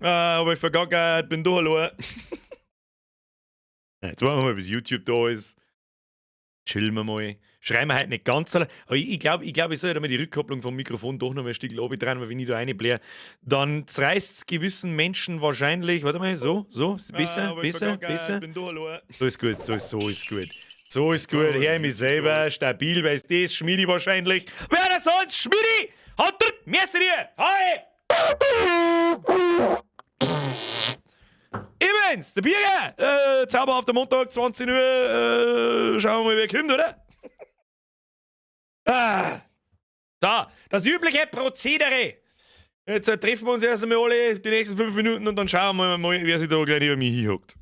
Aber ich vergackert, bin da allein. Jetzt warten wir mal, bis YouTube da ist. Chillen wir mal. Schreiben wir halt nicht ganz allein. Aber ich glaube, ich soll ja mal die Rückkopplung vom Mikrofon doch noch mal ein Stück runter, weil wenn ich da reinblähe, dann zerreißt es gewissen Menschen wahrscheinlich. Warte mal, so, ist besser. Ich bin da allein. So ist gut, so ist gut. So ist gut, her mich selber, stabil, weil das Schmiedi wahrscheinlich. Wer das sonst? Schmiedi! Hat der Messer dir! Hi! Übrigens, der Birger! Zauber auf der Montag, 20 Uhr. Schauen wir mal, wer kommt, oder? So, das übliche Prozedere. Jetzt treffen wir uns erst einmal alle die nächsten 5 Minuten und dann schauen wir mal, wer sich da gleich neben mich hinhockt.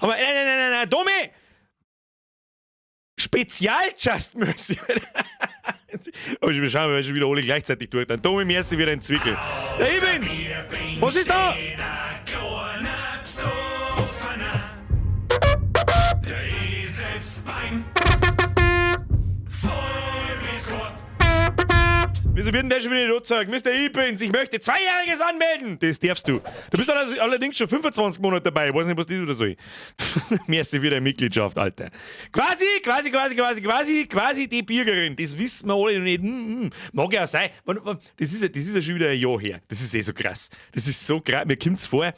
Aber nein, Domi! Spezial-Just Mercy. Aber wir schauen, wir schon wieder alle gleichzeitig durch. Dann Domi Mercy wieder ein Zwickel. Ja, ich bin! Was ist da? Wieso wird denn der schon wieder nicht angezeigt? Mr. Ibens, ich möchte 2-Jähriges anmelden! Das darfst du. Du bist allerdings schon 25 Monate dabei. Ich weiß nicht, was das wieder soll. Merci für deine Mitgliedschaft, Alter. Quasi die Birgerin. Das wissen wir alle noch nicht. Mag ja auch sein. Das ist ja schon wieder ein Jahr her. Das ist so krass. Das ist so krass. Mir kommt's vor,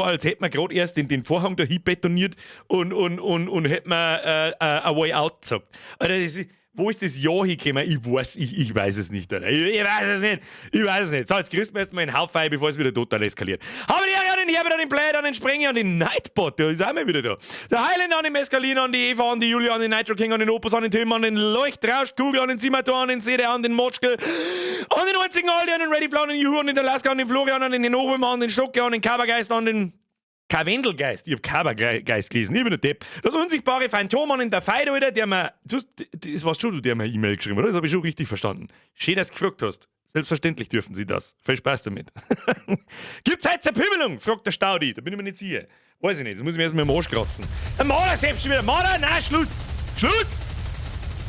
als hätten wir gerade erst den Vorhang da hinbetoniert und hätten wir a way out gesagt. Alter, das ist... Wo ist das Jahr hingekommen? Ich weiß es nicht, Alter. Ich weiß es nicht. So, jetzt grüßen wir erstmal einen Haufen, bevor es wieder total eskaliert. Haben die Ehre an den Herbert, an den Blade, an den Sprenger, an den Nightbot, der ist auch mal wieder da. Der Highlander, an den Mescalin, an die Eva, an die Julia, an den Nitro King, an den Opus, an den Tim, an den Leuchtrausch, Kugel, an den Simator, an den Sede, an den Motschkel, an den einzigen Aldi, an den Ready Flow, an den Juhu, an den Alaska, an den Florian, an den Hobe, an den Stocke, an den Kabergeist, an den Kavendelgeist, ich hab Kabergeist gelesen, ich bin der Depp. Das unsichtbare Phantom an der Feind, Alter, der mir, das warst schon du, der mir eine E-Mail geschrieben, oder? Das habe ich schon richtig verstanden. Schön, dass du gefragt hast. Selbstverständlich dürfen sie das. Viel Spaß damit. Gibt's heute Zerpümmelung? Fragt der Staudi. Da bin ich mir nicht sicher. Weiß ich nicht, das muss ich mir erstmal im Arsch kratzen. Ein Marder selbst schon wieder. Marder, nein, Schluss!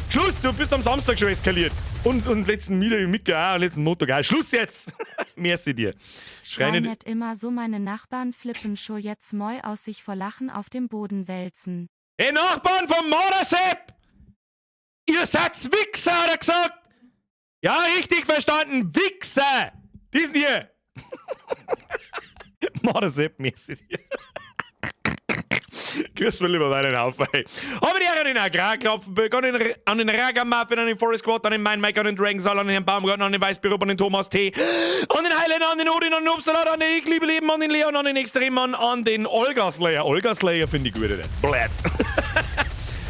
Schluss, du bist am Samstag schon eskaliert. Und letzten Mittwoch auch, und letzten Montag auch. Schluss jetzt! Merci dir. Schrei nicht immer so, meine Nachbarn flippen schon jetzt moi aus sich vor Lachen auf dem Boden wälzen. Hey Nachbarn vom Mardersepp! Ihr seid Wichser, hat er gesagt! Ja, richtig verstanden, Wichser! Die sind hier! Mardersepp, merci dir. Grüß mir lieber weiter auf, ey. Haben wir die Ehre an den Agrarklopfenböck, an den Ragamuffin, an den Forest Squad, an den Mindmaker, an den Dragonsaal, an den Herrn Baumgarten, an den Weißbüro, an den Thomas T., an den Highlander, an den Odin, an den Upsalat, an den Ich liebe Leben, an den Leon, an den Extremmann, an den Olga Slayer. Olga Slayer finde ich gut, oder? Blät.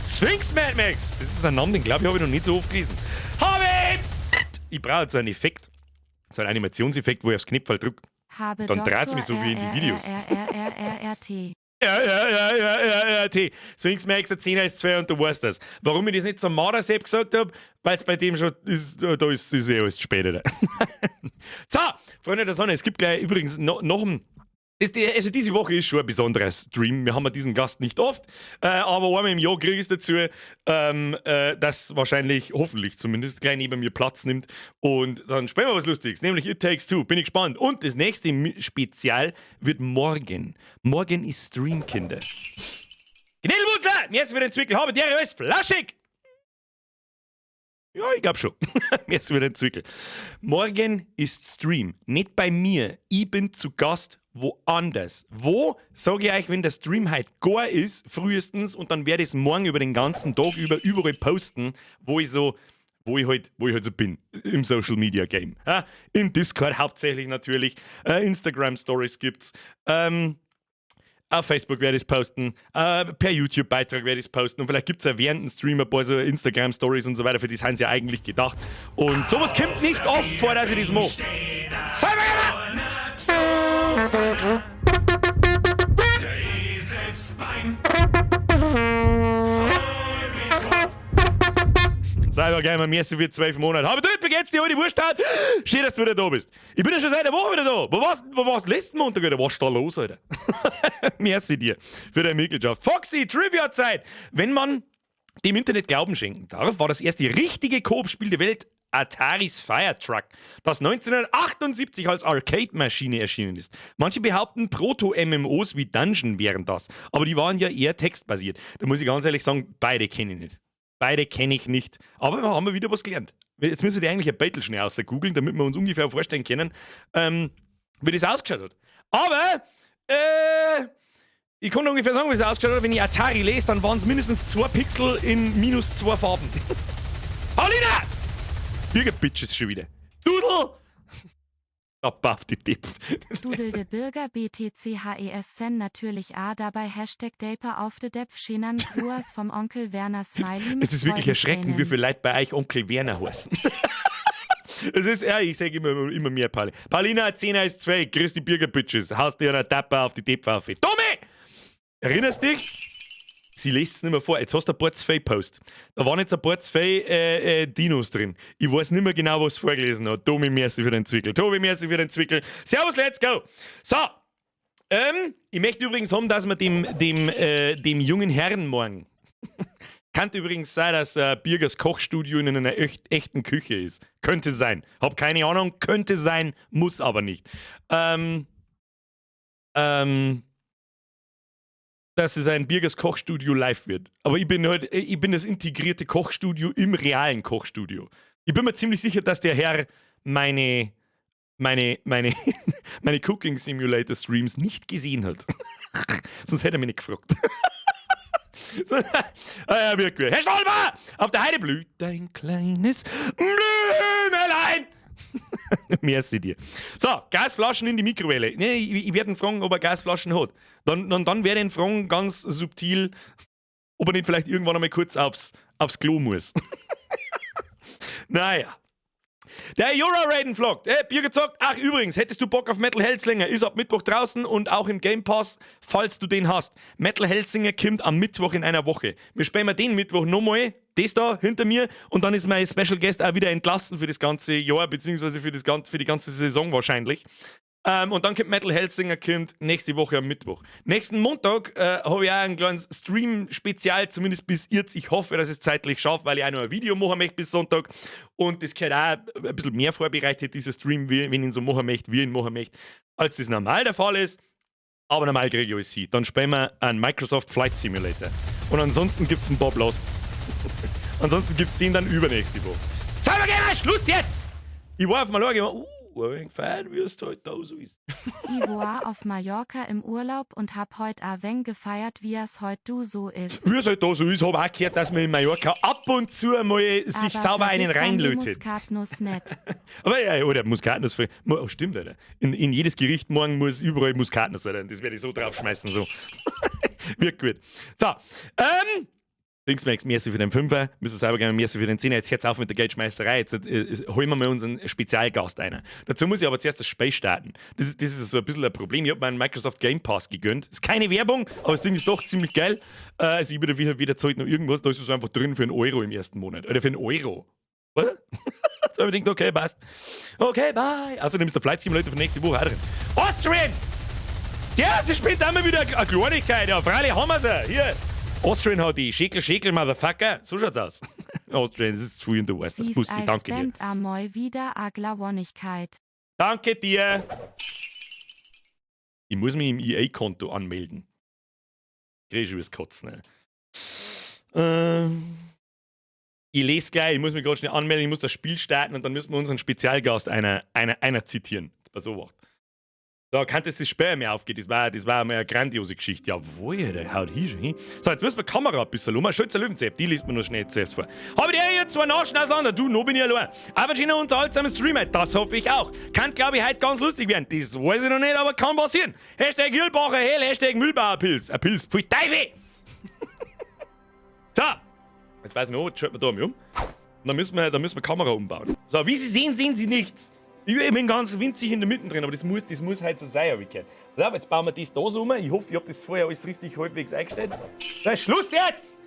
Sphinx Mad Max. Das ist ein Name, den glaube ich, habe ich noch nicht so oft gelesen. Ich brauche jetzt so einen Effekt. So einen Animationseffekt, wo ich aufs Knopfball drücke. Dann dreht es mich so wie in die Videos. T. Sphinx Max, 10er ist 2 und du weißt das. Warum ich das nicht zum Mardersepp gesagt habe, weil es bei dem schon ist, da ist eh alles zu spät. So, Freunde der Sonne, es gibt gleich übrigens noch ein. Also diese Woche ist schon ein besonderer Stream. Wir haben ja diesen Gast nicht oft, aber einmal im Jahr kriege ich es dazu, dass wahrscheinlich, hoffentlich zumindest, gleich neben mir Platz nimmt. Und dann spielen wir was Lustiges, nämlich It Takes Two. Bin ich gespannt. Und das nächste Spezial wird morgen. Morgen ist Stream, Kinder. Gnädelwurzler, jetzt wird ein Zwickel. Habe der ist flaschig. Ja, ich glaube schon. Jetzt wird ein Zwickel. Morgen ist Stream. Nicht bei mir. Ich bin zu Gast woanders. Wo, sage ich euch, wenn der Stream halt gar ist, frühestens, und dann werde ich es morgen über den ganzen Tag überall posten, wo ich halt so bin im Social Media Game. Im Discord hauptsächlich natürlich. Instagram Stories gibt's. Auf Facebook werde ich es posten, per YouTube-Beitrag werde ich es posten und vielleicht gibt es ja während dem Stream ein paar so Instagram-Stories und so weiter, für die sind sie ja eigentlich gedacht. Und sowas kommt nicht oft vor, dass ich das mache. Selber gleich mal Messi für 12 Monate. Aber du, wie geht's dir heute, Wurstart? Schön, dass du wieder da bist. Ich bin ja schon seit der Woche wieder da. Wo warst du letzten Montag wieder? Was ist da los, Alter? Merci dir für deine Mitgliedschaft. Foxy, Trivia-Zeit. Wenn man dem Internet Glauben schenken darf, war das erste richtige Koop-Spiel der Welt Ataris Firetruck, das 1978 als Arcade-Maschine erschienen ist. Manche behaupten, Proto-MMOs wie Dungeon wären das, aber die waren ja eher textbasiert. Da muss ich ganz ehrlich sagen, beide kenne ich nicht. Beide kenne ich nicht. Aber wir haben wieder was gelernt. Jetzt müssen wir eigentlich ein Battle schnell außer googeln, damit wir uns ungefähr vorstellen können, wie das ausgeschaut hat. Aber, ich kann ungefähr sagen, wie es ausgeschaut hat. Wenn ich Atari lese, dann waren es mindestens 2 Pixel in minus 2 Farben. Paulina! Birger Bitches schon wieder. Dudel! Ab auf die Tipf. Dudelte Birger BTCHESN natürlich A dabei Hashtag Daper auf de Depp Schenan Ruas vom Onkel Werner Smiley mit Es ist wirklich erschreckend, wie viele Leute bei euch Onkel Werner heißen. Es ist, ja, ich sage immer mehr, Pauli. Paulina, 10er ist 2, grüß die Birger Bitches. Haust dir einen Tapper auf die Depfer auf. Tommy! Erinnerst dich? Sie liest es nicht mehr vor. Jetzt hast du ein paar Zwei-Posts. Da waren jetzt ein paar Dinos drin. Ich weiß nicht mehr genau, was vorgelesen hat. Tommy, merci für den Zwickel. Tobi, merci für den Zwickel. Servus, let's go! So, ich möchte übrigens haben, dass wir dem jungen Herrn morgen kann übrigens sein, dass Birgers Kochstudio in einer echten Küche ist. Könnte sein. Hab keine Ahnung. Könnte sein. Muss aber nicht. Dass es ein Birgers Kochstudio live wird. Aber ich bin das integrierte Kochstudio im realen Kochstudio. Ich bin mir ziemlich sicher, dass der Herr meine Cooking Simulator Streams nicht gesehen hat. Sonst hätte er mich nicht gefragt. Ja, wirklich. Herr Stolper! Auf der Heide blüht ein kleines Blümelein! Merci dir. So, Gasflaschen in die Mikrowelle. Nee, ich werde ihn fragen, ob er Gasflaschen hat. Dann werde ich ihn fragen, ganz subtil, ob er nicht vielleicht irgendwann einmal kurz aufs Klo muss. Naja. Der Jura Raiden vloggt. Birger sagt, ach übrigens, hättest du Bock auf Metal Hellsinger? Ist ab Mittwoch draußen und auch im Game Pass, falls du den hast. Metal Hellsinger kommt am Mittwoch in einer Woche. Wir spielen wir den Mittwoch nochmal, das da hinter mir, und dann ist mein Special Guest auch wieder entlassen für das ganze Jahr, beziehungsweise für die ganze Saison wahrscheinlich. Und dann kommt Metal Hellsinger nächste Woche am Mittwoch. Nächsten Montag habe ich auch ein kleines Stream-Spezial, zumindest bis jetzt. Ich hoffe, dass ich es zeitlich schaffe, weil ich auch noch ein Video machen möchte bis Sonntag. Und das gehört auch ein bisschen mehr vorbereitet, dieser Stream, wenn ich ihn so machen möchte, wie ich ihn machen möchte, als das normal der Fall ist. Aber normal kriege ich alles hin. Dann spielen wir einen Microsoft Flight Simulator. Und ansonsten gibt es einen Bob Lost. Ansonsten gibt es den dann übernächste Woche. Cybergamer, Schluss jetzt! Ich war auf Mallorca und ein wenig gefeiert, wie es heute da so ist. Ich war auf Mallorca im Urlaub und hab heute ein wenig gefeiert, wie es heute du so ist. Wie es halt da so ist, habe auch gehört, dass man in Mallorca ab und zu mal sich sauber einen reinlötet. Muskatnuss nicht. Aber ja, oder Muskatnuss. Oh, stimmt, Alter. In jedes Gericht morgen muss überall Muskatnuss sein. Das werde ich so draufschmeißen. So. Wird gut. So, Linksmax, merci für den Fünfer. Müssen selber gerne merci für den Zehner. Jetzt hört's auf mit der Geldschmeißerei. Jetzt holen wir mal unseren Spezialgast ein. Dazu muss ich aber zuerst das Spiel starten. Das ist so ein bisschen ein Problem. Ich habe meinen Microsoft Game Pass gegönnt. Ist keine Werbung, aber das Ding ist doch ziemlich geil. Also ich wieder zahlt noch irgendwas. Da ist es einfach drin für €1 im ersten Monat. Oder für €1. Oder? Da habe ich gedacht, okay, passt. Okay, bye. Also nimmst du Flight Simulator für nächste Woche auch drin. Austrian! Ja, sie spielt einmal wieder eine Kleinigkeit. Ja, freilich haben wir sie. Hier. Austrian hat die Schäkel, Motherfucker. So schaut's aus. Austrian, das ist früh und du weißt das. Pussy, danke dir. Einmal wieder a Glawonigkeit. Danke dir. Ich muss mich im EA-Konto anmelden. Krieg ich schon das Kotzen. Ich lese gleich, ich muss mich gerade schnell anmelden, ich muss das Spiel starten und dann müssen wir unseren Spezialgast einer zitieren. Das war so was. Da kann das später mehr aufgehen. Das war mal eine grandiose Geschichte. Jawohl, der haut hier schon hin. So, jetzt müssen wir die Kamera ein bisschen um. Schulzer Löwenzäpp, die liest man noch schnell zuerst vor. Habe ich hier zwei Naschen auseinander? Du, noch bin ich allein. Aber schon ein unterhaltsames Streamer, das hoffe ich auch. Kann, glaube ich, heute ganz lustig werden. Das weiß ich noch nicht, aber kann passieren. Hashtag Hüllbacher Hell, Hashtag Mühlbauerpilz. Ein Pilz, pfui Teufel! So, jetzt weiß ich noch, jetzt schalten wir da mal um. Und dann müssen wir die Kamera umbauen. So, wie Sie sehen Sie nichts. Ich bin ganz winzig in der Mitte drin, aber das muss halt so sein, habe ich gehört. So, jetzt bauen wir das da so um. Ich hoffe, ich habe das vorher alles richtig halbwegs eingestellt. So, Schluss jetzt!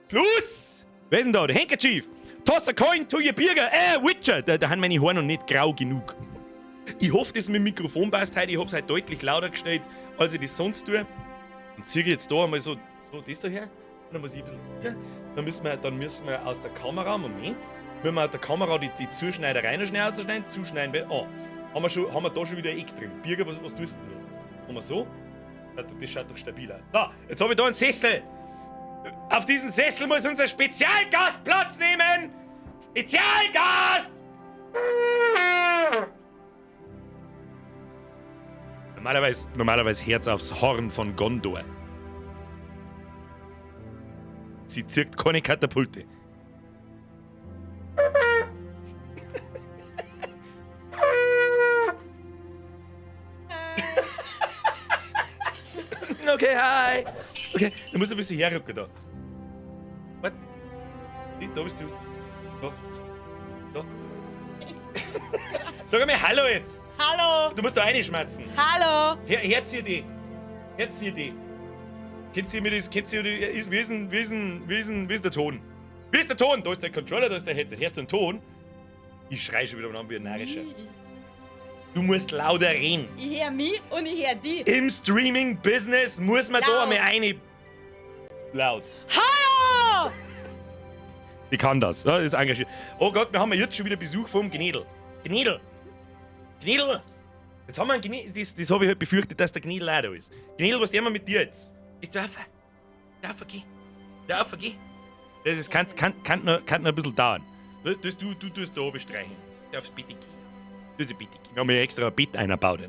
Schluss! Wer ist denn da? Der Handkerchief! Toss a coin to your Birger! Witcher! Da haben meine Haare noch nicht grau genug. Ich hoffe, dass mit dem Mikrofon passt heute. Ich habe es halt deutlich lauter gestellt, als ich das sonst tue. Dann ziehe ich jetzt da einmal so das da her. Dann muss ich ein bisschen gucken. Dann müssen wir aus der Kamera, Moment, Wenn wir der Kamera die Zuschneiderei noch schnell ausschneiden, zuschneiden will. Oh, haben wir da schon wieder ein Eck drin. Birger, was tust du denn? Machen wir so? Das schaut doch stabil aus. So, jetzt habe ich da einen Sessel. Auf diesen Sessel muss unser Spezialgast Platz nehmen. Spezialgast! Normalerweise Herz aufs Horn von Gondor. Sie zirkt keine Katapulte. Okay, hi. Okay, du musst ein bisschen herrücken da. Was? Da bist du. Da. Sag einmal Hallo jetzt. Hallo. Du musst da reinschmerzen. Hallo. Herzieh die. Kennst du mir das? Wie ist der Ton? Wie ist der Ton? Da ist der Controller, da ist der Headset. Hörst du den Ton? Ich schrei schon wieder an wie ein Narischer. Du musst lauter reden. Ich höre mich und ich höre die. Im Streaming-Business muss man da einmal eine... Laut. Hallo! Ich kann das. Ja, das ist engagiert. Oh Gott, wir haben jetzt schon wieder Besuch vom Gnädel. Gnädel! Jetzt haben wir einen Gnädel. Das habe ich halt befürchtet, dass der Gnädel auch da ist. Gnädel, was tun wir mit dir jetzt? Ist du auf? Geh. Das kann noch ein bisschen dauern. Du tust da oben streichen. Darfst bitte gehen. Wir haben ja extra ein Bit eingebaut.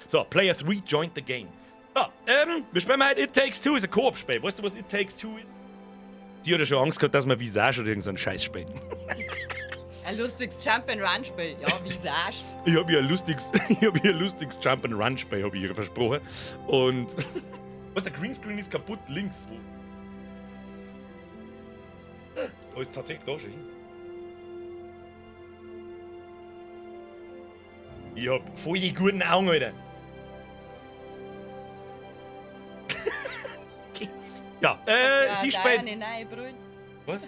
So, Player 3 joined the game. So, wir spielen heute It Takes Two, ist ein Koop-Spiel. Weißt du, was It Takes Two ist? Die hat ja schon Angst gehabt, dass wir Visage oder irgendeinen Scheiß spielen. Ein lustiges Jump and Run Spiel. Ja, Visage. Ich hab ihr ein lustiges Jump and Run Spiel, habe ich ihr versprochen. Und was, der Greenscreen ist kaputt links. Da ist tatsächlich da schon hin. Ich hab voll die guten Augen, Alter. Okay. Ja, sie spielt. Eine neue Brühe. Was?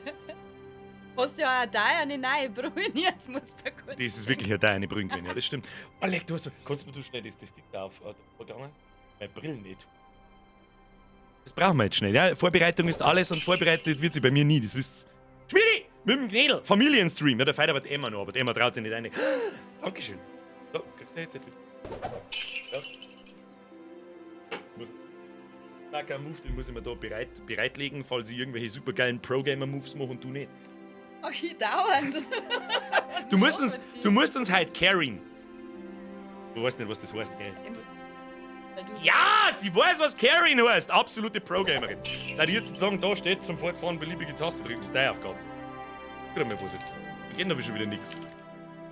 Hast ja auch da eine neue Brühe, jetzt musst du gut. Das ist wirklich eine Brille gewesen, ja, das stimmt. Alec, kannst du schnell das Ding da auf. Meine Brille nicht. Das brauchen wir jetzt schnell, ja? Vorbereitung ist alles und vorbereitet wird sie bei mir nie, das wisst ihr. Schmiedi! Mit dem Gnädel! Familienstream! Ja, der Feier wird Emma noch, aber die Emma traut sich nicht rein. Dankeschön. So, kriegst du jetzt bitte. Ja. Muss ich mir da bereitlegen, falls ich irgendwelche supergeilen Progamer-Moves mache und du nicht. Okay, dauernd. Du musst uns halt carryen. Du weißt nicht, was das heißt, gell? Ja, sie weiß, was carryen heißt. Absolute Progamerin. Da die jetzt sagen, da steht zum Fortfahren beliebige Taste drücken, das ist deine Aufgabe. Guck mal, wo sitzt. Da geht aber schon wieder nichts.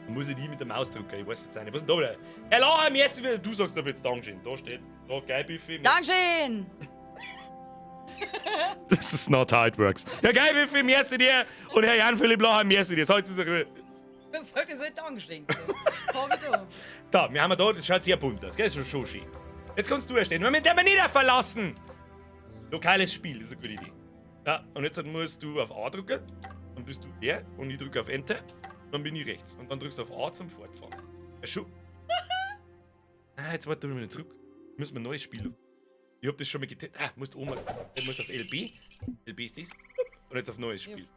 Da muss ich die mit der Maus drücken, ich weiß jetzt auch nicht. Was ist denn da wieder? Hello, Messi, du sagst aber jetzt Dankeschön. Da steht, da geil, Biffy. Dankeschön! Das ist not how it works. Ja, geil, Biffy, merci dir. Und Herr Jan-Philipp Lacher, merci dir. Salz ist er. Was sagt ihr so Dankeschön? Komm da. Da, wir haben da, das schaut sehr bunt aus, gell? Das ist schon schön. Jetzt kannst du erstehen. Nur mit der Nieder verlassen! Lokales Spiel, das ist eine gute Idee. Ja, und jetzt musst du auf A drücken. Dann bist du der und ich drücke auf Enter. Dann bin ich rechts. Und dann drückst du auf A zum Fortfahren. Ja, schon. Jetzt warte ich mal zurück. Müssen wir ein neues Spiel. Ich hab das schon mal getestet. Musst oben. Du musst auf LB. LB ist das. Und jetzt auf neues Spiel.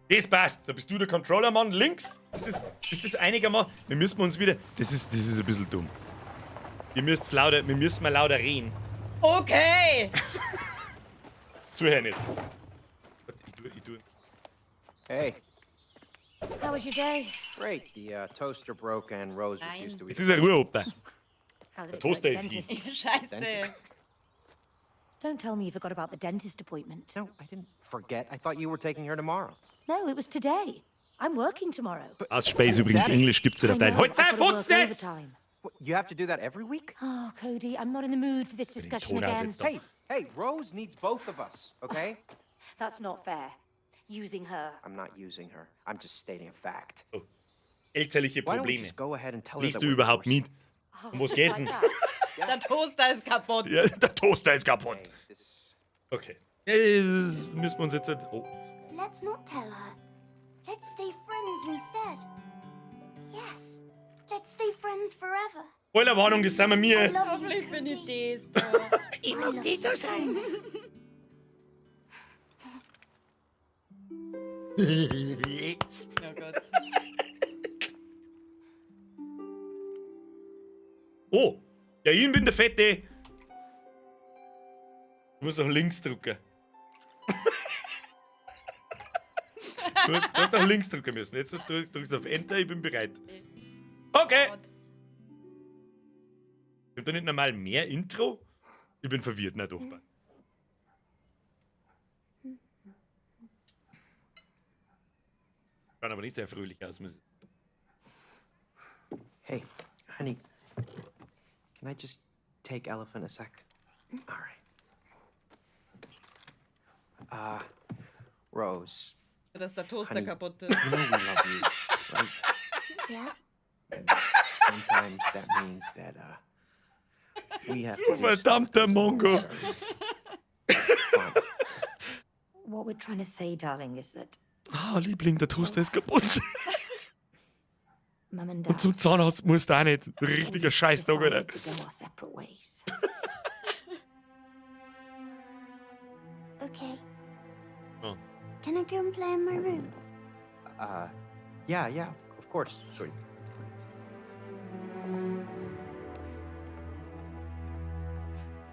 Das passt. Da bist du der Controllermann links. Ist das einigermaßen. Wir müssen uns wieder. Das ist ein bisschen dumm. Wir müssen mal lauter reden. Okay! Zuhören jetzt. Ich tu. Hey, How was your day? great. The toaster broke and Rose refused to eat Jetzt ist er Ruhe oben. How did The it toaster go at the is dentist? Scheiße. Don't tell me you forgot about the dentist appointment. No, I didn't forget. I thought you were taking her tomorrow. No, it was today. I'm working tomorrow. Aus Space übrigens Englisch gibt's nicht auf I dein. know, Heute I've sei gotta work Futz jetzt! overtime. What, you have to do that every week? Oh, Cody, I'm not in the mood for this discussion Ton again. aussetzt. Hey, Rose needs both of us, okay? That's not fair. Using her. I'm not using her. I'm just stating a fact. Elterliche Why don't we Probleme. just go ahead and tell her Liest that du we're überhaupt divorced? mit? Oh, Um was geht's denn? like that. Der Toaster ist kaputt. Ja, der Toaster ist kaputt. Hey, this... Okay. Müssen wir uns jetzt. Oh. Let's not tell her. Let's stay friends instead. Yes, let's stay friends forever. Spoilerwarnung, das sind wir I mir. love Hoffentlich you, bin ich Cody. das da. I love you too. Oh Gott. Oh, ja, ich bin der Fette. Du musst auf links drücken. Du hast auf links drücken müssen. Jetzt drückst du auf Enter, ich bin bereit. Okay. Gibt da nicht normal mehr Intro? Ich bin verwirrt, na doch. Kann aber nicht sehr fröhlich aus. Hey, honey, can I just take Elephant a sec? All right. Rose, Dass der Toaster Honey. kaputt ist. you know we love you, right? Yeah? And sometimes that means that, we have to Du do stuff verdammter Mongo. fun. What we're trying to say, darling, is that Ah, Liebling, der Toaster ist kaputt. Mum and Und Dad zum Zahnarzt musst du auch nicht. Richtiger Scheißtag, Alter. decided to go our separate ways. Okay. Oh. Can I go and play in my room? Yeah, of course, sweetie.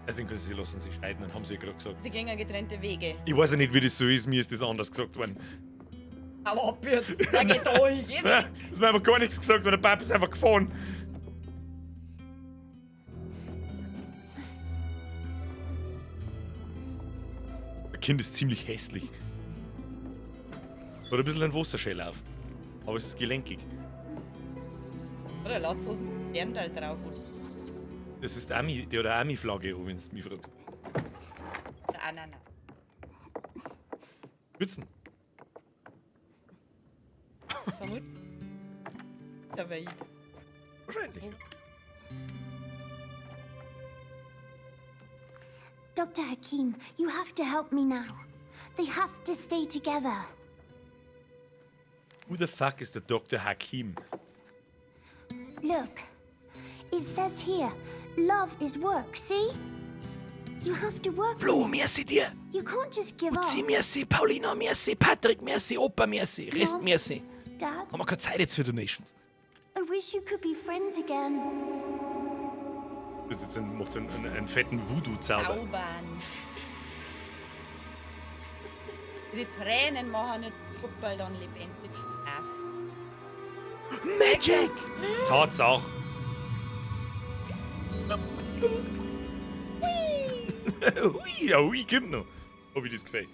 Also, sie lassen sich scheiden, dann haben sie ja gerade gesagt. Sie gehen getrennte Wege. Ich weiß ja nicht, wie das so ist, mir ist das anders gesagt worden. Aber ab jetzt, da geht euch. Geh Ja, weg. ist mir einfach gar nichts gesagt, weil der Papa ist einfach gefahren. Das Kind ist ziemlich hässlich. Hat ein bisschen ein Wasserschell auf. Aber es ist gelenkig. Oder lat's aus dem Bärenteil drauf. Das ist Ami, die hat eine Ami-Flagge, wenn du mich fragst. Nein. Witzen. Vermut. Der Wiad. Wahrscheinlich. Dr. Hakim, you have to help me now. They have to stay together. Who the fuck is der Dr. Hakim? Look, it says here, love is work, see? You have to work. Flo, merci dir. You can't just give up. Uzi, merci. Paulina, merci. Patrick, merci. Opa, merci. Rest, Mom. merci. Dad, Haben wir keine Zeit jetzt für Donations. I wish you could be friends again. Das ist macht einen fetten Voodoo-Zauber. Zaubern. Die Tränen machen jetzt die Puppe dann lebendig auf. Magic! Tatsache. Hui, kommt noch. Ob ich das gefällt.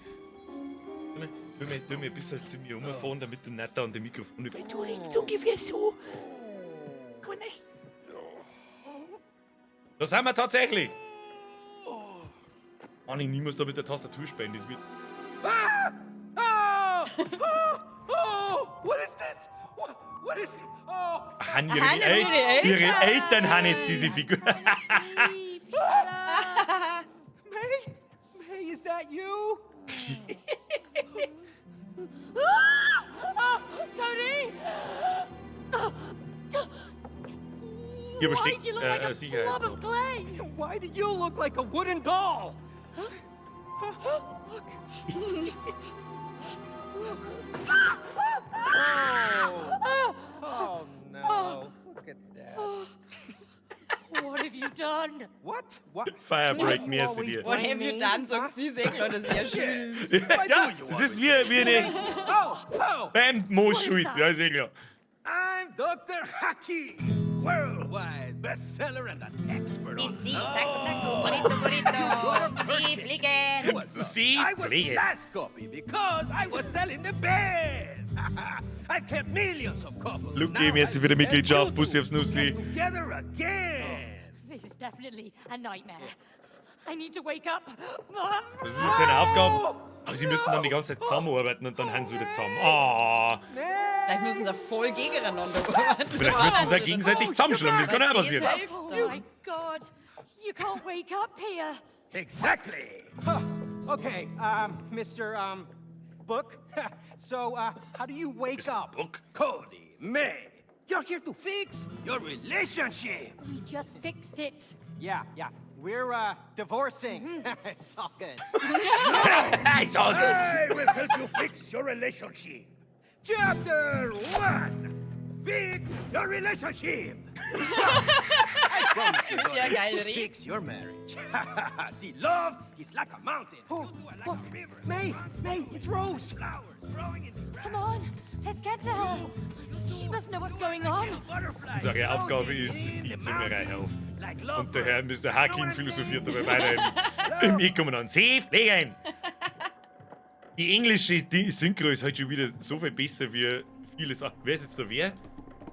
Tu mir ein bisschen zu mir umfahren, damit du nicht da an dem Mikrofon über. Du redest ungefähr so. Oh nein. Da sind wir tatsächlich. Mann, ich muss da mit der Tastatur spielen, das wird. What is this? What is it? Oh, Han Han ihre ihre Eltern haben jetzt diese Figur. May, is that you? Cody! Hier Why versteckt do you look like a blob Sicherheit. of clay? Why do you look like a wooden doll? Oh no! Look at that. What have you done? What? What? Firebreak Why mir you ist always dir. What have blame you me, done, huh? sagt sie, sehr klar, das ist ja schön. Ja, es ist wie eine Oh! Band-Mo-Schuld. Ja, ist eh klar. I'm Dr. Haki, worldwide bestseller and an expert on Sie, taco, burrito. Sie fliegen. Sie I was fliegen. last copy because I was selling the best. I've kept millions of couples. Luke, Now merci I für die can Mitgliedschaft. help Bussi you aufs Nussi. get together again. This is definitely a nightmare. I need to wake up. Das ist jetzt eine Aufgabe. Aber sie müssen dann die ganze Zeit zusammenarbeiten und dann haben sie wieder zusammen. Ah, Vielleicht müssen sie voll gegeneinander arbeiten. vielleicht müssen sie auch gegenseitig zusammenschlagen. Das kann auch passieren. Oh my god. You can't wake up here. Exactly. Okay, Mr. Book. So, how do you wake Mr. up? Book? Cody, May, you're here to fix your relationship. We just fixed it. Yeah. We're, divorcing. It's all good. It's all good. I will help you fix your relationship. Chapter 1. Fix your relationship. I promise you're Ja, going geil, to Rick. fix your marriage. See, love is like a mountain. You do it like look, a river. May, it's Rose. Flowers growing in the ground. Come on, let's get to her. She must know what's going on. Butterflies Unsere Aufgabe ist, floating das in the Einzimmer mountains like love Und daher birds. Mr. Hakim philosophiert aber weiter im E-Kommen an. Sie fliegen! Die englische Synchro ist halt schon wieder so viel besser wie vieles. Wer ist jetzt da wer?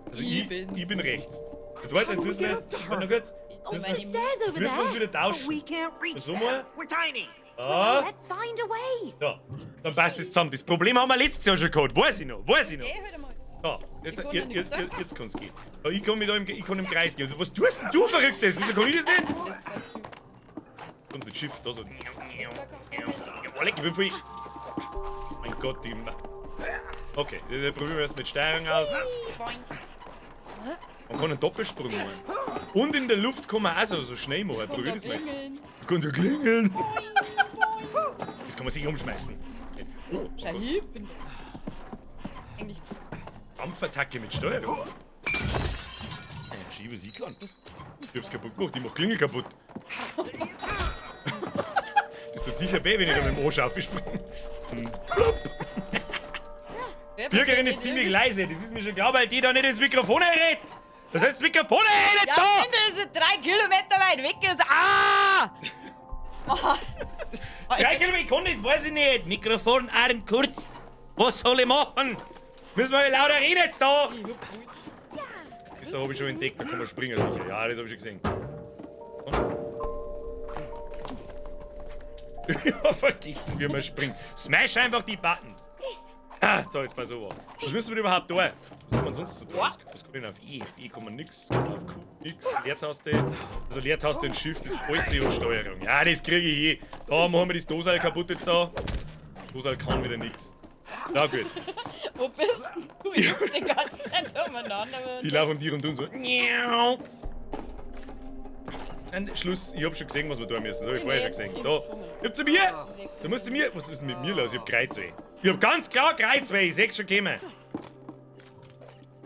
Also ich bin rechts. Jetzt warte, jetzt müssen wir erst. Warte noch kurz. Oh, Jetzt the müssen stairs over wir uns there. wieder tauschen. We can't reach So them. mal. We're tiny. Ah, Let's find a way. da. Dann passt es zusammen. Das Problem haben wir letztes Jahr schon gehabt. Weiß ich noch. Geh halt einmal. Da, jetzt, Ich kann jetzt, da nichts jetzt, jetzt kann es gehen. Ja, ich kann im Kreis gehen. Was tust denn du, Verrücktes? Wieso kann ich das nicht? Und mit Schiff da so. Jawohl, ich bin voll. Mein Gott, die. Okay, dann probieren wir erst mit Steuerung aus. Man kann einen Doppelsprung machen. Und in der Luft kann man auch so schnell machen. Probier das mal. Ich kann da klingeln. Das kann man sich umschmeißen. Oh, Schau, ich bin eigentlich Dampfattacke mit Steuerung. Schiebe sie kann. Ich hab's kaputt gemacht, ich mach Klingel kaputt. Das tut sicher weh, wenn ich da mit dem Arsch aufspringe. Birgerin ist ziemlich leise, das ist mir schon klar, weil die da nicht ins Mikrofon redet. Das heißt, das Mikrofon redet Ja, da! ich finde, das ist 3 Kilometer weit weg. Ist. Ah! Oh. 3 Kilometer, ich kann nicht, weiß ich nicht. Mikrofonarm kurz. Was soll ich machen? Müssen wir lauter reden jetzt da? Das da habe ich schon entdeckt, da kann man springen sicher. Ja, das habe ich schon gesehen. Ja, vergessen, wie man springt. Smash einfach die Buttons. Ah, so, jetzt mal so. Was müssen wir überhaupt tun? Was haben wir sonst zu tun? Was kann man auf E? Auf E kann man nix. Was kann man auf Q? Nix. Leertaste. Also Leertaste und Shift ist alles und Steuerung. Ja, das kriege ich eh. Da machen wir das Dosal kaputt jetzt da. Dosal kann wieder nix. Ja, gut. Wo bist du? Ich hab die ganze Zeit umeinander. Ich laufe um die und so. Miau. Dann Schluss. Ich hab schon gesehen, was wir tun müssen. Das hab ich vorher schon gesehen. Da. Gib zu mir! Du musst zu mir. Was ist denn mit mir los? Ich hab Kreuzweh. Ich hab ganz klar Kreuzweh. Ich seh's schon kommen.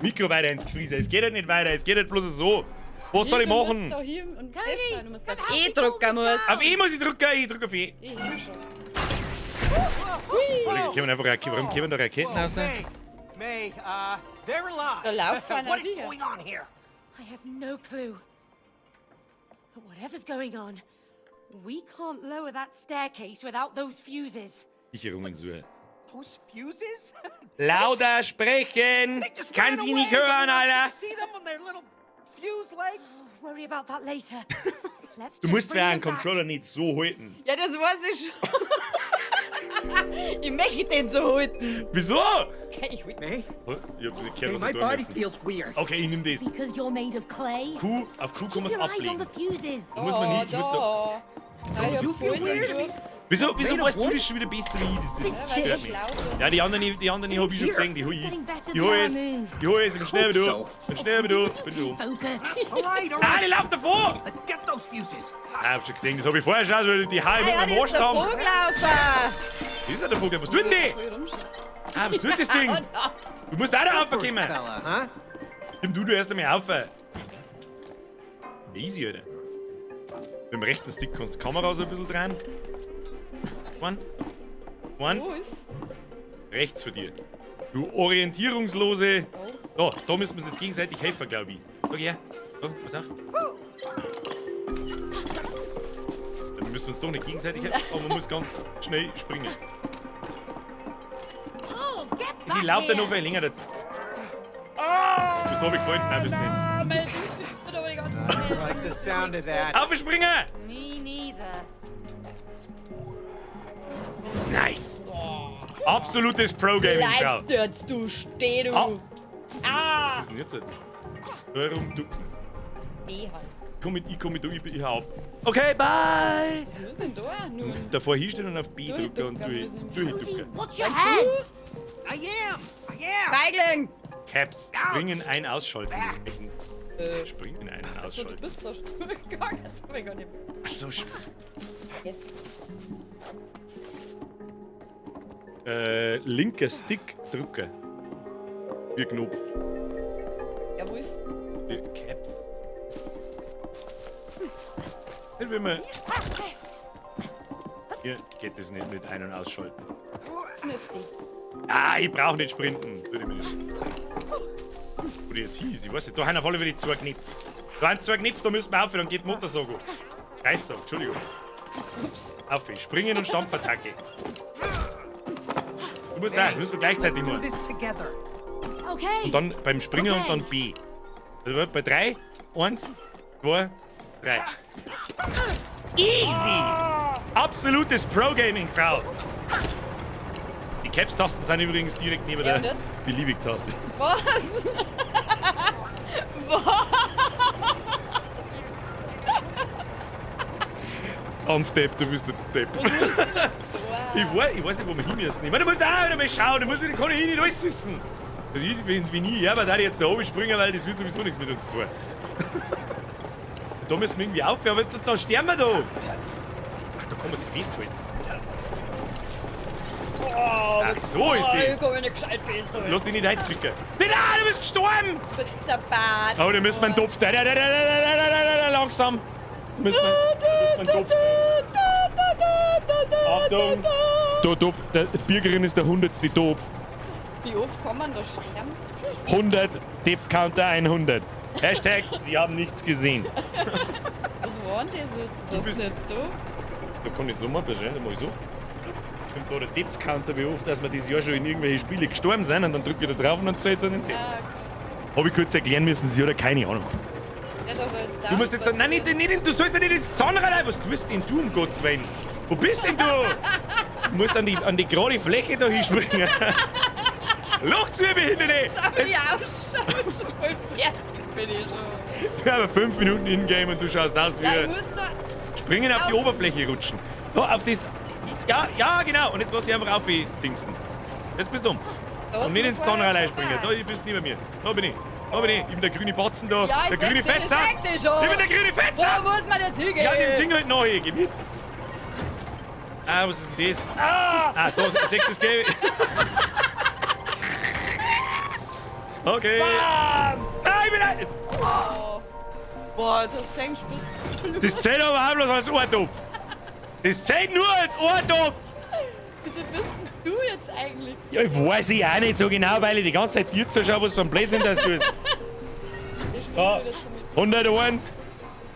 Mikro weiter ins Gefriese. Es geht halt nicht weiter. Es geht halt bloß so. Was soll ich machen? Du musst Cody, du musst come auf help E me pull drücken. this Musst. Auf E muss ich drücken. Ich drücke auf E. Ich hin schon. Warum kommen da Raketen raus? May, they're alive. Da laufen wir What is sicher. going on here? I have no clue. But whatever's going on, we can't lower that staircase without those fuses. Sicherungen suchen. Those fuses? Lauter sprechen! They just Kann ran sie away. nicht hören, You Alter! see them on their little fuse legs? Worry about that later. Let's Du just musst bring ja them einen back. Controller nicht so halten. Ja, das weiß ich schon. Ich möchte den so halten. Wieso? Ich will May? Ich hab nicht Hey, gehört, was my ich tun body müssen. feels weird. Okay, ich nehm das. Because you're made of clay. Auf Q kann man Keep es your eyes on ablegen. the fuses. Da muss man nicht. Ich muss da. You feel weird? Wieso Made of weißt du wood? das schon wieder besser wie ich? Das weil stört ich mich. schlau bin. Ja, die anderen habe ich schon gesehen. Die hol ich. Getting better Ich hol than es. I move. Ich hol es. Ich bin schnell wie du. So. Ich bin schnell wie du. Ich bin schon. Focus. All right, all Ah, right. die läuft davor! Let's get those fuses. Ah, hab schon gesehen. Das habe ich vorher schon. Also die Haare mit Ah, ja, meinem das Arsch ist der zusammen. Vogelaufer. Das ist ja der Vogel. Was tut denn die? Ah, was tut das Ding? Du musst auch da raufkommen. Fella, huh? Nimm du erst einmal auf. Easy, Alter. Mit dem rechten Stick kannst du die Kamera so ein bisschen drehen. One. Wo ist? Rechts für dir. Du orientierungslose. Da müssen wir uns jetzt gegenseitig helfen, glaube ich. Schau her. So, pass auf. Dann müssen wir uns doch nicht gegenseitig helfen, aber man muss ganz schnell springen. Oh, get Ich back laufe da here. noch viel länger. Du bist noch gefallen? Nein, bist nicht. Ah, mein Ding spinnt aber die ganze I Zeit. like the sound of that. Aufspringen! Me neither. Nice! Absolutes Pro-Gaming, Frau. Bleibst du jetzt, du steh, du. Ah. Ah. Was ist denn jetzt? Warum du. E halt. Ich komm mit, ich hau ab. Okay, bye! Was ist denn da nun? Davor hinstellen und auf B drücken und durchdrücken. Cody, watch your head. I am. Feigling! Caps. Springen, ein, ausschalten. Springen, ein, So, du ausschalten. bist da schon gegangen, das hab ich gar nicht. Achso, Yes. linker Stick drücken. Wie Knopf. Ja, wo ist? Wie Caps. Nicht wie man... Hier geht das nicht mit Ein- und Ausschalten. Nützlich. Ah, ich brauch nicht sprinten. Würde mir nicht. Wo die jetzt hieß, ich weiß nicht. Da haben auf alle Fälle die zwei Knöpfe. Da haben zwei Knöpfe, da müssen wir aufhören, dann geht die Motorsage los. Reissag, Entschuldigung. Ups. Auf, springen und Stampfattacke. Du musst da, müssen wir gleichzeitig Do machen. this together. Okay. Und dann beim Springen und dann B. Also bei 3, 1, 2, 3. Easy! Absolutes Pro-Gaming, Frau. Die Caps-Tasten sind übrigens direkt neben Ja, der und Beliebig-Taste. Was? Was? Ampf-Depp, du bist der Depp. Ich weiß nicht, wo wir hin müssen. Ich meine, du musst auch wieder mal schauen. Da kann ich nicht alles wissen. Also ich bin nie, ja, aber da ich jetzt da oben springen, weil das wird sowieso nichts mit uns zu tun. Da müssen wir irgendwie aufhören, aber da sterben wir da. Ach, da kann man sich festhalten. Ach, so ist Ich das. kann mich nicht gescheit festhalten. Lass dich nicht reinzwicken. Nein, du bist gestorben! Der Bart. Oh, da müssen wir einen Topf. Langsam. Da müssen wir einen Topf. Achtung. Da, Topf. Der Birgerin ist der 100. Topf. Wie oft kann man da sterben? 100, Depth-Counter 100. Hashtag, Sie haben nichts gesehen. Was waren das jetzt? Was hast du jetzt da? Da kann ich so mal beschreiben, mal so. Stimmt da der Depth-Counter, wie oft, dass wir dieses Jahr schon in irgendwelche Spiele gestorben sind und dann drücke ich da drauf und dann zählt es an den Depth. Ah, Habe ich kurz erklären müssen, Sie oder keine Ahnung. ja, da war jetzt Du musst jetzt sagen, nein, du sollst ja nicht ins Zahnrad. Was tust denn du, um Gottes Willen? Wo bist denn du? Du musst an die gerade Fläche da hinspringen. Loch zu, Behinderte! Schau, wie ich ausschaue. Schon voll fertig bin ich schon. Wir haben 5 Minuten in-game und du schaust aus wie... Ja, ich muss da... Springen auf die Oberfläche rutschen. Da, auf das... Ja, genau. Und jetzt lass dich einfach auf wie Dingsen. Jetzt bist du dumm. Da Und nicht ins ist noch Zahnrad vorher springen. Da vorbei. bist du nicht bei mir. Da bin ich. Ich bin der grüne Batzen da. Ja, der grüne Fetzer. Ich schon. Ich bin der grüne Fetzer. Wo muss man jetzt hingehen? Ja, dem Ding halt nachher. Gib mit. Ah, was ist denn das? Ah, da, 6 ist gelb. Okay. Ah, ich bin da. Jetzt. Boah, jetzt hast du gesehen, gespielt. Das zählt aber auch bloß als Ohrtopf. Das zählt nur als Ohrtopf. Wieso bist denn du jetzt eigentlich? Ja, ich weiß ich auch nicht so genau, weil ich die ganze Zeit dir zuschaue, was für ein Blödsinn das tut. Ich spiele Ja. wieder so mit. 101,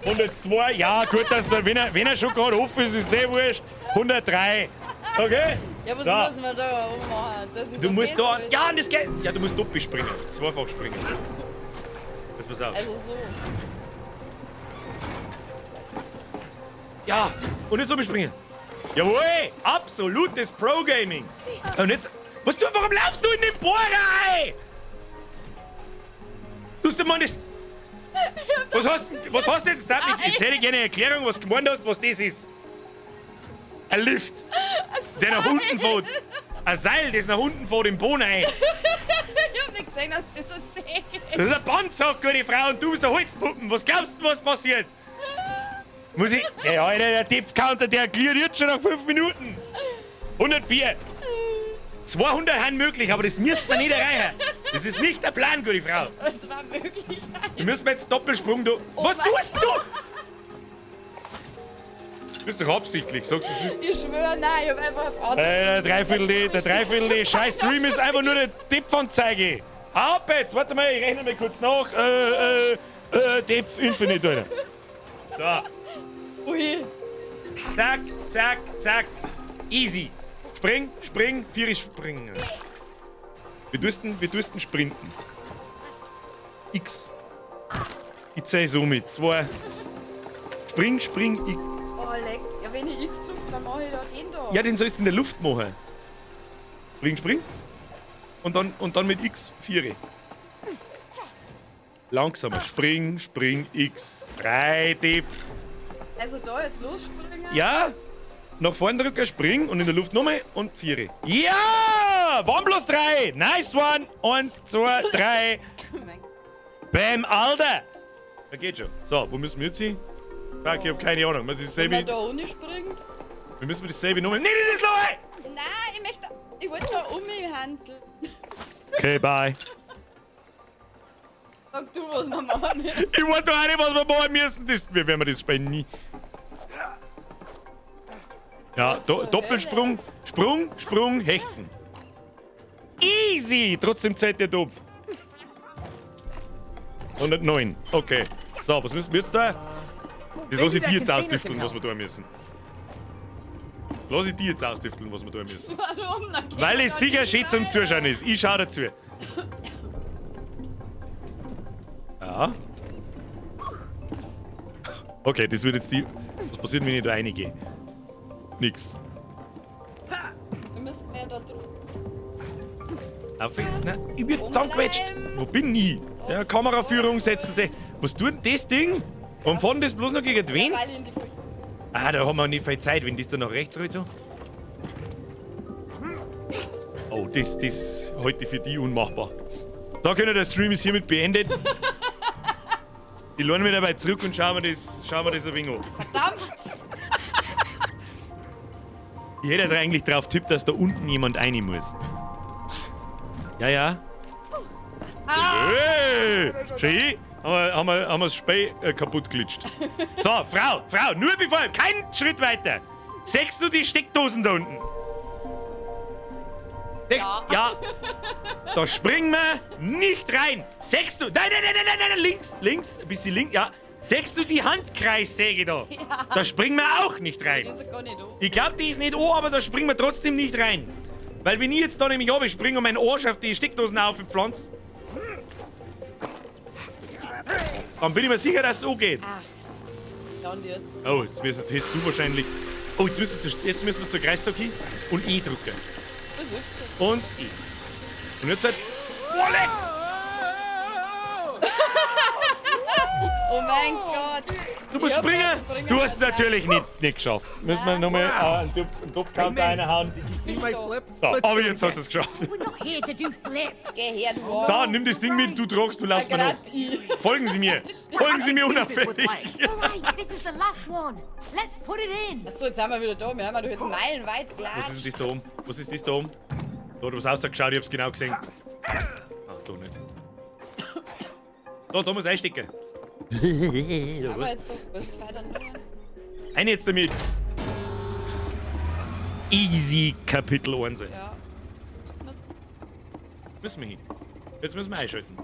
102, ja gut, dass man, wenn er schon gerade offen ist, ist sehr wurscht. 103, okay? Ja, was Da. muss man da machen? Dass ich Du musst da, fest ja, und das geht. Ja, du musst doppelt springen, zweifach springen. Jetzt pass auf. bin? Also so. Ja, und jetzt so springen. Jawohl, absolutes Pro-Gaming. Und jetzt, warum laufst du in den Bohrer rein? Tust du mal das... Was hast du jetzt da? Ich hätte gerne eine Erklärung, was du gemeint hast, was das ist. Ein Lift, der nach unten fährt. Ein Seil, das nach unten fährt im Boden ein. Ich hab nicht gesehen, dass das so zäh ist. Das ist ein Bandsack, gute Frau, und du bist der Holzpuppen. Was glaubst du, was passiert? Muss ich... Ja, Alter, der Depth-Counter, der erklärt jetzt schon nach 5 Minuten. 104. 200 haben möglich, aber das müsste man nicht erreichen. Das ist nicht der Plan, gute Frau. Das war möglich. Wir müssen jetzt Doppelsprung... Was mein tust du? Du bist doch absichtlich, sagst du, was ist? Ich schwöre, nein, ich hab einfach ein Der Dreiviertel scheiß Stream ist einfach nur eine Tippfanzeige. Ab jetzt, warte mal, ich rechne mal kurz nach. Tipp Infinite, Alter. So, Ui. zack, zack, zack. Easy. Spring, 4 springen. Wir dürsten sprinten. X. Ich zähle so mit. 2. Spring, X. Oh, leck. Ja, wenn ich X drücke, dann mach ich da den da. Ja, den sollst du in der Luft machen. Spring. Und dann mit X 4. Langsamer. Spring, X. 3 Tipp. Also da jetzt losspringen? Ja. Nach vorne drücken, spring und in der Luft nochmal und 4. Ja! Waren bloß 3. Nice one. 1, 2, 3. Mein Bam, Alter. Da geht schon. So, wo müssen wir jetzt hin? Fuck, ich hab keine Ahnung. Wenn Wir man da ohne springt? müssen dasselbe nochmal. Nee, das Leute! Nein, ich wollte da um mich handeln. Okay, bye. Sag du, was wir machen. Ich weiß doch auch nicht, was wir machen müssen. Wie werden wir das spenden? Nie. Ja, Doppelsprung, Sprung, Hechten. Easy! Trotzdem zählt der Topf. 109. Okay. So, was müssen wir jetzt da? Das lasse ich dir jetzt austifteln, was wir tun müssen. Lass ich dir jetzt austifteln, was wir tun müssen. Warum? Weil es sicher schön zum Zuschauen ist. Ich schau dazu. Ja. Okay, das wird jetzt die... Was passiert, wenn ich da reingehe? Nix. Wir müssen mehr da drauf. Nein, ich bin zusammengequetscht. Wo bin ich? Ja, Kameraführung setzen Sie. Was tut denn das Ding? Warum fahren das bloß noch gegen wen? Ah, da haben wir nicht viel Zeit, wenn das da nach rechts rollt so. Oh, das halte ich für die unmachbar. Da können der Stream ist hiermit beendet. Ich lerne mich dabei zurück und schauen wir das ein wenig an. Verdammt! Ich hätte da eigentlich drauf tippt, dass da unten jemand rein muss. Ja. Hey! Schön! Haben wir das Spiel kaputt glitscht. So, Frau, nur bevor, keinen Schritt weiter. Siehst du die Steckdosen da unten? Ja. Da springen wir nicht rein. Siehst du? Nein, links, ein bisschen links, ja. Siehst du die Handkreissäge da? Ja. Da springen wir auch nicht rein. Ich glaube, die ist nicht an, aber da springen wir trotzdem nicht rein. Weil wenn ich jetzt da nämlich runterspringe und mein Arsch auf die Steckdosen aufpflanze, dann bin ich mir sicher, dass es so geht. Oh, jetzt hättest du wahrscheinlich... Oh, jetzt müssen wir zur Kreissäge und E drücken. Und E. Und jetzt halt... Wolle! Oh mein Gott! Du musst springen! Du hast es natürlich nicht geschafft. Müssen wir nochmal einen Topf-Counter reinhauen. So, aber jetzt hast du es geschafft. We're not here to do flips. Geh her, du So, nimm das Ding mit, du tragst, du laufst mir noch. Folgen Sie mir! Folgen Sie mir unauffällig! Alright, this is the last one. Let's put it in. Achso, jetzt sind wir wieder da. Wir haben ja jetzt meilenweit Was gelatscht. ist denn das da oben? Was ist das da oben? Da hat was rausgeschaut, ich hab's genau gesehen. Ah, da nicht. Da muss einstecken. Aber jetzt doch, was ist weiter noch? Eine jetzt damit. Easy Kapitel 1. Ja. Müssen wir hin. Jetzt müssen wir einschalten.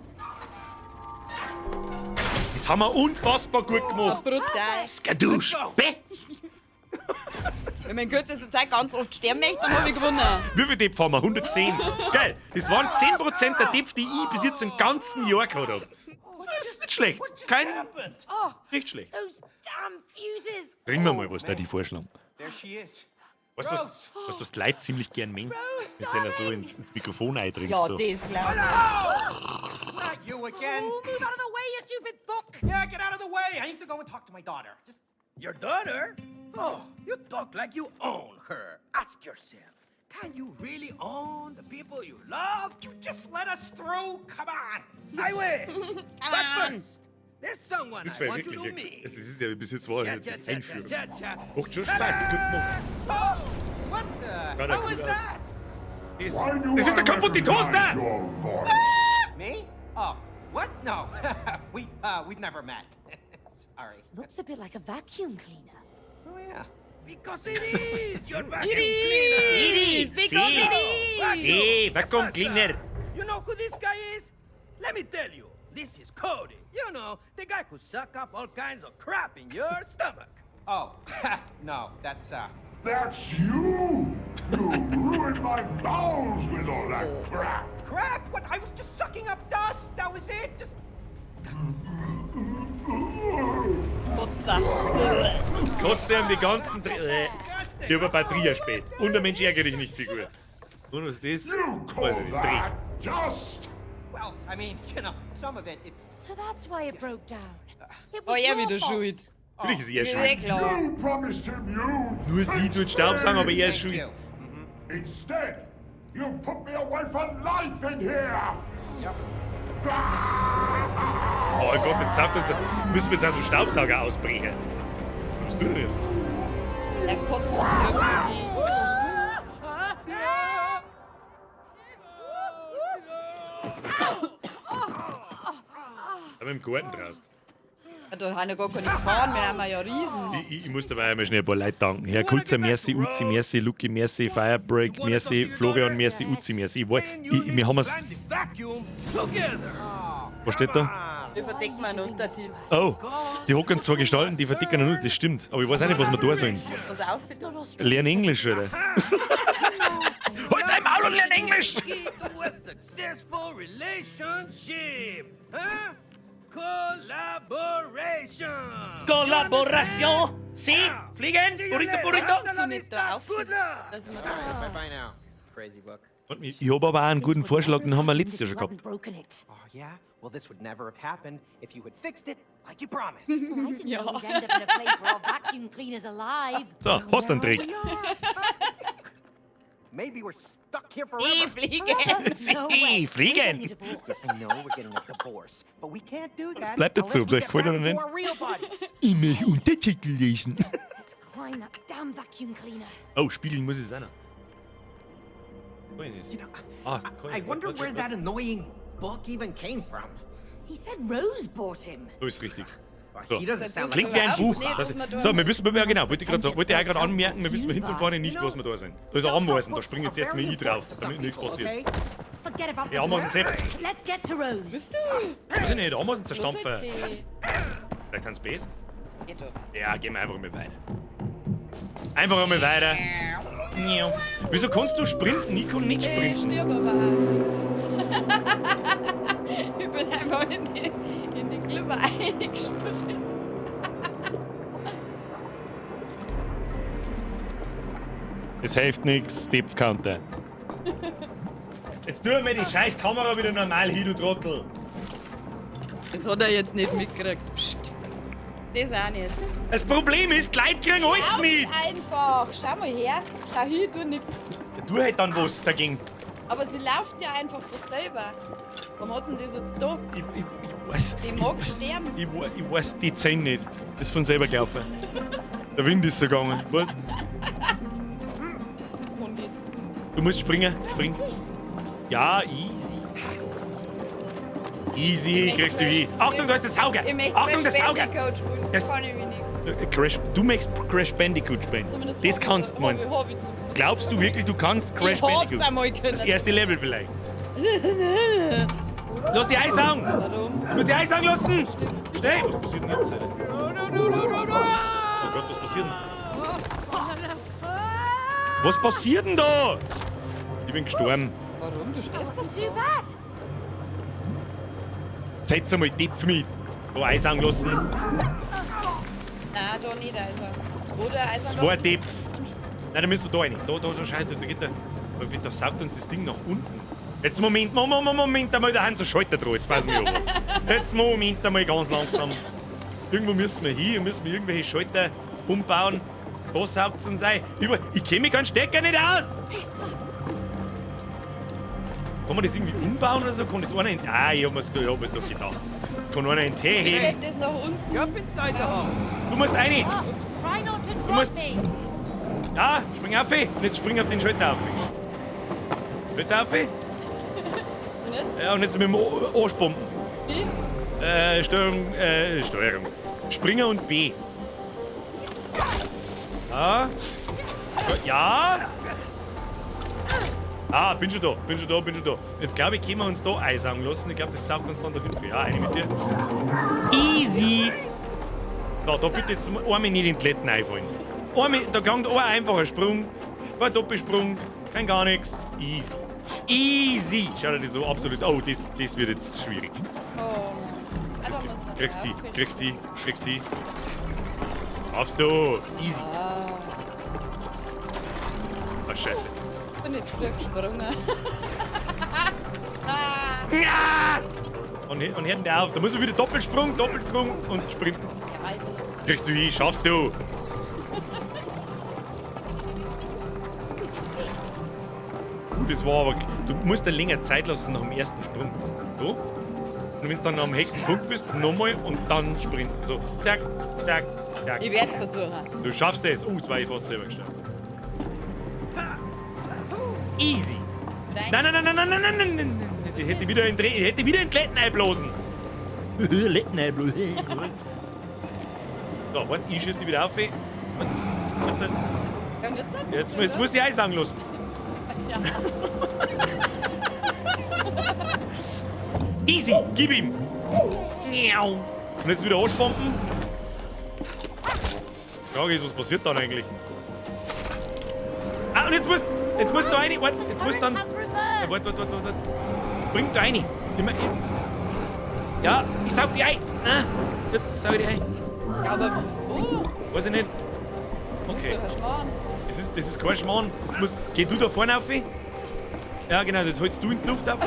Das haben wir unfassbar gut gemacht. Brutal. Skadusch. Wenn man in kürzester Zeit ganz oft sterben möchte, dann habe ich gewonnen. Wie viel Depf haben wir? 110. Geil. Das waren 10% der Depf, die ich bis jetzt im ganzen Jahr gehabt habe. Das ist nicht schlecht. Nicht schlecht. Those damn fuses. Bringen wir mal, was da die vorschlagen. There she is. Weißt du, was die Leute ziemlich gern mengen? Wir sind ja so ins Mikrofon eindringst. Ja, So. das glaube Not you again. Oh, move out of the way, you stupid fuck. Yeah, get out of the way. I need to go and talk to my daughter. Just Your daughter? Oh, you talk like you own her. Ask yourself, can you really own the people you love? you just let us through. Come on. I will. But first, there's someone Das I wäre want you wirklich... to meet. Das ist ja bis jetzt war Cha, eine cha, cha, Einführung. cha, cha. Macht schon Spaß, gut gemacht. Oh, what the Schaut ja hell gut is aus. that? Das ist der kaputte Toaster! Me? Oh, what? No. we've never met. Sorry. Looks a bit like a vacuum cleaner. Oh yeah. Because it is your vacuum It cleaner. is! Because it is! Sí, vacuum cleaner. You know who this guy is? Let me tell you. This is Cody. You know, the guy who suck up all kinds of crap in your stomach. Oh, no. That's That's you! You ruined my bowels with all that crap! crap. What? I was just sucking up dust. That was it. Just. Jetzt kotzt er um die ganzen... Die über Batterie spät. Und der Mensch ärgert dich nicht, Figur. Und was ist das? You call Weiß ich nicht. Dreck. that just? Well, I mean, some of it, it's. So that's why it broke down. It Oh, was er your wieder fault. schuld. Natürlich ist er Ist schuld. klar. You promised him you'd Nur sie fix tut Staubsaugen, aber er ist Thank schuld. you. Instead, you put me away for life in here! Yep. Oh Gott, jetzt sagt uns, müssen wir jetzt aus dem Staubsauger ausbrechen. Was tust du denn jetzt? Er kotzt uns irgendwie. im Garten traust. Ja, da haben ja gar keine Gefahren, wir haben ja riesen. Ich muss dabei einmal schnell ein paar Leute danken. Herr Kulzer, merci, Uzi, merci, Luki, merci, Firebreak, merci, Florian, merci, Uzi, merci. Wir haben es. Was steht da? Wir verdecken einen Unterschied. Oh, die hocken zwei Gestalten, die verdicken einen Unterschied, das stimmt. Aber ich weiß auch nicht, was wir da sollen. Pass auf, bitte. Lern Englisch, oder? Halt dein Maul und lern Englisch! Collaboration! Sie, fliegen! Burrito, burrito! Kannst du nicht da auf? Dass wir Bye bye now, crazy book. Ich habe aber auch einen guten Vorschlag, den haben wir letztes Jahr schon gehabt. Broken it. Oh, yeah? Well, this would never have happened if you had fixed it like you promised. I didn't know we'd end up in a place where our vacuum cleaner's alive. So, hast du einen Trick? Maybe we're stuck here Die forever. fliegen. Sie, fliegen! I know we're getting a divorce, but we can't do that bleibt dazu, unless we vielleicht get gefällt back er to nicht. our real bodies. Ich möchte Untertitel lesen. Let's climb that damn vacuum cleaner. Oh, spiegeln muss es auch noch. Kann ich You nicht. know, Ah, I wonder where that annoying book even came from. He said Rose bought him. So ist richtig. Well, So. he doesn't sound Klingt like wie ein Buch. Nee, Das, was wir da- so, wir wissen, ja genau, wollte ich gerade sagen, wollte ich auch gerade anmerken, wir wissen hinten und vorne nicht, was wir da sind. Da ist ein Ameisen, da springt jetzt erstmal ich drauf, damit nichts passiert. Forget about Die Ameisen selbst. Let's get to Rose. Wir sind nicht, Ameisen Wo zerstampfen. sind die? Vielleicht haben sie Base? Geht doch. Ja, gehen wir einfach mal weiter. Einfach einmal weiter. Miau. Wieso kannst du sprinten? Ich kann nicht Ich sprinten. stirb aber. Ich bin einfach in die Glibber eingesprungen. Es hilft nichts, Tippkante. Jetzt tu mir die scheiß Kamera wieder normal hin, du Trottel. Das hat er jetzt nicht mitgekriegt. Psst. Das auch nicht. Das Problem ist, die Leute kriegen alles Lauf mit. einfach. Schau mal her. Schau hin, tu nix. Du halt dann was dagegen. Aber sie läuft ja einfach von selber. Warum hat sie denn das jetzt da? Ich weiß. Die mag sterben. Ich weiß die 10 nicht. Das ist von selber gelaufen. Der Wind ist so gegangen. Was? Und das. Du musst springen. Spring. Ja, easy. Easy, kriegst du hin. Achtung, da ist der Sauger. Ich möchte Achtung, der Crash Sauger. Bandicoot spielen. Das- Kann ich wenig. Du magst Crash Bandicoot spielen. Zumindest Das hab ich- kannst du, meinst du? hab ich zumindest. Glaubst du wirklich, du kannst Crash Ich hab's Bandicoot? einmal können. Das erste Level vielleicht. Lass die Eis sagen! Warum? Du musst die Eis sagen lassen! Schnell! Was passiert denn jetzt? Alter? Oh Gott, was passiert denn? Was passiert denn da? Ich bin gestorben. Warum? Du stehst Wasn't too bad. Setz einmal Tipp mit. Da Eis sagen lassen. Nein, da nicht, also. Oder also. Zwei Tipp. Nein, da müssen wir da rein. Da scheitert, da geht der. Da saugt uns das Ding nach unten. Jetzt Moment einmal, da haben so Schalter dran. Jetzt passen wir aber. Jetzt Moment einmal ganz langsam. Irgendwo müssen wir hin, müssen wir irgendwelche Schalter umbauen. Da saugt es uns ein. Ich kenne mich ganz Stecker nicht aus. Kann man das irgendwie umbauen oder so? Kann das einer in... Ah, ich hab mir's doch gedacht. Kann einer in den Tee heben? Hebt das nach unten? Jump inside the house. Du musst rein. Try not to drop musst- me. Ja, spring auf. Und jetzt spring auf den Schalter auf. Schalter auf. Ja, und jetzt mit dem Arschpumpen. Wie? Steuerung. Springer und B. Ja. Ja. Ah, bin schon da. Jetzt glaube ich, können wir uns da einsaugen lassen. Ich glaube, das saugt uns dann da hinten. Ja, eine mit dir. Easy. Da bitte jetzt einmal nicht in die Toiletten einfallen. Da klang ein einfacher Sprung, kein Doppelsprung, kein gar nichts. Easy. Schau dir das so absolut. Oh, das wird jetzt schwierig. Oh. Also muss man Kriegst die. Schaffst du. Easy. Ah, scheiße. Ich bin nicht früh gesprungen. Ja! Und hört der auf. Da muss man wieder Doppelsprung und sprinten. Ja, ich bin noch- Kriegst du hin, schaffst du. Das war aber... Du musst dir länger Zeit lassen nach dem ersten Sprung. So. Und wenn du dann am höchsten Punkt bist, nochmal und dann sprinten. So, zack. Ich werde es versuchen. Du schaffst das. Jetzt war ich fast selber gestorben. Easy. Nein. Ich hätte wieder in Toiletten einblasen. So, warte, ich schieße die wieder auf. Jetzt musst du die Eis sagen lassen. Ja. Easy, gib ihm. Miau. Und jetzt wieder Arschbomben. Die Frage ist, was passiert dann eigentlich? Ah, und jetzt musst du rein. Warte, jetzt musst du dann. Warte. Bring da rein. Ja, ich saug die ein. Ah, jetzt saug ich die ein. Ja, aber wieso? Weiß ich nicht. Okay. Das ist doch ein Schmarrn. Das ist kein Schmarrn. Geh du da vorne auf. Ja, genau, jetzt holst du in die Luft auf.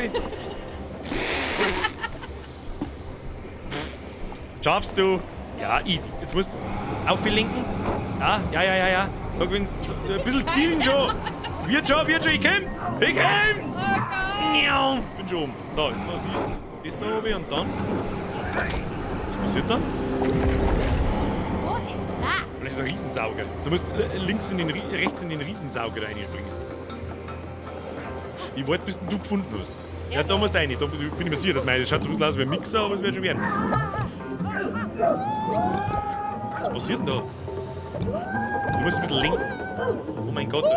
Schaffst du? Ja, easy. Jetzt musst du auflenken. Ja. Sag uns, ein bisschen zielen schon. Wird schon, ich komm. Ich bin schon oben. So, jetzt muss ich das da oben und dann. Was passiert dann? What is that? Das ist ein Riesensauger. Du musst rechts in den Riesensauger reinspringen. Ich warte, bis du gefunden hast. Ja, da musst du rein. Da bin ich mir sicher, das schaut so ein bisschen aus wie ein Mixer, aber es wird schon werden. Was passiert denn da? Du musst ein bisschen lenken. Oh mein Gott. Not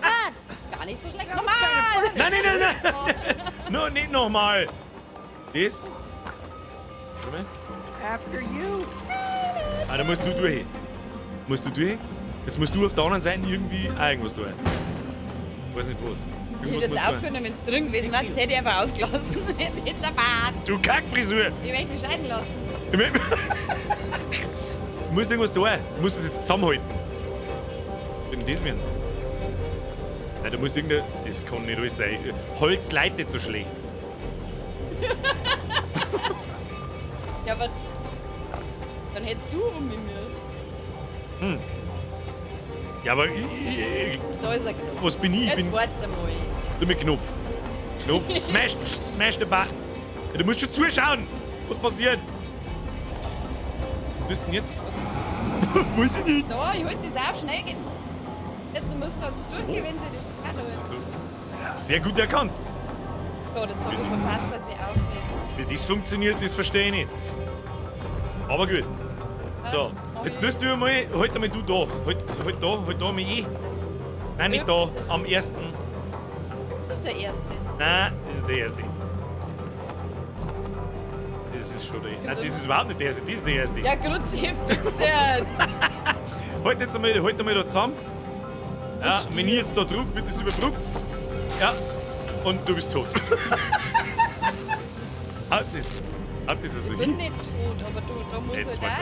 bad. Gar nicht so schlecht. Normal! Nein. No, nicht nochmal. Das? Warte mal. After you. Ah, da musst du durch. Jetzt musst du auf der anderen Seite irgendwie irgendwas tun. Ich weiß nicht was. Ich hätte jetzt aufgehört, wenn es drin gewesen wäre, das hätte ich einfach ausgelassen. Nicht der Bart. Du Kackfrisur! Ich möchte mich scheiden lassen. Du musst irgendwas tun. Du musst es jetzt zusammenhalten. Was wird denn das werden? Nein, du musst irgendein. Das kann nicht alles sein. Holz leitet so schlecht. Ja, aber dann hättest du um mich müssen. Ja, aber Da ist er Knopf. was bin ich? Ich Jetzt bin. warte mal. Du mit Knopf. Smash den Button. Ja, du musst schon zuschauen, was passiert. Was bist denn jetzt? Weiß ich nicht. Da, ich halte das auf, schnell gehen. Jetzt musst du halt durchgehen, wenn sie dich halten. Sehr gut erkannt. Oh, jetzt habe ich verpasst, dass ich aufsehe. Wie das funktioniert, das verstehe ich nicht. Aber gut. So, jetzt tust du mal, halt einmal du da. Halt da mal ein. Nein, nicht da, am ersten. Nicht der Erste. Nein, das ist der erste. Das ist schon der erste. Nein, das ist überhaupt nicht der erste, das ist der erste. Ja, grüezi, bitte. Halt jetzt einmal da zusammen. Ja, wenn ich jetzt da drück, wird das überbrückt. Ja, und du bist tot. Halt das also Ich bin hin. nicht tot, aber da muss Jetzt halt warte auch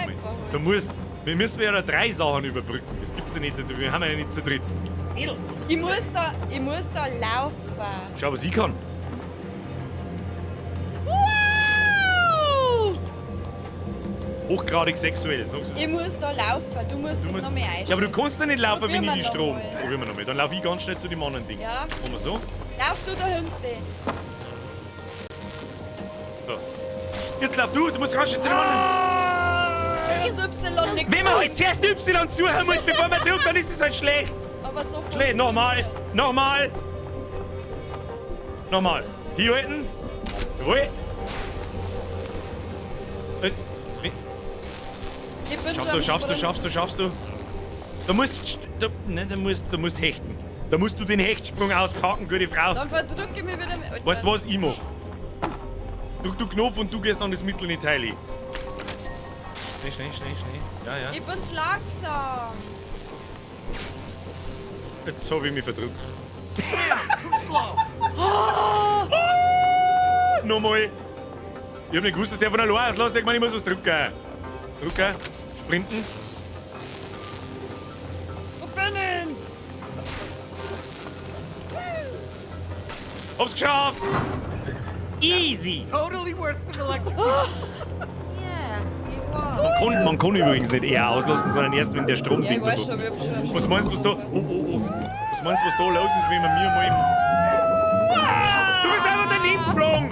mal. einfach. Wir müssen ja 3 Sachen überbrücken. Das gibt's ja nicht. Wir haben ja nicht zu dritt. Ich muss da laufen. Schau, was ich kann. Wow! Hochgradig sexuell, sag's Ich muss da laufen. Du musst das noch mehr einstellen. Ja, aber du kannst ja nicht laufen, wenn Probieren ich wir die Strom. noch mal. Probieren wir nochmal. Dann laufe ich ganz schnell zu dem anderen Ding. Ja. Machen wir so. Lauf du da hinten. So. Jetzt lauf du musst ganz schnell zu dem anderen. Das Y nicht. Wenn man halt zuerst Y suchen muss, bevor man drückt, dann ist das halt schlecht. Aber so Schlecht, nochmal. Hier hinten. Jawohl. Ich bin Schaffst du. Du musst hechten. Da musst du den Hechtsprung auspacken, gute Frau. Dann verdrücke ich mich wieder mit. Weißt du, was ich mach? Drück du Knopf und du gehst an das Mittel in die Teile. Schnell. Ja. Ich bin langsam. Jetzt hab ich mich verdrückt. Too slow. Nochmal. Ich hab nicht gewusst, dass der von allein auslässt. Ich muss was drücken. Sprinten. Wo bin ich? Hab's geschafft. Easy. Totally worth some electric. Yeah, you are. Man kann übrigens nicht eher auslassen, sondern erst, wenn der Strom Ja, ich liegt. weiß schon, wir haben schon. Was meinst du, was da... Oh. Was meinst du, was da los ist, wenn man mir mal... Du bist einfach daneben geflogen!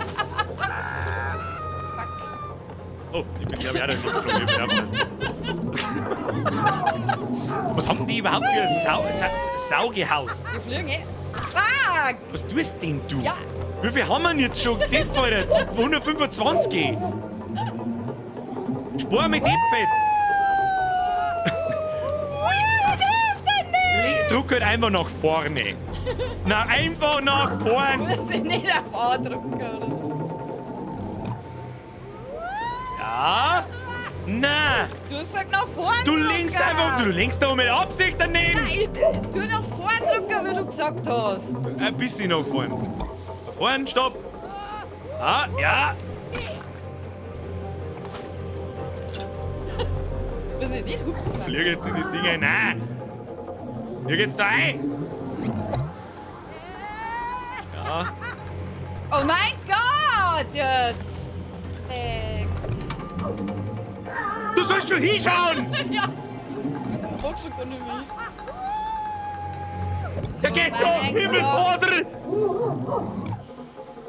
Oh, ich bin glaube ich auch daneben geflogen. Ich hab aufgepasst. Was haben die überhaupt für ein Saugehaus? Wir fliegen, Fuck! Was tust denn du? Ja, Wie viel haben wir denn jetzt schon getippt, Alter? 125. Spar mit Tipp jetzt. Druck halt einfach nach vorne. Na, einfach nach vorne. Muss ich nicht auf A drücken oder so. Ja. Na. Du sagst nach vorne Du drücken. lenkst einfach, du lenkst da mit Absicht daneben. Nein, ich tu nach vorne drücken, wie du gesagt hast. Ein bisschen nach vorne. Nach vorne, stopp. Ah, ja. Muss ich nicht hupfen? Flieg jetzt in das Ding ein. Nein. Hier geht's da ein. Ja. Oh mein Gott! Jetzt. Du sollst schon hinschauen. Ja. Ich mag schon gar nicht mehr. Ja, geht Oh doch, mein Himmelvater.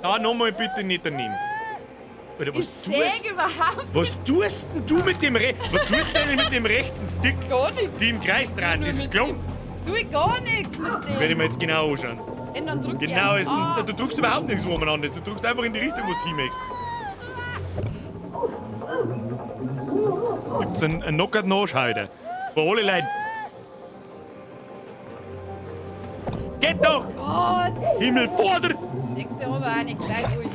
Da nochmal bitte nicht daneben. Alter, Ich seh überhaupt Was tust denn du mit dem Was tust denn mit dem rechten Stick? gar nichts. Die im Kreis dran, das ist klar. Tu ich gar nichts mit dem. Werde ich mir jetzt genau anschauen. Und dann drück Genau, ich an. du drückst überhaupt nichts umeinander. Du drückst einfach in die Richtung, wo du hin möchtest. Gibt's einen Knockout-Nachschauder? Für alle Leute. Geht doch! Gott, Himmelvater! liegt der aber auch nicht gleich durch.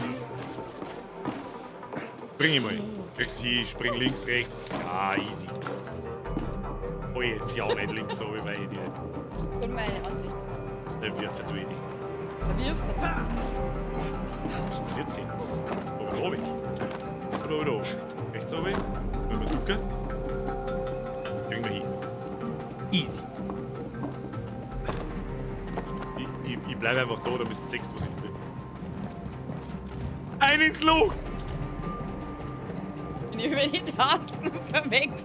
Spring ich mal. Kriegst hin, spring links, rechts. Ah, easy. Oh, jetzt ja nicht links so, wie bei dir. Und meine Ansicht. Dann wirf du die. Verwirfen. Was ist denn jetzt hin? Oben, oben. Oder oben. Rechts oben. Wenn wir drücken. Kriegen wir hin. Easy. Ich bleibe einfach da, damit du siehst, was ich will. Ein ins Loch! Bin ich über die Tasten verwechselt.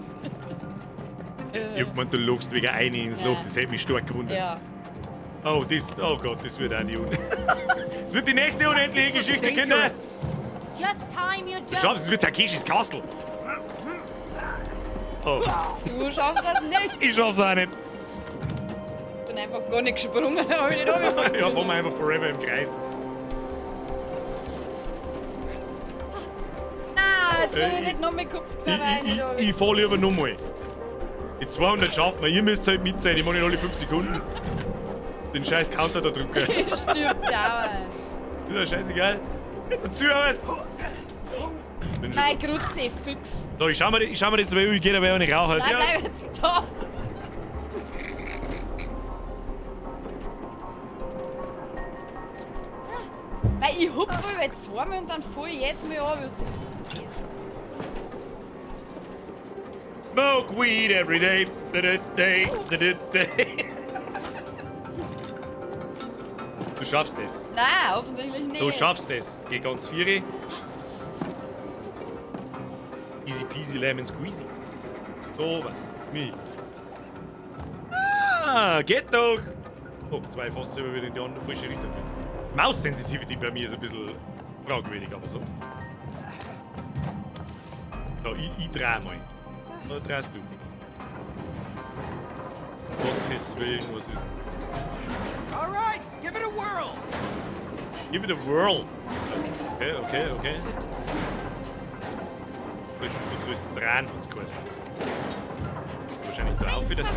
Ich hab gemeint, du logst wegen eine ins Loch, das hätte mich stark gewundert. Ja. Oh, oh Gott, das wird auch nicht Das wird die nächste unendliche Geschichte, Kinder! Just time your Du jump. schaffst es mit Takeshis Castle! Oh, Du schaffst das nicht. ich schaff's auch nicht. Ich bin einfach gar nicht gesprungen. Hab ich nicht angefangen. Ja, fahren wir einfach forever im Kreis. Jetzt will ich nicht noch mehr Kopf Ich fahr lieber nochmal. Die 200 schafft man, ihr müsst halt mit sein, ich mache nicht alle 5 Sekunden. Den scheiß Counter da drücken. Ich stirb dauernd. Ist ja scheißegal. Dazu aus! Nein, Grütze, fix. So, ich schau mir das dabei an, ich geh dabei auch nicht rauchen. Nein, bleib jetzt da. Weil ich hupfe über zweimal und dann fall ich jetzt mal an, was das ist. Smoke weed every day. Da-da-day. Du schaffst es. Nein, offensichtlich nicht. Du schaffst es. Geh ganz viere. Easy peasy lemon squeezy. Da oben. Ist mich. Ah, geht doch. Oh, 2 fast selber wieder in die andere frische Richtung. Maus-Sensitivity bei mir ist ein bisschen fragwürdig, aber sonst. So, ich dreh mal. Oder drehst du? Gottes Willen, was ist. All right, give it a whirl. Give it a whirl. Okay. Du sollst drehen, hat's geheißen. Wahrscheinlich drauf, dass ich das.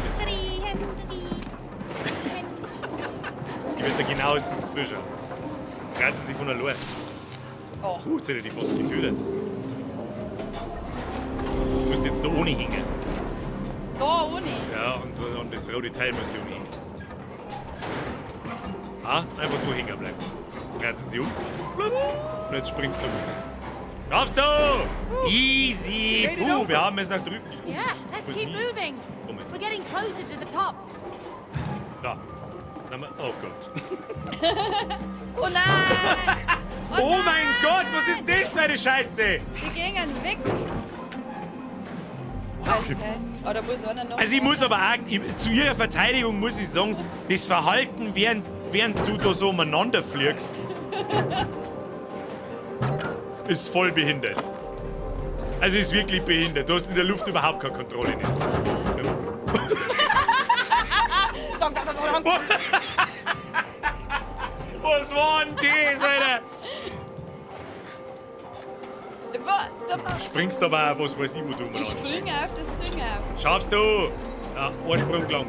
Ich werde da genauestens zuschauen. Reizt sie sich von allein. Oh. Jetzt hätte ich die fast getötet. Du musst jetzt da ohne hängen. Da ohne. Ja, und das rote Teil musst du ohne hängen. Ah, einfach nur hängen bleiben. Reizt sie um. Und jetzt springst du. Schaffst du! Easy! Wir haben es nach drüben. Yeah, let's Was keep nie? moving. We're getting closer to the top. Da. Oh Gott. Oh nein! Oh mein Gott, was ist das für eine Scheiße? Die gingen weg. Okay. Oh, da muss einer noch. Also ich muss aber auch, zu ihrer Verteidigung muss ich sagen, das Verhalten, während du da so umeinander fliegst, ist voll behindert. Also ist wirklich behindert. Du hast in der Luft überhaupt keine Kontrolle mehr. Was war denn das, Alter? Springst aber auch, was weiß ich, wo du mal Ich springe auf das Ding auf. Schaffst du! Ja, ein Sprung lang.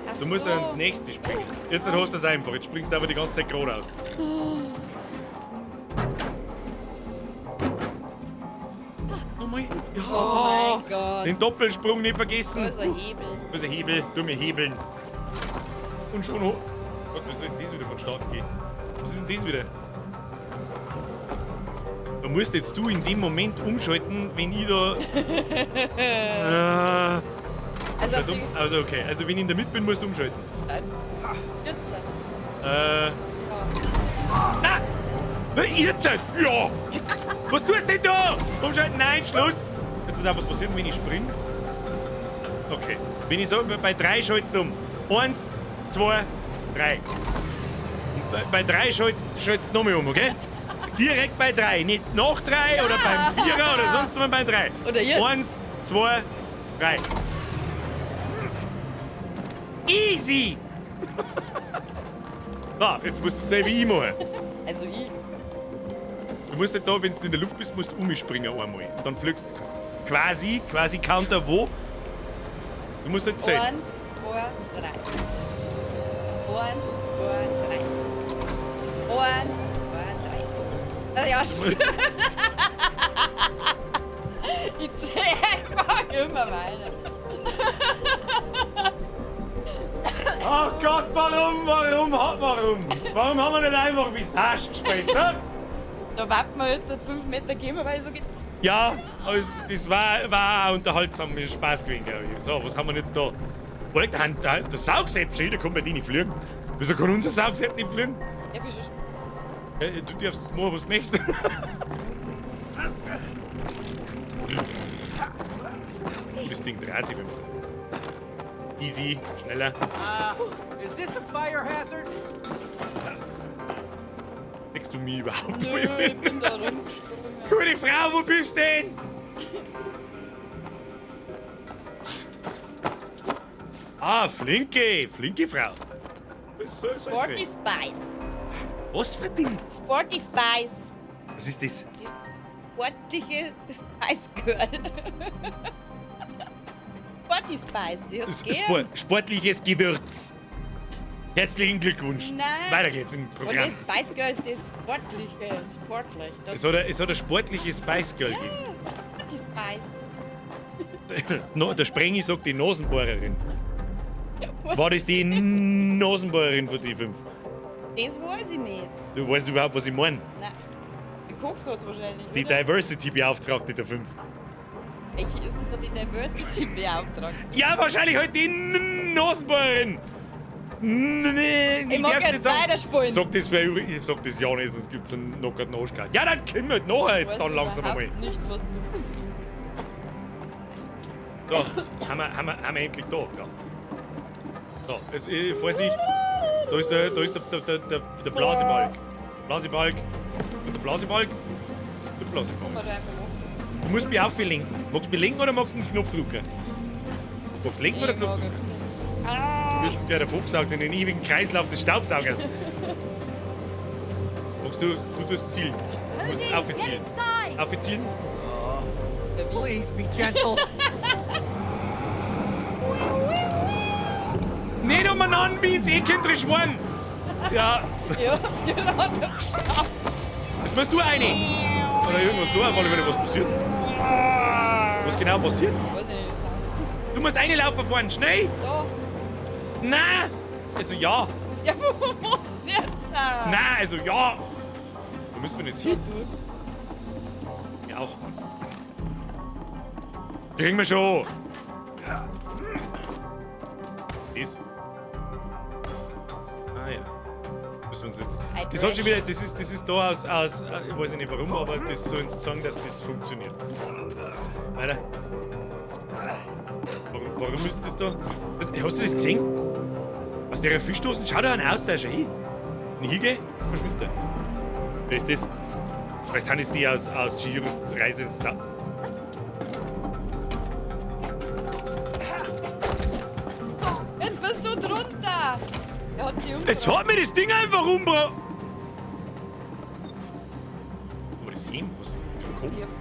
Ach Du musst so. ans nächste springen. Jetzt hast du es einfach. Jetzt springst du aber die ganze Zeit geradeaus. Nochmal. Ja. Oh mein Gott. Den Doppelsprung nicht vergessen. Da ist ein Hebel. Da ist ein Hebel. Du mir hebeln. Und schon hoch. Gott, was soll denn das wieder vonstatten gehen? Was ist denn das wieder? Da musst jetzt du in dem Moment umschalten, wenn ich da. Also, auf die Also okay, also wenn ich in der Mitte bin, musst du umschalten. Spitze. Ah! Jetzt! Ja! Was tust du denn da? Umschalten, nein, Schluss! Jetzt muss auch was passieren, wenn ich spring. Okay. Wenn ich sage, bei 3 schaltest du um. 1, 2, 3. Bei 3 schaltest du nochmal um, okay? Direkt bei 3. Nicht nach 3 oder beim 4er oder sonst was bei 3. Oder jetzt. 1, 2, 3. Easy! Da, jetzt musst du dasselbe wie ich machen. Also ich. Du musst nicht da, wenn du in der Luft bist, musst du umspringen einmal. Und dann fliegst du quasi Counter wo? Du musst nicht zählen. 1, 2, 3. 1, 2, 3. 1, 2, 3. Ja, stimmt. Ich zähle einfach immer weiter. Oh Gott, warum haben wir nicht einfach Visage gespielt, ne? Da warten wir jetzt 5 Meter gehen, weil so geht. Ja, aber das war auch unterhaltsam, mir Spaß gewesen, glaube ich. So, was haben wir jetzt da? Alter, der Saugsepp steht, der kann bei dir nicht fliegen. Wieso kann unser Saugsepp nicht fliegen? Ja, bist du Du darfst machen, was du möchtest. Das Ding dreht sich, wenn man. Easy, schneller. Is this a fire hazard? Deckst du mich überhaupt? Nö, ich bin da rumgesprungen. Gute Frau, wo bist du denn? Ah, flinke Frau. Sporty Spice. Was für Ding? Sporty Spice. Was ist das? Sportliche Spice Girl. Sporty Spice, die hat's gern. Sportliches Gewürz. Herzlichen Glückwunsch. Nein. Weiter geht's im Und Programm. das Spice Girl ist das Sportliche. Sportlich. Das Es hat ein sportliches Spice Girl gegeben. Sporty Spice. No, der Sprengi sagt die Nasenbohrerin. Ja, was? War das die Nasenbohrerin von die 5? Das weiß ich nicht. Du weißt überhaupt, was ich meine? Nein. Die Koks hat's wahrscheinlich. Die oder? Diversity-Beauftragte der 5. Welche ist denn da die Diversity-Beauftragte? Ja, wahrscheinlich halt die Nasenbohrerin. Nee, Ich mag jetzt weiterspielen. Sag das ja nicht, sonst gibt's einen knockerten Arschkart. Ja, dann können wir halt nachher jetzt dann langsam einmal. Nicht, was du. So, haben wir endlich da. Ja. So, jetzt Vorsicht. Da ist der Blasebalg. Blasebalg. Und der Blasebalg. Der Blasebalg. Mal da einfach machen. Du musst mich auflenken. Magst du mich lenken oder magst du den Knopf drücken? Magst du lenken oder Ich Knopf mag drücken? ein bisschen. Du Ah! wirst jetzt gleich davongesaugt in den ewigen Kreislauf des Staubsaugers. Magst du tust zielen. Du musst aufzielen. Aufzielen? Please be gentle. Nicht um einen Anbieten, eh könnt ihr schwören. Ja, Ich hab's genau geschafft. jetzt musst du eine. Oder irgendwas tun, weil wieder was passiert. Was genau passiert? Weiß ich nicht. Du musst reinlaufen vorne, schnell! Da. Nein! Also ja. Ja, wo muss jetzt sein? Nein, also ja. Da müssen wir nicht Ja, ziehen. du. Ja, auch. Kriegen wir schon. Das. Ah ja. Müssen wir uns jetzt. Das hat schon wieder, das ist da aus, ich weiß nicht warum, aber das soll uns sagen, dass das funktioniert. Weiter. Warum ist das da? Hast du das gesehen? Aus der Fischdosen? Schau da einen aus, da schau hin. Wenn ich hingehe, verschwindet der. Wer ist das? Vielleicht haben es die aus Giros Reise ins Zau. Jetzt bist du drunter. Er hat die umgebracht. Jetzt hat mir das Ding einfach umgebracht. Aber das Hemd, was? Koop. Ich hab's.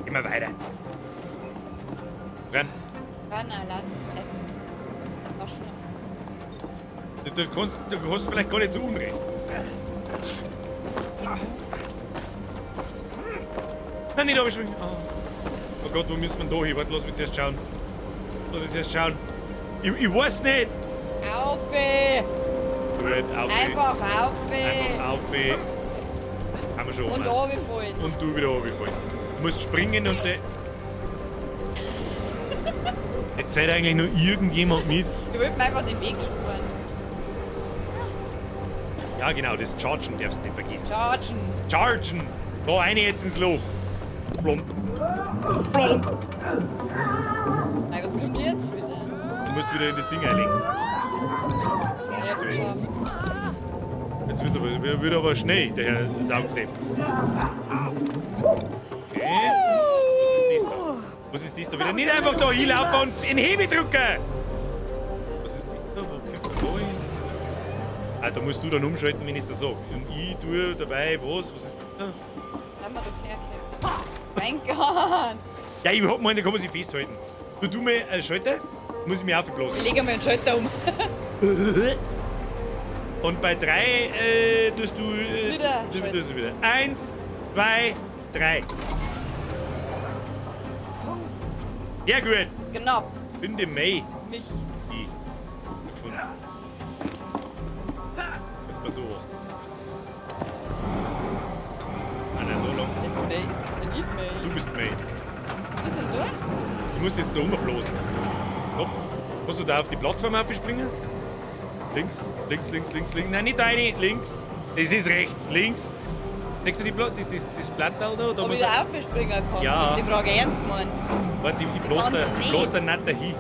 Immer weiter. Renn. Einlagen. Du hast vielleicht gar nicht so unrecht. Nein, nicht abspringen. Oh Gott, wo müssen wir da hin? Warte, lass mich zuerst schauen. Ich weiß nicht. Aufe! Gut, auf. Einfach aufe! Einfach auf. Haben wir schon. Und runterfallen. Und du wieder runterfallen. Du musst springen und jetzt seid eigentlich nur irgendjemand mit. Ich wollte mir einfach den Weg spuren. Ja genau, das Chargen darfst du nicht vergessen. Chargen! Da rein jetzt ins Loch. Plomp. Plomp. Nein, was kommt jetzt wieder? Du musst wieder in das Ding einlegen. Jetzt wird aber schnell, der Herr Saugsepp. Okay. Was ist das da wieder? Nicht einfach da hinlaufen und den Hebel drücken! Was ist das da? Wo kommt der da hin? Ah, da musst du dann umschalten, wenn ich das sage. Und ich tue dabei was? Was ist das da? Haben wir doch hergehört. Mein Gott! Ja, ich hab mal, da kann man sich festhalten. Du mir Schalter, muss ich mich aufblasen. Ich lege mir einen Schalter um. Und bei 3 tust du Wieder. tust du wieder. 1, 2, 3. Ja, gut. Genau. Finde May. Mich. Die. Gefunden. Jetzt mal so. Ah, nein, so lang. Das ist May. Nicht May. Du bist May. Was ist denn da? Du musst jetzt da rumblasen. Hopp. Musst du da auf die Plattform aufspringen? Links, links, links, links, links. Nein, nicht eine. Links. Das ist rechts. Links. Siehst du die das Blattal da? Da Ob ich musst da aufspringen kann? Ja. Ist die Frage ernst gemeint? Warte, ich blas da nicht dahin.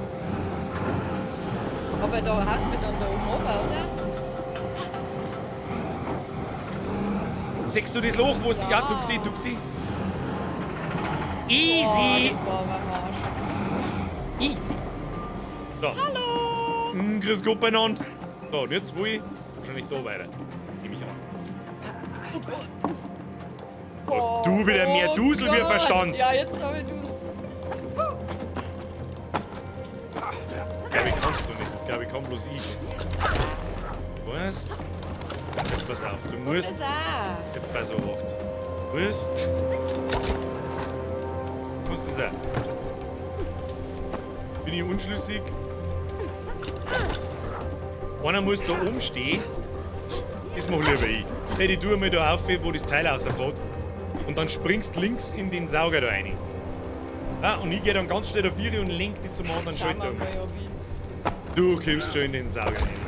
Aber da hat es mich dann da oben runter, oder? Siehst du das Loch, wo es... Ja, duck die. Easy. Oh, das war aber Arsch. Easy. So. Hallo. Grüß Gott beieinander. So, und jetzt will ich wahrscheinlich da weiter. Nehme ich an. Hast du wieder mehr Dusel wie Verstand? Ja, jetzt habe ich Dusel. Glaube ich kannst du nicht. Das glaube ich kann bloß ich. Du weißt. Jetzt pass auf. Du musst. Das auch. Jetzt pass auf. Du musst. Du musst es auch. Bin ich unschlüssig. Einer muss da oben stehen. Das mach lieber ich. Stell die Tour mal da auf, wo das Teil rausfährt. Und dann springst links in den Sauger da rein. Ah, und ich gehe dann ganz schnell auf 4 und lenk die zum anderen Schauen Schalter. wir mal, ob ich... Du kommst schon in den Sauger rein.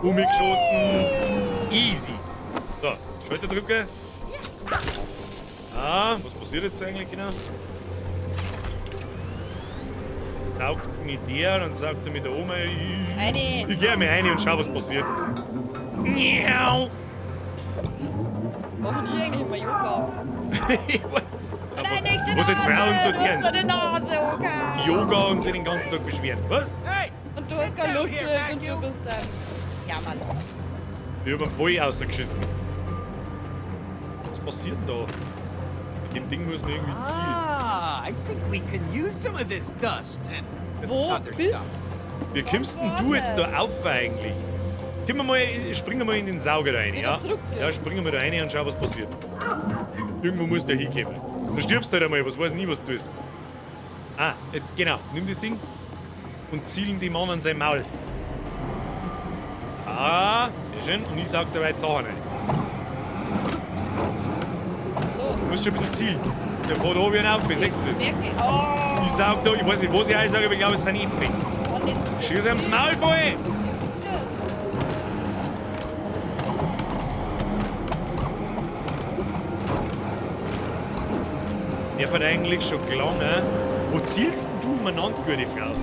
Umgeschossen. Easy. So, Schalter drücken. Ah, was passiert jetzt eigentlich genau? Saugt mich der, dann saugt er mit der Oma. Ich gehe mir rein und schau, was passiert. Miau. Machen die eigentlich immer Yoga? Ich weiß. Nein, nicht die Muss Nase! jetzt Frauen sortieren. Du hast die Nase, okay. Yoga und sie den ganzen Tag beschweren. Was? Hey! Und du hast keine Luft mehr und du bist ein... Ja, Mann. Ich hab einen Ball rausgeschissen. Was passiert denn da? Mit dem Ding muss man irgendwie zielen. Ah, I think we can use some of this dust and Wo other bist stuff. Wie kommst denn du jetzt da auf eigentlich? Springen wir mal in den Sauger da rein, Wieder ja? zurück, ja. Ja, springen wir da rein und schau, was passiert. Irgendwo muss der hinkommen. Du stirbst halt einmal, was weiß nie, was du tust. Ah, jetzt genau. Nimm das Ding und zielen die Mann an sein Maul. Ah, sehr schön. Und ich saug dabei die Sachen rein. Du musst schon ein bisschen zielen. Der fährt oben wie ein auf, siehst du das? Merke. Oh, Ich saug da, ich weiß nicht, was ich einsage, aber ich glaube, es sind Äpfel. kann nicht so Schieß ihm das Maul voll! Der hat eigentlich schon gelangen. Wo zielst denn du umeinander, gute Frau?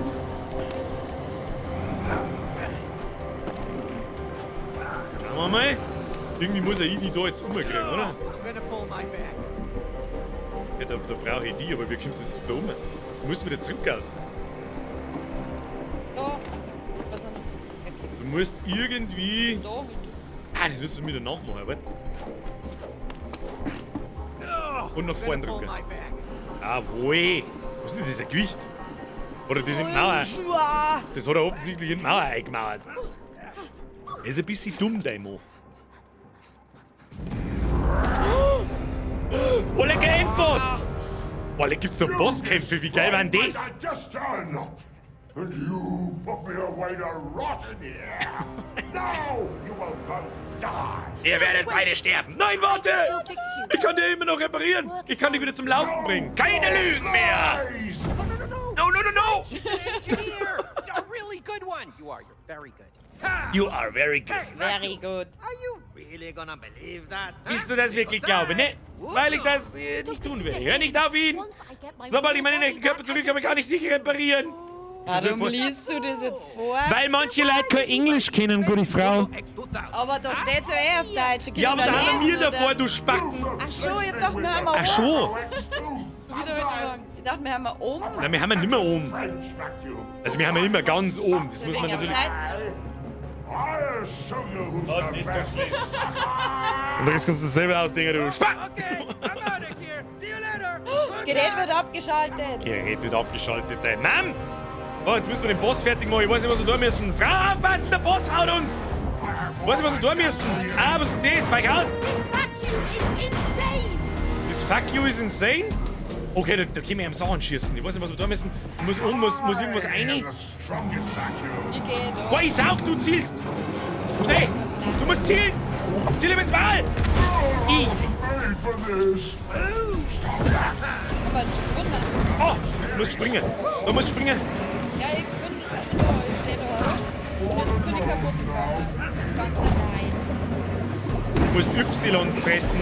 Schauen wir mal. Irgendwie muss ich die da jetzt umkriegen, oder? I'm gonna pull my back. Ja, da brauche ich die, aber wie kommst du jetzt da um? Du musst wieder zurück aus. Da. Was er noch? Du Du musst irgendwie... Da, Ah, das müssen wir wieder nachmachen, warte. Und nach vorne drücken. Jawohl. Was ist das, ein Gewicht? Oder das in die Mauer? Das hat er offensichtlich in die Mauer eingemauert. Er ist ein bisschen dumm, dein Mo. Oh, lecker Endboss! Boah, da gibt's doch Bosskämpfe, wie geil waren das? And you put me away to rot in here. Now you will both die. Ihr werdet beide sterben. Nein, warte! Ich kann dich immer noch reparieren. Ich kann dich wieder zum Laufen bringen. Keine Lügen mehr! Guys, No, no, no, no! She's an engineer. A really good one. You are. You're very good. You are very good. Very good. Are you really gonna believe that? Willst du das wirklich glauben, ne? Weil ich das nicht tun will. Hör nicht auf ihn! Sobald ich meinen echten Körper zurück habe, kann ich dich reparieren. Warum liest du das jetzt vor? Weil manche Leute kein Englisch kennen, gute Frau. Aber da steht ja eh auf Deutsch. Ich Ja, kann aber da da haben wir lesen, oder? davor, du Spacken. Ach so, ich hab gedacht, wir haben Ach so. Ich dachte, wir haben oben. Nein, wir haben ihn nicht mehr oben. French vacuum. Also wir haben ihn immer ganz oben. Das muss man Wegen der natürlich... Zeit. I'll show you who's the best. Und das kannst du selber ausdenken, du Spack. Okay, I'm out of here. See you later. Das Gerät wird abgeschaltet. Gerät wird abgeschaltet, ey. Mann! Oh, jetzt müssen wir den Boss fertig machen. Ich weiß nicht, was wir tun müssen. Frau, aufpassen, der Boss haut uns! Ich weiß nicht, was wir tun müssen. Ah, was ist denn das? Weich aus! Das Fuck you is insane? Okay, da können wir am Sachen schießen. Ich weiß nicht, was wir tun müssen. Muss irgendwas rein. The strongest vacuum. Ich gehe da. Boah, ich saug, du zielst! Schnell! Du musst zielen! Ziel ihm ins Maul! Easy! Made for this. Stop that. Aber ein Wunder. Oh! Du musst springen! Du musst springen! Ja, ich bin da. Ich stehe da. Und jetzt bin ich kaputt gegangen. Ganz allein. Du musst Y pressen.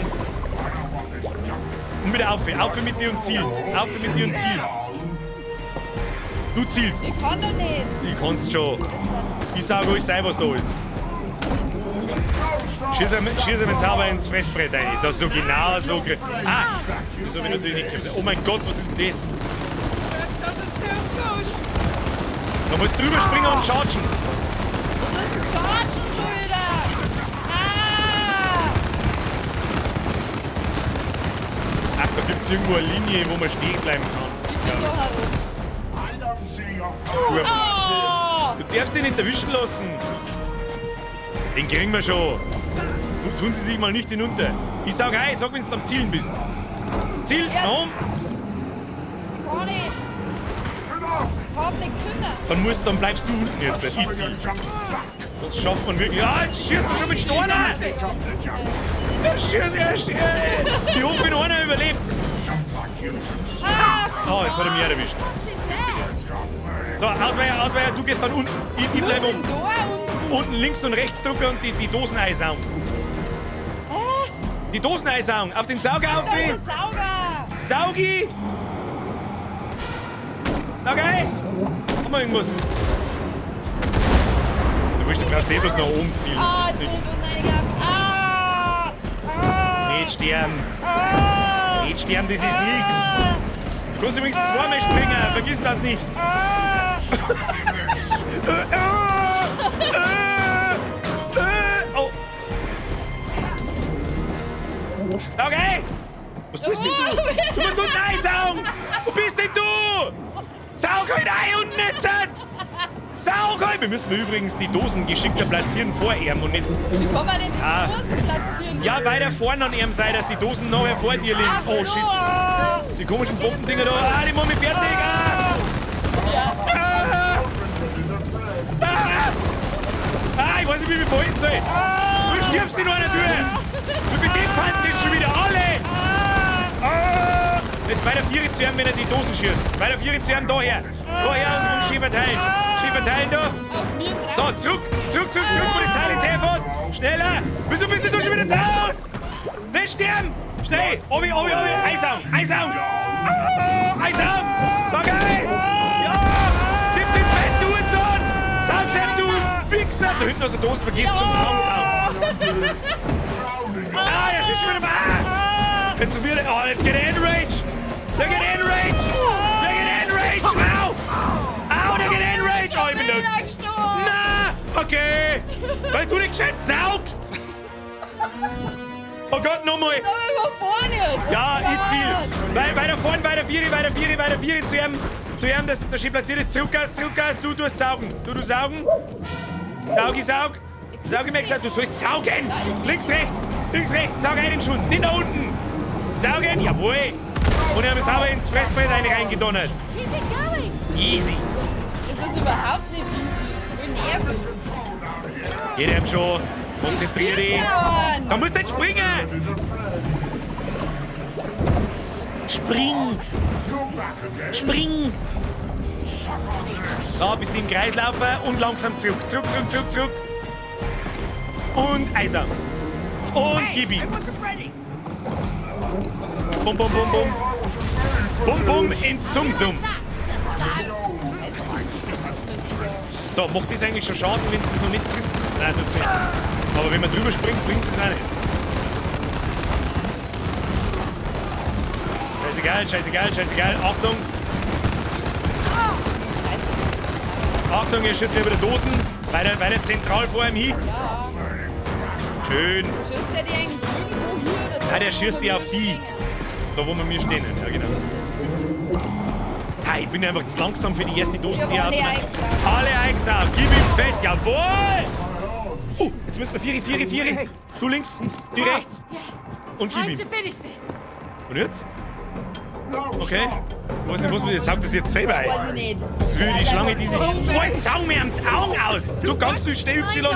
Und wieder auf mit dir und zielen. Auf mit dir und zielen. Du zielst. Ich kann doch nicht. Ich kann's schon. Ich sag euch sein, was da ist. Schieß ihm den Zauber ins Fressbrett rein. Das ist so genau so. Ah! Das hab ich natürlich nicht gemacht. Oh mein Gott, was ist denn das? Da musst du drüber springen und chargen. Chargen schon wieder. Ah! Ach, da gibt's irgendwo eine Linie, wo man stehen bleiben kann. Ich bin da herum. I don't see your fire. Oh! Du darfst den nicht erwischen lassen. Den kriegen wir schon. Tun Sie sich mal nicht hinunter. Ich sag hey, sag, wenn du am Zielen bist. Ziel, Ja. um. Kann nicht. Ich hab nicht können. Dann bleibst du unten jetzt, weil ich ziel. Das schafft man wirklich. Ah, jetzt schießt er schon mit Steinen. Die hoch bin einer überlebt. Oh, jetzt hat er mich erwischt. So, Ausweicher, du gehst dann unten. Ich bleib oben. Unten links und rechts drücken und die Dosen einsaugen. Die Dosen einsaugen. Auf den Sauger auf ihn. Sauger! Saugi! Okay! Haben wir irgendwas? Du willst den Klaus bloß nach oben ziehen. Ah, ich bin so reingegangen. Ah! Ah! Nicht sterben. Ah! Nicht sterben, das ist nix. Du kannst übrigens zweimal springen, vergiss das nicht. Oh. Okay! Was tust denn du? Du musst unten einsaugen! Wo bist denn du? Saug halt ein und nicht! Saug halt! Wir müssen übrigens die Dosen geschickter platzieren vor ihm und nicht... Wie kann man denn die Ah. Dosen platzieren? Ja, weiter vorne an ihm sei, dass die Dosen nachher vor dir liegen. Oh shit. Die komischen Bombendinger da. Ah, die machen mich fertig. Ah. Ich weiß nicht, wie wir verhalten sollen. Du stirbst in einer Tür. Du bedingst jetzt schon wieder alle. Jetzt weiter 4 zu haben, wenn er die Dosen schießt. Weiter 4 zu haben, daher. Daher und schön verteilen. Schön verteilen da. So, zurück, wo das Teil in den fährt. Schneller. Wieso bist du schon wieder down? Nicht sterben. Schnell. Obi. Einsaugen. Einsaugen. Sag hey. Ja. Gib den Fett, du Hurensohn. Sag's ihm, du Wichser. Da hinten hast du Dosen vergisst zum Songsaugen. Er schießt schon wieder mal. Jetzt wieder. Oh, jetzt geht er in Range. Der geht in Range. Au, der geht in Range. Oh, ich bin tot. Na, Okay! Weil du nicht gescheit saugst! Oh Gott, nochmal! Aber vorne! Ja, ich ziel! Weiter vorne, weiter Vieri, zu ihm, dass der Schiff platziert ist. Zurück, du tust saugen. Du saugen. Saug. Sauge mir gesagt, du sollst saugen! Links, rechts, saug einen Schund. Den da unten! Saugen, jawohl! Und er haben es sauber ins Fressbrett reingedonnert. Keep it going! Easy! Das ist überhaupt nicht easy. Voll nervig. Geht ihm schon. Konzentrier dich. Da musst du nicht springen! Spring! Da, bis im Kreis laufen und langsam zurück. Und Eiso. Und gib ihm. Bum. Bum ins Sum. So, macht das eigentlich schon Schaden, wenn es noch nicht ist? Nein, tut's nicht. Aber wenn man drüber springt, bringt es auch nicht. Scheißegal. Achtung, ihr schießt über die Dosen. Weiter zentral vor ihm hin. Ja. Schön. Schießt der die eigentlich irgendwo hier? Oder Ja, der schießt die auf die. Da, wo wir mir stehen. Ja, genau. Ah, ich bin einfach zu langsam für die erste Dose, die er hat. Alle eingesaugt. Gib ihm Fett. Jawohl! Jetzt müssen wir Vieri. Du links, die rechts. Und gib Time ihm. to finish this! Und jetzt? Okay. Ich weiß nicht, was mir saugt das jetzt selber ein. weiß ich nicht. Das will die Schlange, die sich. Oh, jetzt saug mir am Augen aus! Du kommst, du steh Kind Y. of,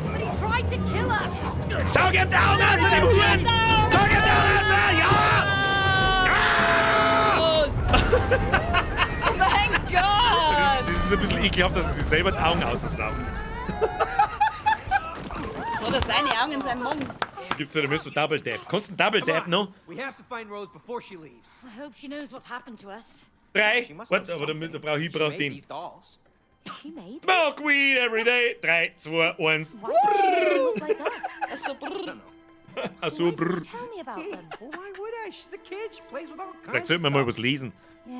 but he tried to kill us! Saug ihm die Augen aus, dem Huren! Saug ihm die Augen aus! Ja! Oh mein Gott! Das ist ein bisschen ekelhaft, dass er sich selber die Augen aussaugt. So, das seine Augen in seinem Mund. Gibt's ja, da müssen wir Double Tap. Kannst du einen Double Tap noch? We have to find Rose before she leaves. I hope she knows what's happened to us. 3. Warte, aber da brauch ich She made den. these dolls. She made Smoke weed every day. 3, 2, 1. Why does she look like us? Also, brrr. Achso, Why brr. didn't you tell me about them? Well, why would I? She's a kid. She plays with all kinds Vielleicht of sollten wir mal stuff. was lesen. Yeah, I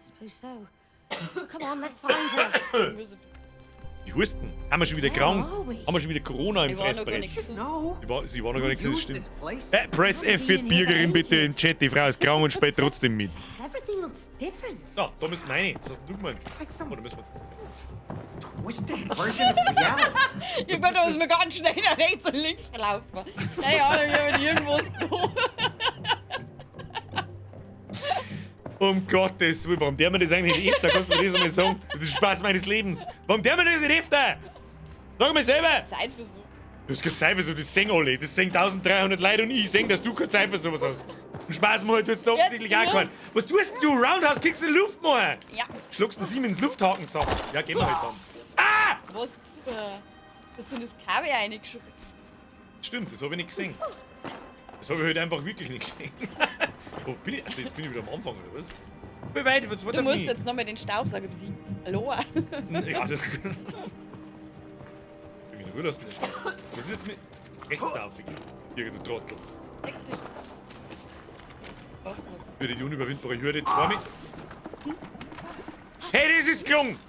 suppose so. Come on, let's find her. Die Husten. Haben wir schon wieder krank? Haben wir schon wieder Corona im Ich war noch gar Fressbrett? nicht gesund. No. Sie war noch gar nicht gesehen, das Use stimmt. this place. Press F für die Bürgerin bitte im Chat. Die Frau ist krank und spielt trotzdem mit. Everything looks different. So, da müssen wir rein. Was hast du gemeint? It's like some Oder müssen wir... twisted version of reality. Ich glaube, da muss man ganz schnell nach rechts und links verlaufen. Keine Ahnung, ich habe irgendwo da. Um Gottes Willen, warum der mir das eigentlich nicht öfter? Kannst du mir das einmal sagen? Das ist Spaß meines Lebens. Warum der mir das nicht öfter? Sag mir selber. Zeitversuch. Du hast keine Zeit für so, das singen alle. Das singen 1300 Leute und ich sing, dass du keine Zeit für sowas hast. Und Spaß machen tut's da offensichtlich auch du? keinen. Was tust du? Roundhouse, kriegst du in die Luft machen. Ja, Schluckst du 7 ins Lufthaken zack. Ja, gehen wir halt dann. Ah! was hast du in das Kabel reingeschoben? Stimmt, das habe ich nicht gesehen. Das habe ich heute einfach wirklich nicht gesehen. Oh, jetzt bin ich wieder am Anfang, oder was? Wie weit? Was war Du musst jetzt nochmal den Staubsauger besiegen. Hallo? Ja, das... Ich bin ruhig lassen, der Staub. Was ist jetzt mit... Rechtslaufig. Irgendein Trottel. Hektisch. Kostenlos. Für die unüberwindbare Hürde 2 mit... Hey, das ist gelungen!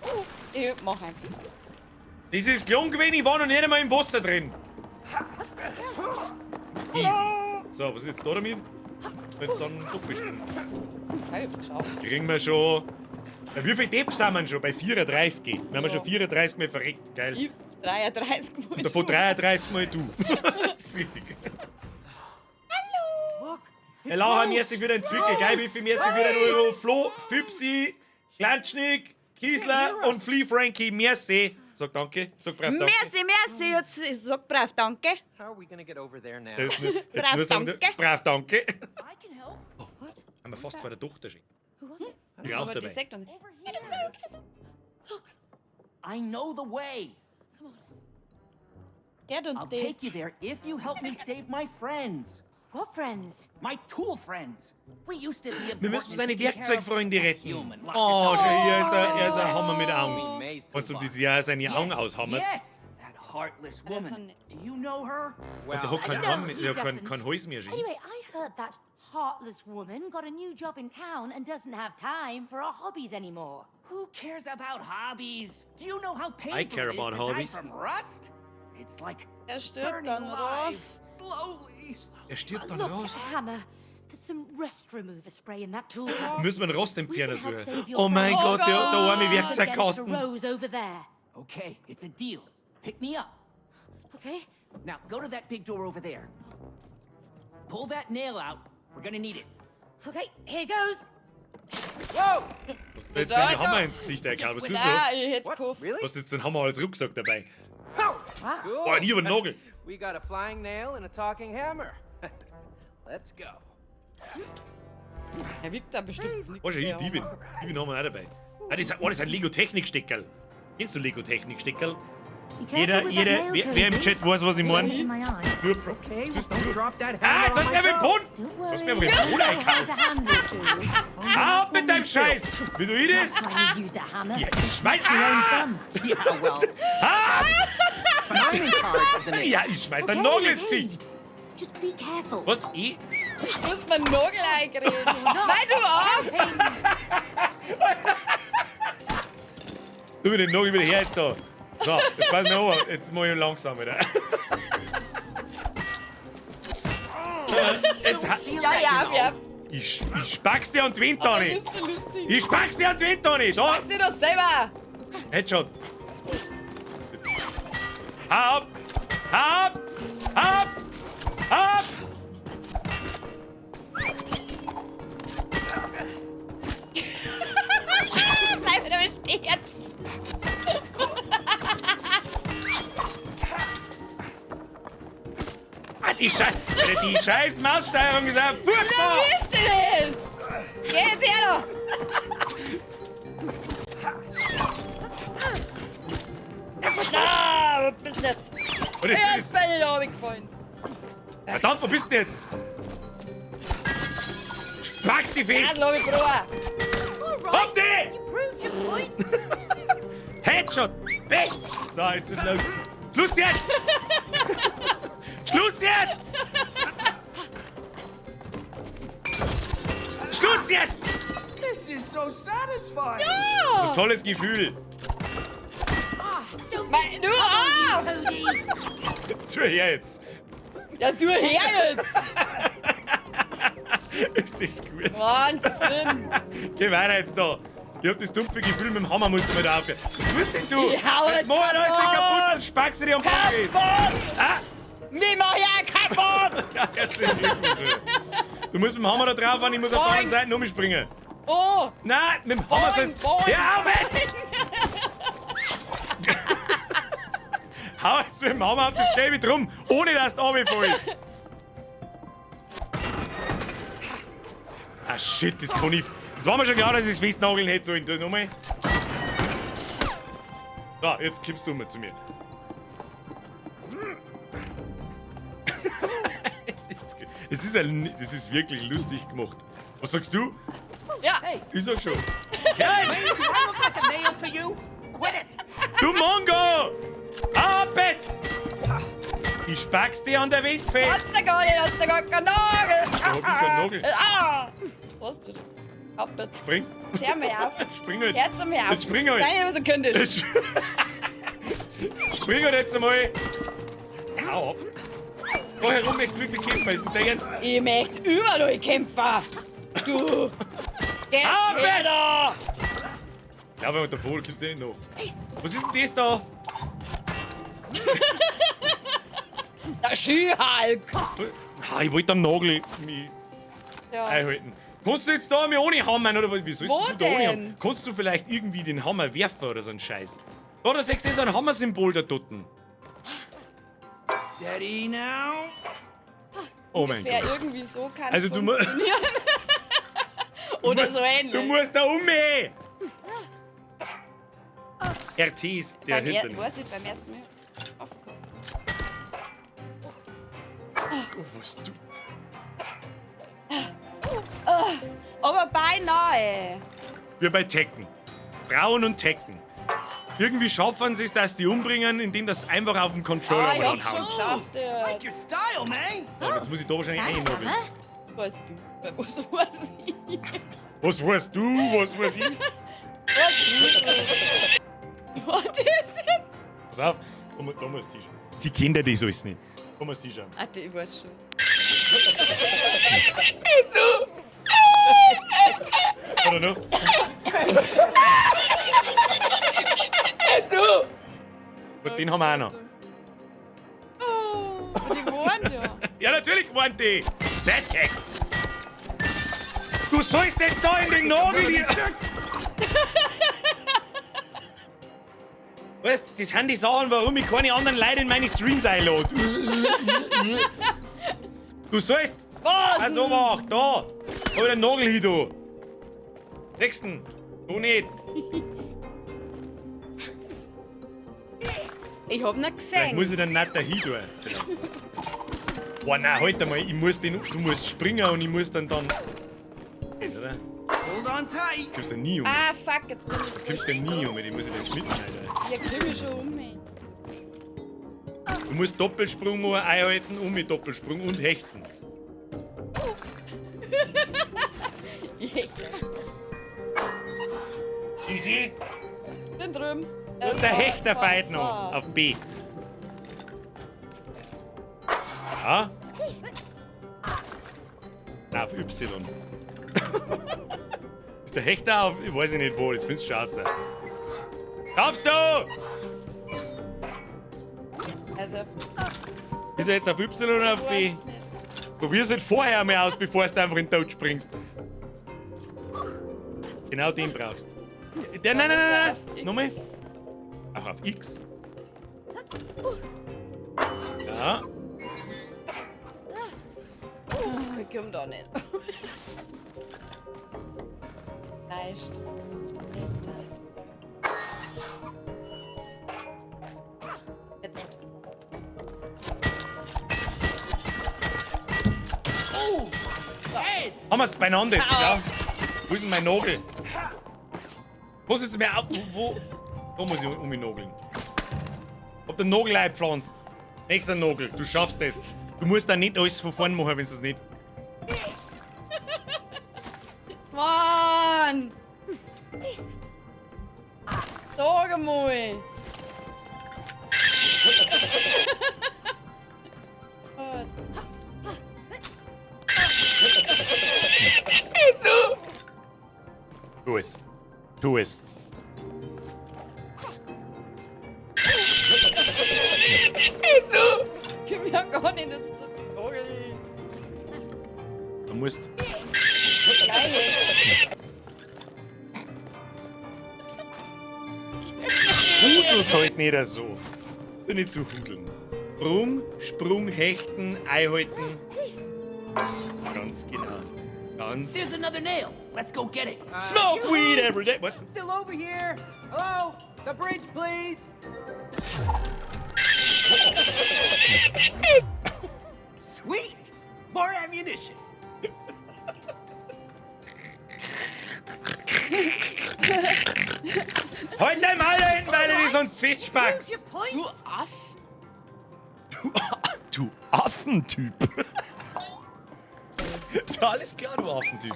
Ich mach einfach. Das ist gelungen gewesen, ich war noch nicht einmal im Wasser drin. Easy. So, was ist jetzt da damit? Wenn es dann doch bestimmt. Ich hab's geschafft. Kriegen wir schon... Bei wie viel Depps sind wir schon? Bei 34. Wir haben schon 34 Mal verreckt, geil. Ich 33 Mal. Und davon 33 Mal du. Das ist richtig. Look. Hey, Laura, mäßig wieder ein Zwickel, geil, wie viel mäßig wieder ein Euro. Flo, Füpsi, Klanschnick, Kiesler und Flea Frankie, merci. Sag danke, sag brav danke. Merci, jetzt sag brav danke. How are we gonna get over there now? Das ist nicht, jetzt Brav nur sagen, danke. brav danke. I can help. What? Haben wir fast vor der Tochter schon. Who was it? Ich rauch Aber die dabei. sagt uns. I know the way. Der hat uns I'll den. take you there if you help me save my friends. What friends? My tool friends. We used to be Wir important müssen seine in taking care of Werkzeugfreunde a retten. human. Locked Oh, us schau, all hier ist up. ein Hammer mit Mean Augen. May's Und so toolbox. dieses Jahr seine Augen Yes, aushammert. yes, that heartless Das ist woman. Do you know her? Und der hat keinen No, Arm, he der hat keinen doesn't. Hals mehr. Schon. Anyway, I heard that heartless woman got a new job in town and doesn't have time for our hobbies anymore. Who cares about hobbies? Do you know how painful care it is about to die hobbies. from rust? It's like stirbt burning dann alive, raus. slowly. Er stirbt dann Look, raus. Hammer, there's some rust remover spray in that toolbox. Müssen wir einen We Rostentferner can help suchen. save your Oh mein friend. Gott, der arme Against a Werkzeugkasten. rose over there. Okay, it's a deal. Pick me up. Okay? Now go to that big door over there. Pull that nail out. We're gonna need it. Okay, here goes. Whoa! Jetzt einen Hammer ins Gesicht eingehauen. Was tust du? Ja, ich hätte What? gekauft. Really? Du hast jetzt den Hammer als Rucksack dabei. Cool. Oh, ich hab einen Nagel. We got a flying nail and a talking hammer. Let's go. Er wiegt da bestimmt nichts. Was ist der Diebin? Hammer. Diebin haben wir auch dabei. Ah, das ist ein Lego-Technik-Steckerl. Kennst du Lego-Technik-Steckerl? Wer im Chat weiß, was ich meine. In my eye. Nur Okay, well, don't drop that Ah, hammer jetzt hast on du mir my den toe. Pfund! Don't Du hast worry. mir aber den Pfund How to eingehauen. handle tools. Ah, ab mit deinem Scheiß! Wie du das? Last time you used the hammer, Ja, ich schmeiß... your own Ah! thumb. Yeah, well, Ah! I'm in charge of the nail. Ja, ich schmeiß den Okay, Nagel ins okay. Gesicht. Just be careful. Was? Ich? Du hast mir einen Nagel eingeredet. Not Nein, du auch! helping. Du mir den Nagel wieder her jetzt da. So, jetzt pass mir auf. Jetzt mach ich ihn langsam wieder. Jetzt, Ja. ich spack's dir an die Wind, Dani. Das ist so lustig. Ich spack's dir an die Wind, Dani. Da. Sieh doch selber! Headshot. Ab! Ab! Ab! Ab! Bleib wieder stehen! Ah, die scheiß Maussteuerung ist ja Wo furchtbar! bist du denn? Geh jetzt her doch! Na, wo bist du jetzt? Und das Jetzt ist, bin ich da gefallen. verdammt, wo bist du denn jetzt? Spackst die Ja, fest! lass mich Bruder. Hopp die! You proved your point. Headshot! Weg! So, jetzt ist los. Schluss jetzt! Schluss jetzt! Schluss jetzt! This is so satisfying. Ein tolles Gefühl. Du auch! Cody. Tu her jetzt. Ja, du her jetzt! Ist das gut? Wahnsinn! Geh weiter jetzt da. Ich hab das dumpfe Gefühl, mit dem Hammer musst du mal da aufhören. Was tust denn du? Ich hau Jetzt es mach alles kaputt. kaputt und spackst du dir am Boden. Kaputt! Ah! Nimm mal her, kaputt! Ja, herzlichen Glückwunsch. Du musst mit dem Hammer da drauf fahren, ich muss auf beiden Seiten umspringen. Oh! Nein, mit dem Hammer sollst du... Boing. Hör auf jetzt! Hau jetzt mit dem Hammer auf das Gelbe drum, ohne dass du runterfällst. Ah shit, das kann ich... Das war mir schon klar, dass ich es festnageln hätte sollen. Tu nochmal. So, jetzt klippst du mal zu mir. Das ist wirklich lustig gemacht. Was sagst du? Ja! Ich sag schon. hey, do I look like a nail to you? Quit it! Du Mongo! Ab jetzt! Ich spack's dir an der Wind fest. Hast du gar nicht, hast du gar keinen Nagel! Da hab ich keinen Nagel. Ah! Was bitte? Ab bitte. Spring. Hör mir auf. Spring halt. Hör zu mir auf. Jetzt spring halt. Sei nicht immer so kindisch. Jetzt spring halt jetzt einmal. Hau ab. Da herum möchtest du wirklich kämpfen. Ist das der jetzt? Ich möchte überall kämpfen. Du! Geh Ab jetzt! her da! Ja, aber mit der Vogel kommst du nicht noch. Was ist denn das da? Der Skihulk! Ah, ich wollte am Nagel mich Ja. einhalten. Kannst du jetzt da mir ohne Hammer oder wie sollst Wo du da ohne denn? Hammer? Kannst du vielleicht irgendwie den Hammer werfen oder so ein Scheiß? Da siehst du so ein Hammersymbol da drunten. Steady now. Oh mein Wer Gott. irgendwie so kann Also du musst... funktionieren. Oder so ähnlich. Du musst da umgehen! RT ist der beim hinten. weiß ich, beim ersten Mal aufgekommen. Oh, was du... Aber beinahe. Wie bei Tekken. Frauen und Tekken. Irgendwie schaffen sie es, dass die umbringen, indem das einfach auf dem Controller Ah, ich hab anhauen. schon geschafft. Like your style, man. Oh, jetzt muss ich da wahrscheinlich Thanks, einnageln. Hammer. Weißt du? Was weiß ich? Was weißt du? Was weiß ich? Was ist jetzt? Pass auf, komm, da musst du hinschauen. Sie kennen das alles nicht. Da musst du hinschauen. Ah, ich weiß schon. Oder noch? Gut, den haben wir auch noch. Oh, die wohnen ja. Ja, natürlich waren die. Settek. Du sollst jetzt da in den Nagel hier. Weißt du, das sind die Sachen, warum ich keine anderen Leute in meine Streams einlade. Du sollst. Was? Also mach, da. Hab ich den Nagel hier, du. Nächsten. Du nicht. Ich hab nicht Vielleicht gesehen. muss ich den nicht dahin tun. Boah, nein, halt einmal. Ich muss den, du musst springen und ich muss dann. Geht, oder? Hold on tight. Du kommst ja nie um. Ah, fuck, jetzt bin ich. Du kommst ja nie um, den muss ich den mitschneiden. Ja, komm ich schon um mich. Du musst Doppelsprung machen, einhalten, mit Doppelsprung und hechten. Echt? Easy. Den drüben. Und der Hechter feiert noch auf B. Ja. Nein, auf Y. Ist der Hechter auf. Ich weiß nicht wo, das findest du scheiße. Kaufst du! Also, Ist er jetzt auf Y oder auf B? Probier's halt vorher mal aus, bevor du einfach in den Tod springst. Genau den brauchst. Der, nein. Nochmal. Ach, auf X. Ja. oh, ich komm da nicht. Reicht. Jetzt. Oh! Hey! Haben wir es beieinander jetzt, ja? Wo ist denn mein Nagel? Was ist mir auf? Wo? Da muss ich um mich nageln. Hab den Nagel eingepflanzt. Nächster Nagel, du schaffst es. Du musst da nicht alles von vorn machen, wenn du es nicht. Mann! Sag mal! Tu es. Tu es. Komm ja gar nicht jetzt zu Nagel. Du musst. Geil! Hudelt halt nicht so. Du nicht zu hudeln. Sprung, hechten, einhalten. Ganz genau. Ganz. There's another nail. Let's go get it. Smoke weed every day. What? Still over here. Hello? The bridge, please. Sweet. More ammunition. Halt dein Maul da hinten, weil du dich sonst festspackst. Du Aff! Du Affentyp. Ja, alles klar, du Affentyp.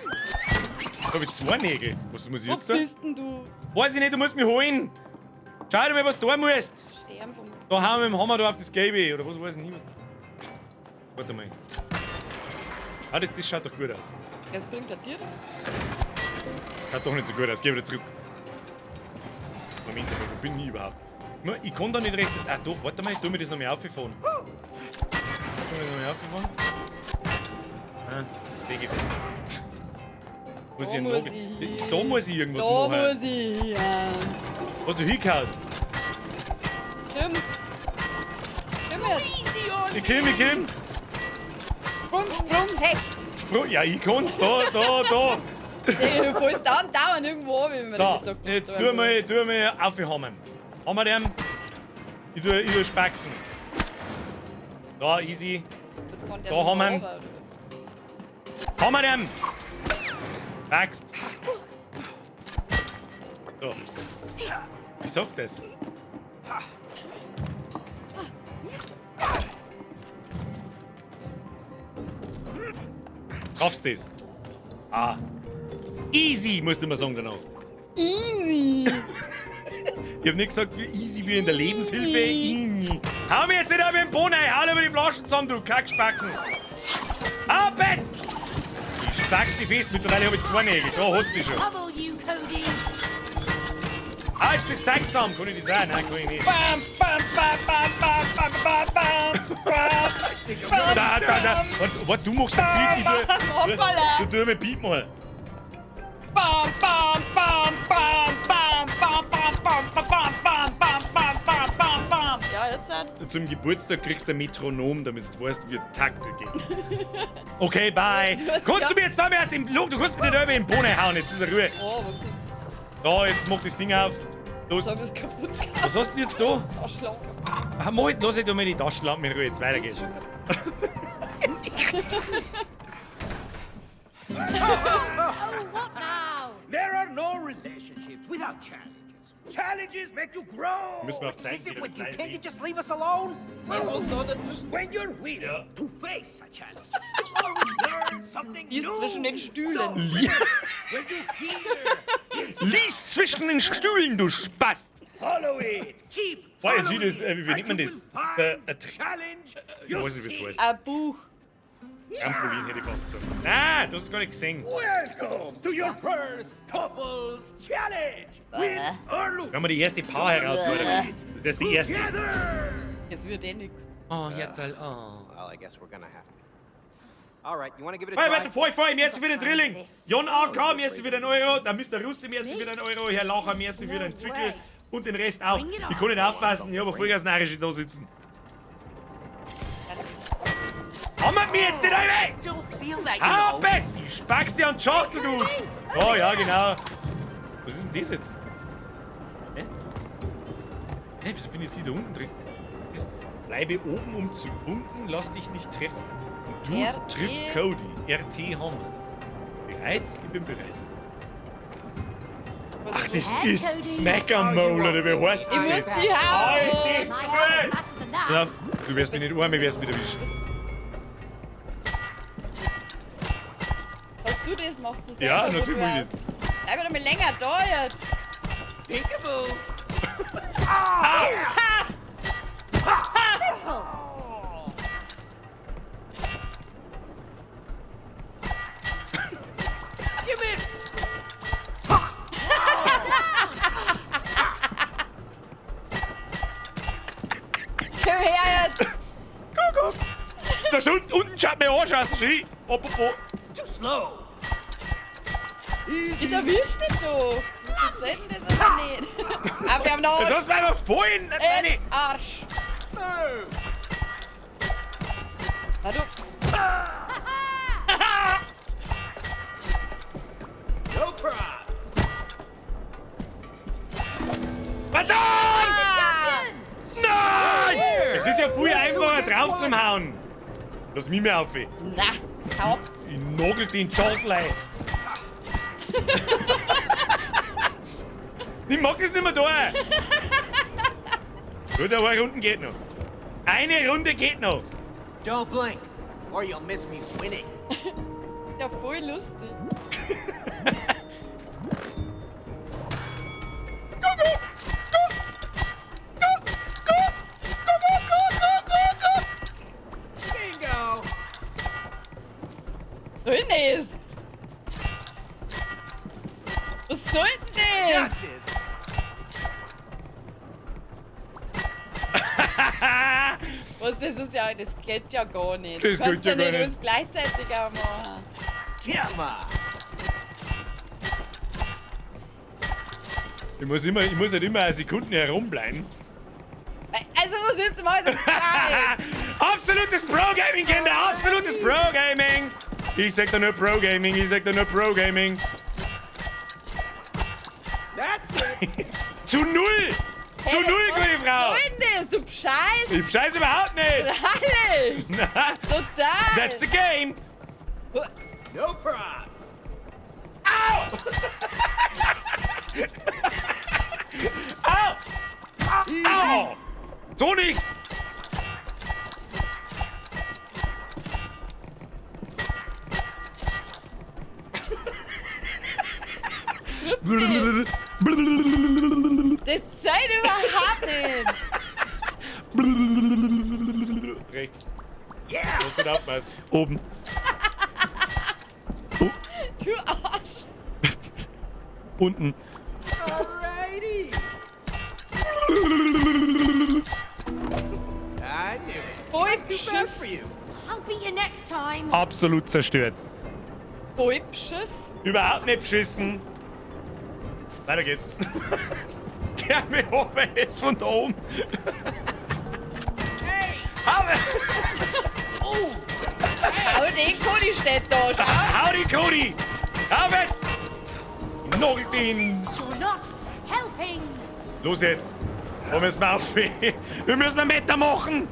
Da hab ich 2 Nägel. Was muss ich Wo jetzt da? bist denn du? Weiß ich nicht, du musst mich holen. Schau dir mal, was du tun musst. Sterben vom. Da haben wir mit dem Hammer da auf das Gelbe. Oder was weiß ich nicht. Warte mal. Ah, das schaut doch gut aus. Was bringt er dir? Schaut doch nicht so gut aus. Geh wieder zurück. Moment, wo bin ich überhaupt? Ich kann da nicht recht. Ah, doch, warte mal, ich tu mir das noch mal aufgefahren. Tu mir das noch mal aufgefahren. Ah, Wege. Muss ich Da einen muss Nagel- ich hin. Da muss ich irgendwas Da machen. muss ich hin. Hast du hingehauen? Stimmt. Stimmt. Ich komm. Sprung, Hecht. Ja, ich kann's. Da. Ey, du fällst dauernd irgendwo ab, wenn man So, nicht sagt. jetzt tu mal aufhauen. Haben wir den? Ich tu spaxen. Da, easy. Jetzt kann der Da nicht haben wir ihn. runter. Haben wir den? Wächst. So. Ich sag das. Schaffst du das? Ah. Easy, musst du mal sagen danach. Easy. Ich hab nicht gesagt, wie easy wie in der Lebenshilfe. Easy. Hau mir jetzt nicht über den Boden ein, hau über die Flaschen zusammen, du Kackspacken. Ab jetzt! Ich spack's dich fest, mittlerweile hab ich 2 Nägel. Da hat's dich schon. Trouble you, Cody. Ah, jetzt das Zeug zusammen. Kann ich das auch? Nein, kann ich nicht. Bam, bam, bam, bam, bam, bam, bam, bam, Da. Warte, du machst den Beat, Hoppala. du tust mir Beat mal. Bam, bam, bam, bam, bam, bam, bam, bam, bam, bam, bam, bam, bam, bam, bam. Ja, jetzt halt. Zum Geburtstag kriegst du ein Metronom, damit du weißt, wie der Takt geht. Okay, bye. Kannst du mir jetzt da mehr aus dem Look, du kannst mir nicht über den Boden hauen, jetzt ist er Ruhe. Oh, aber gut. Da, jetzt mach das Ding auf. Los. So hab ich's kaputt gemacht. Was hast du denn jetzt da? Arschloch. Ah, Moment, lass ich da mal die Taschenlampe in Ruhe, jetzt weiter geht's. What now? There are no relationships without challenges. Challenges make you grow. Müssen wir auf Zeit Is it wieder with you? gleich Can't you sehen. just leave us alone? Was ist da dazwischen? When you're willing to face a challenge, you always learn something Lies new. zwischen den Stühlen. So, when you hear this Lies zwischen den Stühlen, du Spast! follow it. Keep Boah, jetzt following wie das, it, wie nennt man and you das? will Ein find challenge. Ich You weiß nicht, wie es see. heißt. Ein Buch. Trampolin hätte ich fast gesagt. Nein, du hast es gar nicht gesehen. Welcome to your first couples challenge with Erlu. Wenn wir die erste Paar herausfordern. Das ist die erste. Together. Es wird eh nix. Oh, jetzt halt. Oh. Well, I guess we're gonna have to. All right, you wanna give it a Hey, try? warte, vor, mir ist wieder ein Drilling. Jon AK, mir ist wieder ein Euro. Dann Mr. Russi, mir ist wieder ein Euro. Herr Laucher, mir ist wieder ein Zwickel. Und den Rest auch. Ich kann nicht aufpassen, ich habe Vollgas Narische da sitzen. Haben wir mir jetzt nicht alle? Still feel that, you Hau know. jetzt! Ich spack's dir an die Schachtel, du! Oh, ja, genau. Was ist denn das jetzt? Hä? Hä, wieso bin ich jetzt hier da unten drin? Das, bleibe oben um zu unten, lass dich nicht treffen. Und du RT. triff Cody. RT haben wir. Bereit? Ich bin bereit. Ach, das ist Smack-a-Mole, oder wie heißt Ich das? muss die Ah, haben. ist das My cool! hand is faster than that. Ja, du wirst mich nicht arm, ich wirst mich erwischen. Was du das machst, du selber. Ja, wo du natürlich mach ich hast. Bleib doch mal länger da jetzt. Peekaboo. You missed. Komm her jetzt. Da ist unten schaut mir an, scheiße, schrie. Apropos. Too slow. Ich erwischt dich doch. Wir sollten das aber nicht. Aber wir haben noch Das hast du mir aber vorhin. einen Arsch. Move. Warte. No props. Verdammt! Nein! Es ist ja viel einfacher drauf zum Hauen. Lass mich mehr auf. Ich Na, hau ab. nagel den Schachtel ein. Ich mag das nicht mehr da. Gut, aber eine Runde geht noch. Eine Runde geht noch. Don't blink, or you'll miss me winning. Ja, voll lustig. Bingo. Soll das? Was soll denn Got das? this. Was, das ist ja, das geht ja gar nicht. Das Du kannst geht ja gar nicht nicht. uns gleichzeitig auch machen. Come on. Ich muss halt immer eine Sekunde herumbleiben. Also, was ist mal das Geil? Absolutes Pro-Gaming, Kinder! Absolutes Pro-Gaming! Ich sag da nur Pro-Gaming, ich sag da nur Pro-Gaming. That's it. Zu null! Zu null, gute Frau! Was soll denn das? Du Scheiß! Ich scheiß überhaupt nicht! Herrlich! Na, Total! that's the game! No props. Au! Au! Au! So nicht! Yeah! Du musst nicht aufpassen. Oben. Du Arsch. Unten. Alrighty! I knew it. Vui Too bad Spaß. for you. I'll beat you next time. Absolut zerstört. Vui Spaß. Überhaupt nicht beschissen. Weiter geht's. Geh mir hoch jetzt von da oben. Hey! Aber. Hau den Cody steht da, schau. Howdy, Cody! Auf jetzt! Nagelt ihn! You're not helping. Los jetzt! Wo müssen wir aufhören? Wir müssen Meter machen!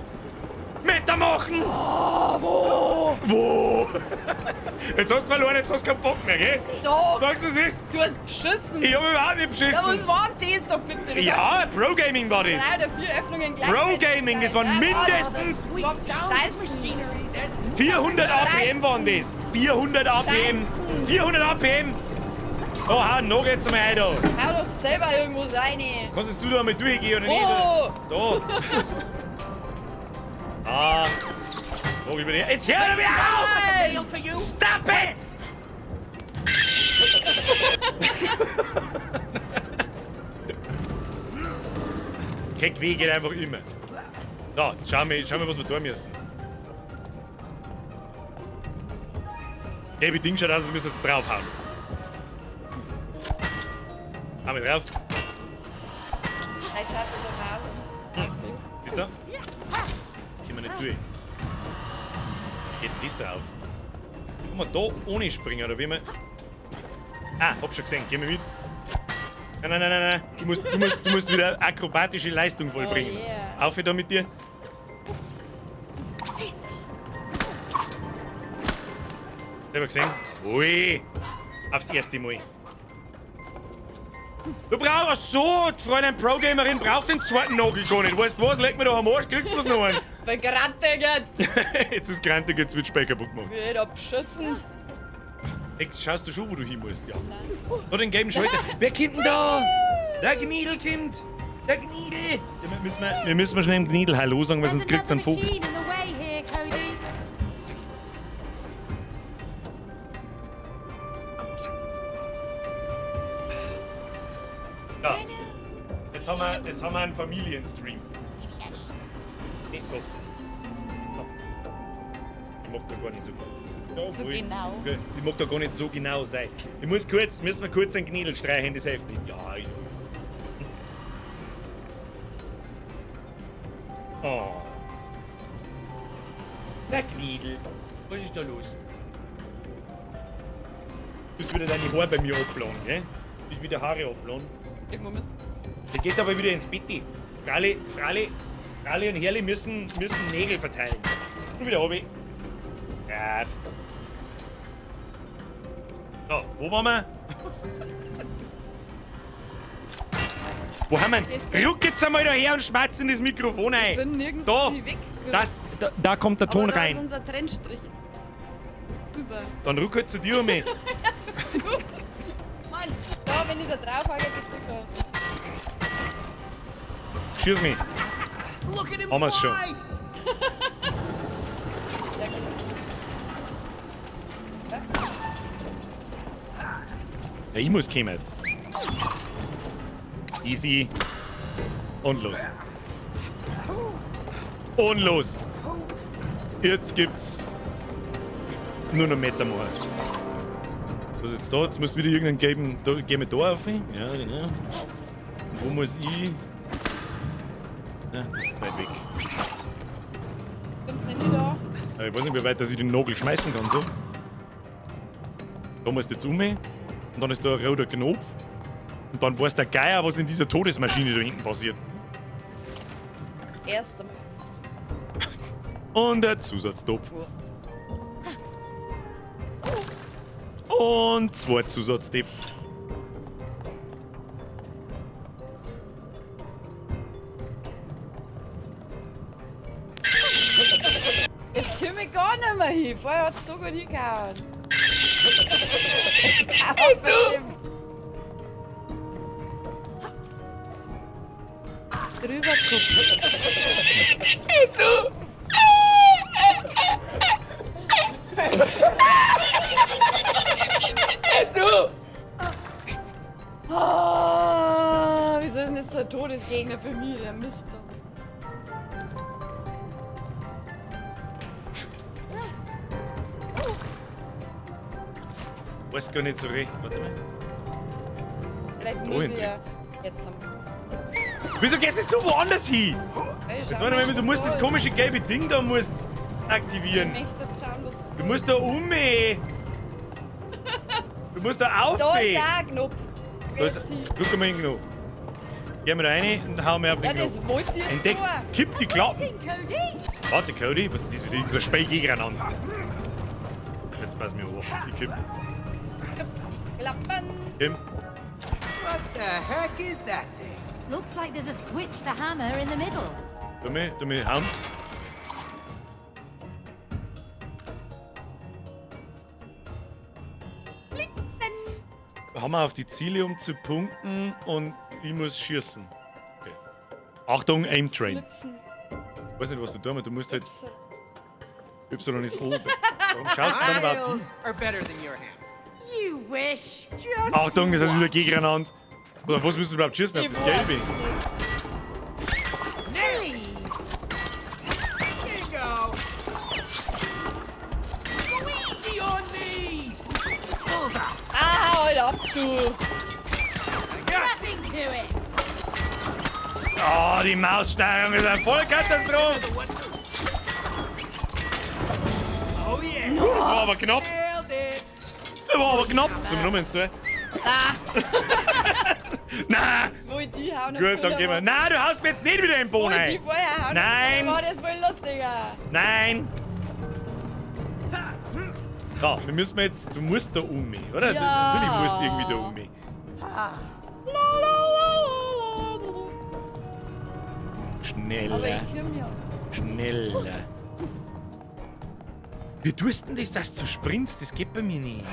Meter machen! Wo? Wo? Jetzt hast du verloren, jetzt hast du keinen Bock mehr, gell? Da. Sagst du, es ist? Du hast beschissen. Ich hab überhaupt nicht Ja, was beschissen! war denn das doch bitte? Ja, Pro-Gaming war das! 3 oder 4 Öffnungen gleichzeitig. Pro-Gaming, das waren mindestens Sweet sounds of Scheißen. machinery. There's 400 APM waren das! 400 APM! 400 APM! Oh, hau noch jetzt mal rein da! Hau doch selber irgendwo rein. Kannst du da mal durchgehen oder Oh. nicht? Da! Ah! Oh, über die. Jetzt hör mir auf! Nein. nail to you. Stop it! Gfui geht einfach immer. Da, schau mal, was wir tun müssen. Gebe Ding schon aus, wir müssen jetzt draufhauen. Hau mal drauf. Vielleicht schaut es so raus. Ist da? Können wir nicht durch. Geht das drauf? Kann man da ohne springen oder wie man. Ah, hab schon gesehen, geh mal mit. Nein. Du musst wieder akrobatische Leistung vollbringen. Oh yeah. Auf da mit dir. Selber gesehen? Ui! Aufs erste Mal. Du brauchst so, die Fräulein Pro-Gamerin braucht den zweiten Nagel gar nicht. Weißt du was? Leg mir da am Arsch, kriegst du bloß noch einen. Begrantiget. Jetzt ist grantig, jetzt wird Speck kaputt gemacht. Wieder beschissen. Jetzt schaust du schon, wo du hin musst, ja. Da den gelben Schalter. Wer kommt denn da? Der Gniedel kommt. Der Gniedel. Ja, wir müssen schnell dem Gniedel Hallo sagen, weil sonst kriegt's einen Vogel. machine in the way here, Cody. Ja. Jetzt haben wir einen Familienstream. Nee, komm. Ich mag da gar nicht so genau. Ja, So wohl. genau. Okay. Ich mag da gar nicht so genau sein. Müssen wir kurz einen Knädel streichen, das hilft nicht. Ja. Oh. Der Knädel. Was ist da los? Du musst wieder deine Haare bei mir abladen, gell? Du musst wieder Haare abladen. Irgendwo müssen. Der geht aber wieder ins Bett. Fralli und Herrli müssen Nägel verteilen. Und wieder hobe. Ja. So, wo waren wir? Wo haben wir? Ruck jetzt einmal daher und schmatzt in das Mikrofon ein. Ich bin nirgends Da, weg. da kommt der Ton Aber da rein. ist unser Trennstrich. Über. Dann ruck halt zu dir um mich. Mann, da, wenn ich da drauf hage, bist du da. Schieß mich. Look at him Haben wir's schon. fly! Ja, ich muss kommen. Easy. Und los. Und los. Jetzt gibt's nur noch Meter mehr. Was ist jetzt da? Jetzt muss wieder irgendeinen geben. Da, gehen wir da auf. Ja, genau. Und wo muss ich? Ja, das ist weit weg. Kommst nicht wieder? Ich weiß nicht, wie weit dass ich den Nagel schmeißen kann. So. Da musst du jetzt um. Und dann ist da ein roter Knopf. Und dann weiß der Geier, was in dieser Todesmaschine da hinten passiert. Erst einmal. Und der Zusatztopf. Und zwei Zusatztopf. Jetzt komme ich gar nicht mehr hin. Vorher hat es so gut hingehauen. Drüber gucken. Gegner für mich, der Mister. Weiß gar nicht so recht. Warte mal. Vielleicht muss ich ja jetzt am... Wieso gehst jetzt du woanders hin? Jetzt warte mal, du musst das komische gelbe Ding da musst aktivieren. Ich möchte schauen, was... Du musst da Du musst da auf. Da ist der Knopf. Guck mal in den Knopf. Gehen wir da rein und hauen wir auf den Ja, Knopf. das wollte ich Entdeck, nur. kipp die Klappen. Cody? Warte, Cody, was ist das wieder? So ein Spiel gegeneinander. Jetzt pass mir hoch. Ich kipp. Klappen. Kipp. What the heck is that thing? Looks like there's a switch for hammer in the middle. Tu mir hauen. Hammer auf die Ziele, um zu punkten und ich muss schießen. Okay. Achtung, Aim Train. Ich weiß nicht, was du da machst. Du musst halt... Y ist oben. Warum schaust du dann überhaupt hin? Nails are better than your hand. You wish. Just Achtung, das ist wieder gegeneinander. Oder was müssen wir überhaupt schießen? Auf das Gelbe. Please. bingo. Go easy on me. Bullseye. Ah, hol ab, du. Nothing to it. Oh, die Maussteuerung ist eine Vollkatastrophe. Oh yeah. Das war aber knapp. Nailed it. Das war aber knapp. Sollen wir nochmal ins Tor? Ah, Nein! wo ich die hauen. Gut, dann gehen wir. Nein, du haust mir jetzt nicht wieder im Wo Boden ich die ein. vorher hauen. Nein. War das voll lustiger. Nein! So, wir müssen jetzt. Du musst da um mich, oder? Ja. Natürlich musst du irgendwie da um mich. Aber Schneller. ich komm ja. Schneller. Wie tust denn das, dass du sprintst? Das geht bei mir nicht.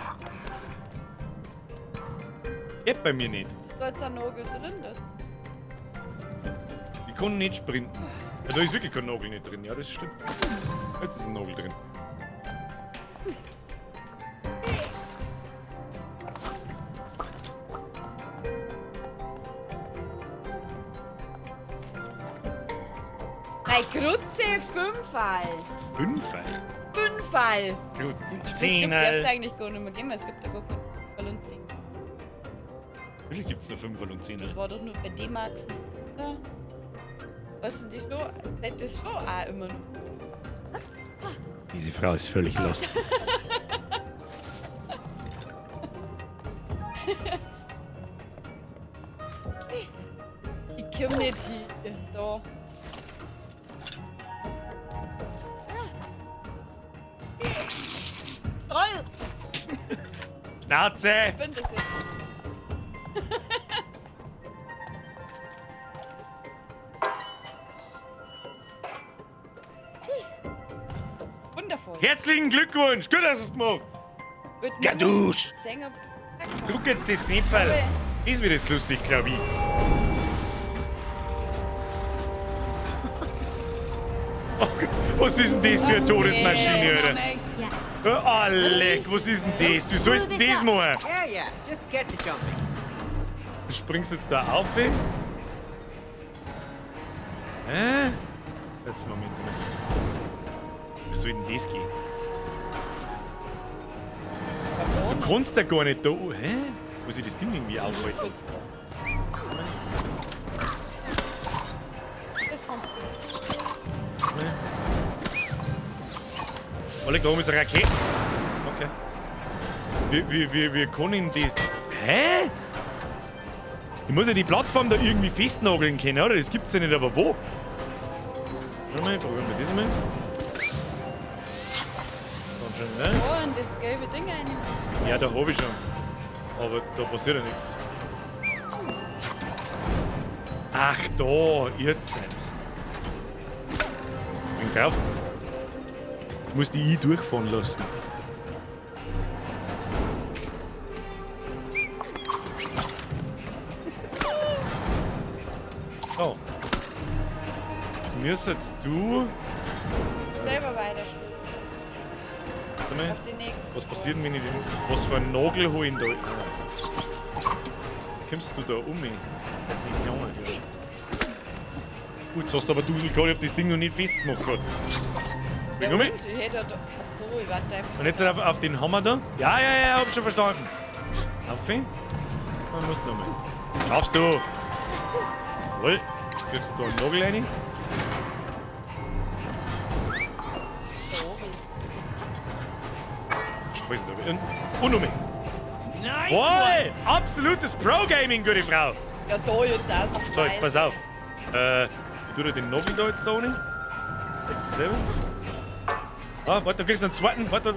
Geht bei mir nicht. Ist da jetzt ein Nagel drin? Das? Ich kann nicht sprinten. Ja, da ist wirklich kein Nagel nicht drin, ja, das stimmt. Jetzt ist ein Nagel drin. Nein, Grütze, 5-Fall. 5? 5-Fall. Gut, Du darfst 10. eigentlich gar nicht mehr geben, weil es gibt ja gar keinen Fall und 10. Natürlich gibt es nur 5 und 10. Das war doch nur bei D-Max nicht, oder? Was sind die schon? Das ist schon auch immer noch. Diese Frau ist völlig lost. Ich komm nicht hier. Da. Toll! Schnauze! Ich bin das jetzt. Wundervoll. Herzlichen Glückwunsch! Gut, dass du es gemacht Wird hast! Gadusch! Sänger. Druck jetzt das Knöpfel. Das wird jetzt lustig, glaube ich. Oh Gott, was ist denn das für eine Todesmaschine, Alter? Oh, Alec, was ist denn das? Wie sollst du denn das machen? Yeah, yeah. Just get to jumping. Du springst jetzt da auf. Hä? Jetzt Moment. Wie soll denn das gehen? Du kannst da gar nicht da. Hä? Muss ich das Ding irgendwie aufhalten? Das funktioniert. Alec, da oben ist eine Rakete. Okay. Wie kann ich denn das? Hä? Ich muss ja die Plattform da irgendwie festnageln können, oder? Das gibt's ja nicht, aber wo? Warte mal, probieren wir das mal. Komm schon, ne? Oh, und das gelbe Ding rein. Ja, da hab ich schon. Aber da passiert ja nichts. Ach, da, jetzt. Bring drauf. Du musst die durchfahren lassen. So. Jetzt müsstest du. Selber weiterspielen. Warte mal. Auf die nächste. Was passiert, wenn ich den. Was für einen Nagel hol ich da? Kommst du da um mich? Die Kleine, glaub ich. Gut, jetzt hast du aber Dusel gehabt, ich hab das Ding noch nicht festgemacht gehabt. Ja, Bring um mich. und? Ich hätte ja da... Achso, ich warte einfach. Und jetzt auf den Hammer da. Ja, hab schon verstanden. Auf ihn. Dann musst du nochmal. Schaffst du. Jawohl. Jetzt kriegst du da einen Nagel rein. Scheiße, da. Und nochmal. Nice Jawohl! Absolutes Pro-Gaming, gute Frau. Ja, da jetzt auch. So, jetzt pass auf. Ich tue dir den Nagel da jetzt da rein. Legst du selber. Ah, warte, du kriegst einen zweiten. Warte.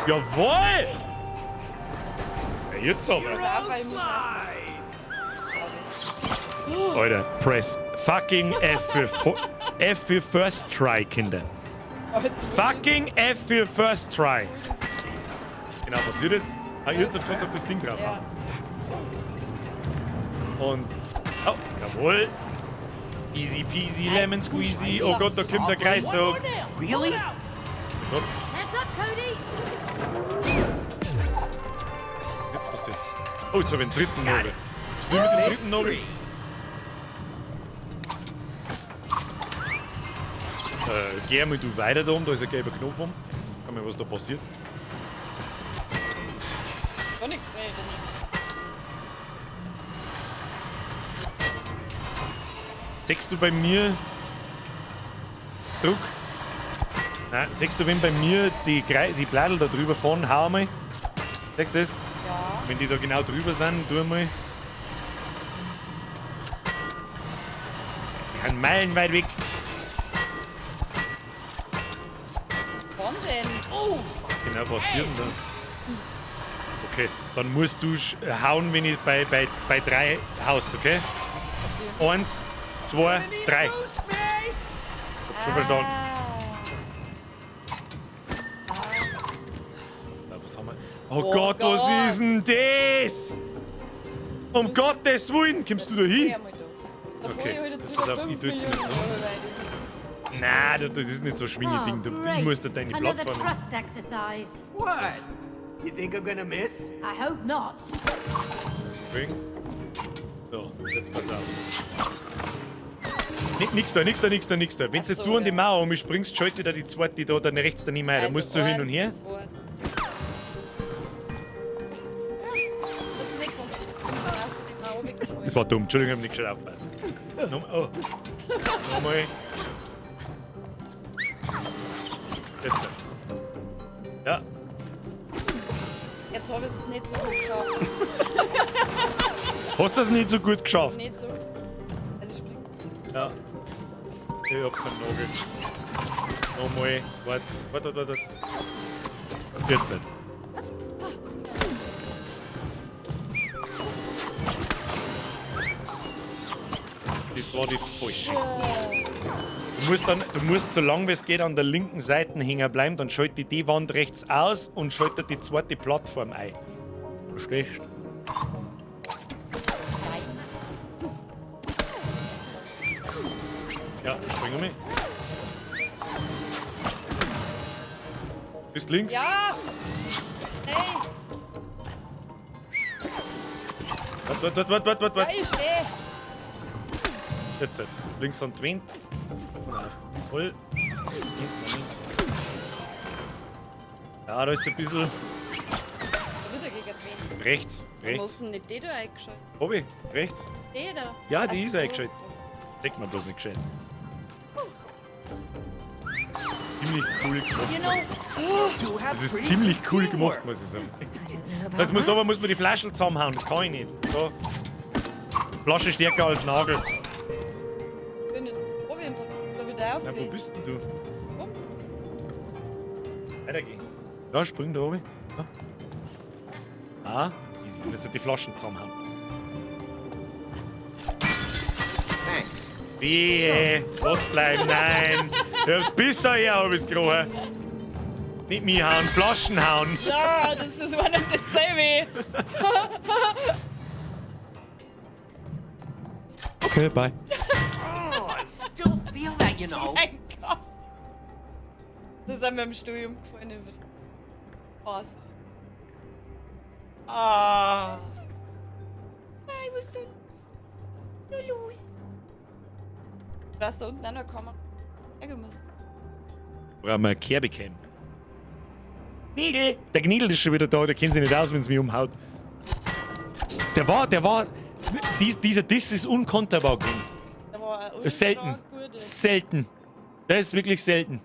Jawohl! Ja, jetzt aber. Alter, press fucking F für First Try, Kinder. Fucking F für First Try. Genau, passiert jetzt. Ah, jetzt kannst du auf das Ding drauf haben. Und. Oh, jawohl. Easy peasy, lemon squeezy. Oh Gott, da kommt der Kreislauf. Really? Gott, Heads up, Cody! jetzt passiert. Oh, jetzt habe ich den dritten Nagel. Bist du mit dem dritten Nagel? Geh mal du weiter da oben, da ist ein gelber Knopf um. Schau mal, was da passiert. Gar nichts mehr. Siehst du bei mir Druck? Nein, siehst du, wenn bei mir die Bladel da drüber fahren, hau mal. Siehst du das? Ja. Wenn die da genau drüber sind, tu mal. Die sind meilenweit weg. Wann denn? Oh! Genau, was passiert denn da? Okay, dann musst du hauen, wenn ich bei 3 haust, okay? 1, 2, 3. Boost, mate! Hab schon verstanden. Was haben wir? Oh Gott, was ist denn das? Um Gottes Willen, kommst du da hin? Ja, mal da. Davor Okay. ich halt jetzt Pass wieder auf, 5 ich tu jetzt Millionen nicht so. Euro rein. Nein, das ist nicht so ein Schwingeding. Du musst da deine Another Plattform. trust exercise. What? You think I'm gonna miss? I hope not. Bring. So, jetzt pass auf. Nix da. Wenn Ach so, du an die ja. Mauer umspringst, schalte da die zweite da dann rechts daneben ein. Da musst du hin und her. Das war dumm. Entschuldigung, ich hab nicht gescheit aufgepasst. Oh. Nochmal. Jetzt. Ja. Jetzt habe ich es nicht so gut geschafft. Hast du das nicht so gut geschafft? Nicht so. Also ich spring. Ja. Ich hab keinen Nagel. Nochmal. Warte. Jetzt. Das war die falsche. Du musst so lange wie es geht an der linken Seite hängen bleiben, dann schalte die Wand rechts aus und schalte die zweite Plattform ein. Verstehst du? Ja, spring um mich. Bist links? Ja! Hey! Warte. Ja, ich steh! Jetzt. Links an die Wind. Voll. Ja, da ist ein bisschen Wieder gegen wen? rechts. Du musst nicht die da eingeschaltet. Obi, rechts. Die da? Ja, die Ach ist so. eingeschaltet. Denkt man bloß nicht gescheit. Ziemlich cool gemacht. Das ist ziemlich cool gemacht, muss ich sagen. Jetzt muss man die Flaschen zusammenhauen, das kann ich nicht. So. Flasche stärker als Nagel. Ich bin jetzt oben da wieder auf. Na, wo bist denn du? Komm. Weiter gehen. Ja, spring da oben. Ja. Ah, easy. Und jetzt die Flaschen zusammenhauen. Thanks. Wehe, lass bleiben, nein. Du hab's bis daher, hab ich's gerochen. Nicht mich hauen, Flaschen hauen. Ja, das ist one and the same. Okay, bye. Oh, I still feel that, you know. Mein Gott. Das haben wir im Studium gefallen. Was? Ah. Nein, was ist denn da los? Du hast da unten auch noch eine Kamera. Ärgern müssen. Brauchen wir eine Kerbe kennen. Gnidl! Der Gnidl ist schon wieder da, der kennt sich nicht aus, wenn es mich umhaut. Der war. Dieser Diss ist unkonterbar gewesen. Da war ein ultra Selten. guter. Selten. Der ist wirklich selten.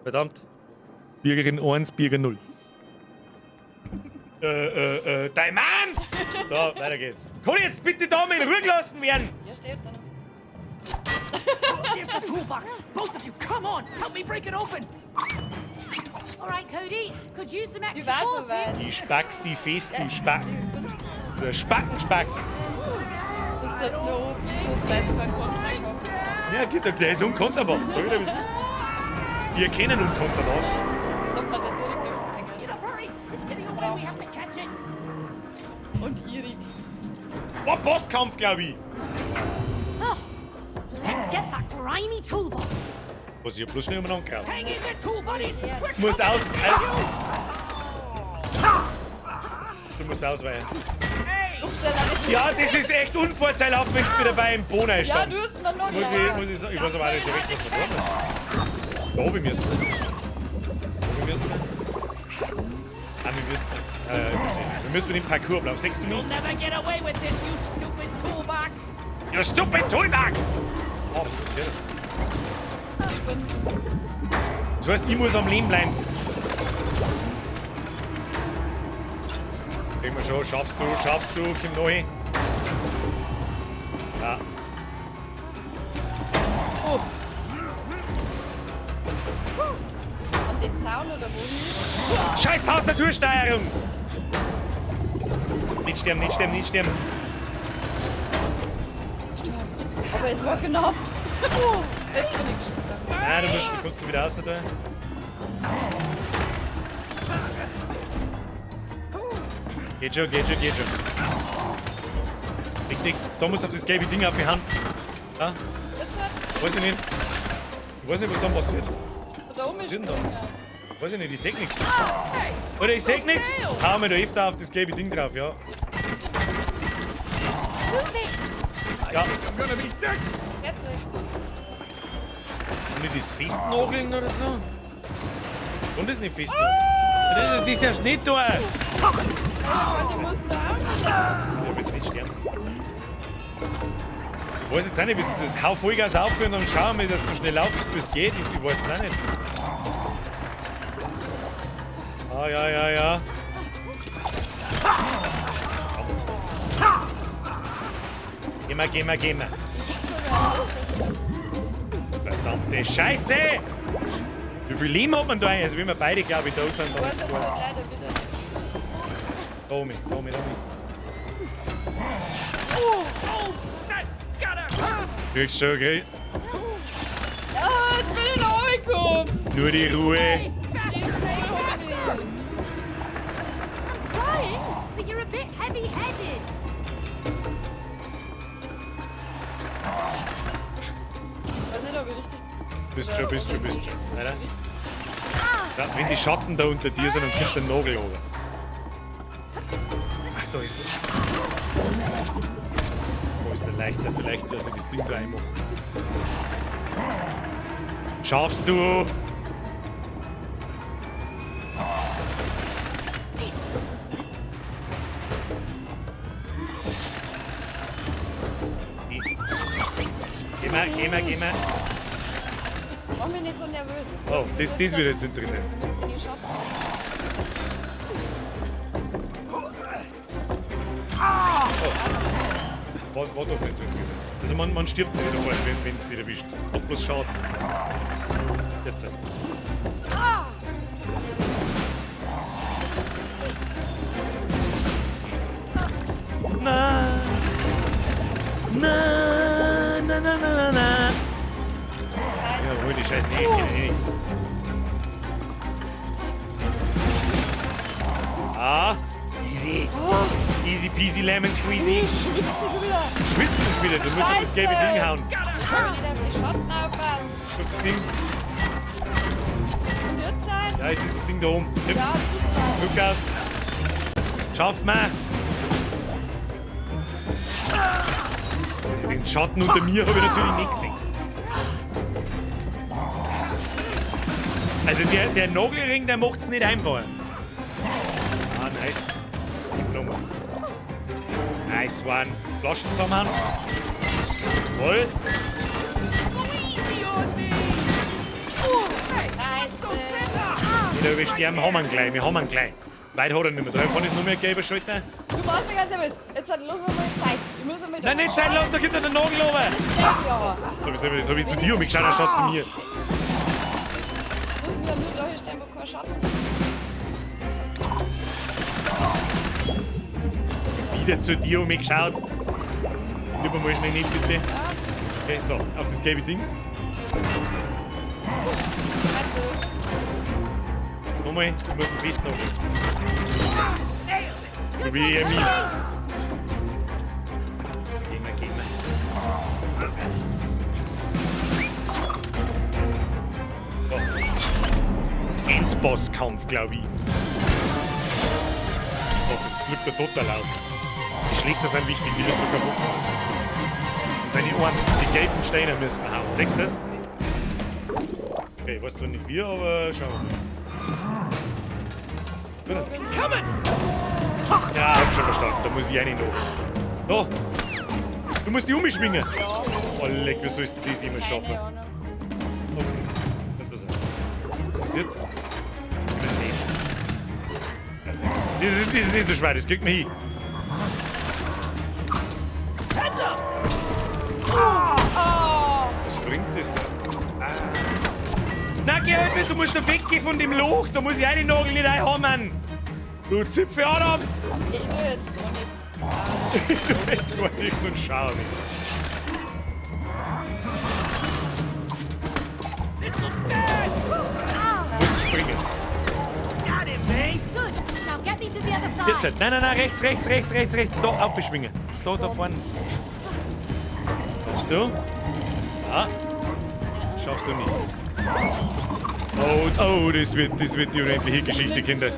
Verdammt. Birgerin 1, Birger 0. Dein Mann! So, weiter geht's. Kann ich jetzt bitte da mal in Ruhe gelassen werden? Hier steht dann. Here's the toolbox. Both of you, come on. Help me break it open. All right, Cody. Could use some Ich extra weiß force so weit. Die Spacks, die fest, du Spacken. Der Spackenspacks. Das ist jetzt nur oben. Das ist mein Kopf. Ja, geht doch, der ist unkonterbar. So wieder wie wir kennen unkonterbar. Doch mal der direkt da unten. Get up, hurry. It's getting away. We have to catch it. Und irritiert. Oh, Bosskampf, glaube ich. Oh, let's get that grimy toolbox. Was ich bloß schnell umeinander gehauen. Hang in there, tool buddies. Du musst Du musst ausweichen. Ja, das ist echt unvorteilhaft, wenn du wieder bei einem Bohnen Ja, standst. du hast mir noch Muss ich sagen, ich weiß aber auch nicht so recht, was wir tun müssen. Da oben müssen wir. Wir müssen mit dem Parcours bleiben. 6 Minuten. Never get away with this, you stupid toolbox. You stupid toolbox! Oh, was ist das? Das heißt, ich muss am Leben bleiben. Kriegen wir schon. Schaffst du, komm noch hin. Ja. Oh. An den Zaun oder wohin? Scheiß Tastatursteuerung! Nicht sterben, nicht sterben, nicht sterben. Aber es war knapp. Jetzt bin ich schon da. Nein, du kannst du wieder raus da. Geht schon. Dick, da muss auf das gelbe Ding auf die Hand. Ja? Weiß ich nicht, was dann passiert. Da oben Was ist ist denn da? Weiß ich nicht, ich seh nichts. Oder ich seh nichts. Hau mir da öfter auf das gelbe Ding drauf, ja. Ja. I'm gonna be sick. Jetzt nicht. Kann ich das festnageln oder so? Und das nicht festnageln? Das darfst du nicht tun! Ich muss da. Ich will jetzt nicht sterben. Ich weiß jetzt auch nicht, wie du das hau Vollgas auf und dann schauen wir, dass du schnell laufst, wie es geht. Ich weiß es auch nicht. Ah, ja. Geh mal. Verdammte Scheiße! Wie viel Leben hat man da eigentlich? Also wenn wir beide, glaube ich, da sind, dann ist es gut. Leider wieder. Tommy. Kriegst du schon, okay? Ja, jetzt bin ich noch reingekommen. Nur die Ruhe. I'm trying, but you're a bit heavy-headed. weiß nicht, ob ich richtig. Bist schon. Weiter. Ja, wenn die Schatten da unter dir sind, dann kommt der Nagel runter. Ach, da ist der. Wo ist der leichter? Vielleicht, dass ich das Ding da einmache. Schaffst du! Geh mal. Mach mich nicht so nervös. Oh, das wird jetzt interessant. Bin ich Schatten. War doch nicht so interessant. Also man stirbt nicht einmal, wenn es dich erwischt. Hat bloß Schaden. Jetzt. Na. Jawohl, die scheiß nichts. Ah, easy. Easy peasy lemon squeezy. Schwitzen schon wieder. Du musst auf das gelbe Ding hauen. Ich kann nicht auf die Schatten aufpassen. Guck das Ding. Und jetzt sein? Ja, jetzt ist das Ding da oben. Nimm. Ja, super. Zurück aus. Schafft man. Den Schatten unter mir habe ich natürlich nicht gesehen. Also der Nagelring, der macht's nicht einfach. Ah, nice. Nochmal. Nice one. Flaschen zusammenhauen. Voll. Wir sterben, haben ihn gleich. Wir haben ihn gleich. Weit hat er nicht mehr. Da kann ich nur mehr gelber Schalter. Du machst mich ganz nervös. Jetzt lassen wir mal Zeit. Ich muss mit. Nein, nicht Zeit lassen, da kommt der Nagel runter. So wie zu dir umgeschaut, anstatt zu mir. Ich muss mir nur solche stellen, wo kein Schatten ist. Wieder zu dir umgeschaut. Lieber mal schnell nicht, bitte. Okay, so, auf das gelbe Ding. Nochmal, du musst ihn festhalten. Du wie eher mich. Gehen wir. So. Endbosskampf, glaube ich. Oh, jetzt flippt er total aus. Die Schlösser sind wichtig, die müssen wir kaputt machen. Und seine Ohren, die gelben Steine müssen wir hauen. Siehst du das? Okay, ich weiß zwar nicht wie, aber schauen wir mal. Ja, hab schon verstanden. Da muss ich rein noch. Da! Du musst die umschwingen! Ja. Oh, leck, wie sollst du das immer schaffen? Okay, das war's. Was ist jetzt? Das ist nicht so schwer, das kriegt man hin. Was bringt das da? Na, geh halt, du musst da weggehen von dem Loch, da muss ich einen Nagel nicht reinhauen. Du Zipfel Adam! Ich will jetzt gar nicht. Du willst gar nichts und schau nicht. Du musst springen. Good. Now get me to the other side. Jetzt, nein, rechts. Da, aufschwingen. Da vorne. Schaffst du? Ja. Schaffst du nicht. Oh, das wird die unendliche Geschichte, Kinder.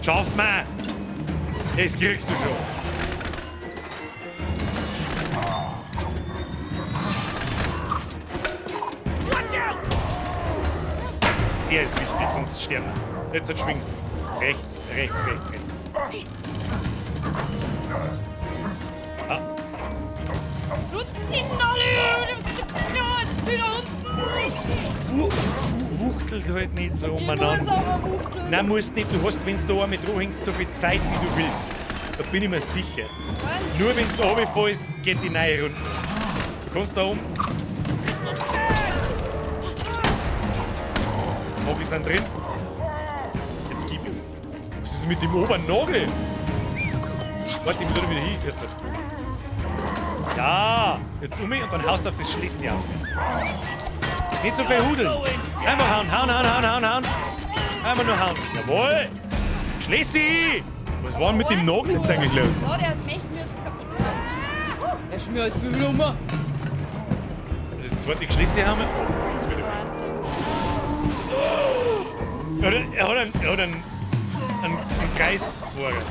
Schaff mal! Das kriegst du schon. Der ist wichtig, sonst sterben wir. Jetzt schwingen. Rechts. Ah. Wuchtelt halt nicht so umeinander. Nein, musst nicht. Du hast, wenn du da mit hängst, so viel Zeit, wie du willst. Da bin ich mir sicher. Nur wenn du da runterfällst, geht die neue Runde. Du kannst da oben. Mach ich dann drin. Jetzt gib ihm. Was ist mit dem oberen Nagel? Warte, ich will da wieder hin. Jetzt. Ja, jetzt und dann haust du auf das Schlüssel auf. Nicht so viel hudeln. Einfach hauen. Einfach nur hauen. Jawohl. Schlessi! Was war denn mit dem Nagel jetzt eigentlich los? Oh, der hat mich mir jetzt kaputt gemacht. Er schmiert Bügel um. Das zweite Schlessi haben wir. Das ist wieder er hat einen Kreis vorher.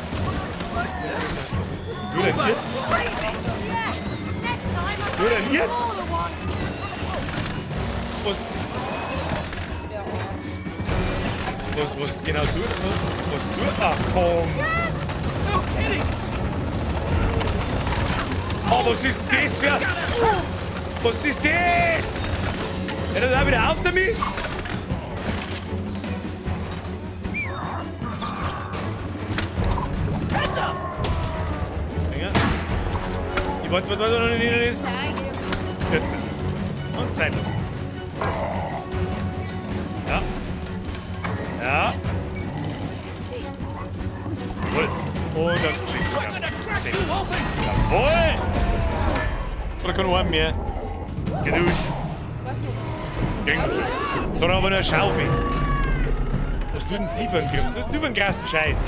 Du denn jetzt? Was genau du? Was du? Ach komm! Oh, was ist das für? Was ist das? Hört er da wieder auf damit? Warte, noch nicht. Jetzt. Und zeitlos. Ja. Jawohl. Und das Geschick. Jawohl! Oder kein Arm mehr. Geduscht. Sondern aber nur eine Schaufel. Was tut denn sie für einen Griff? Was tust du für einen krassen Scheiß?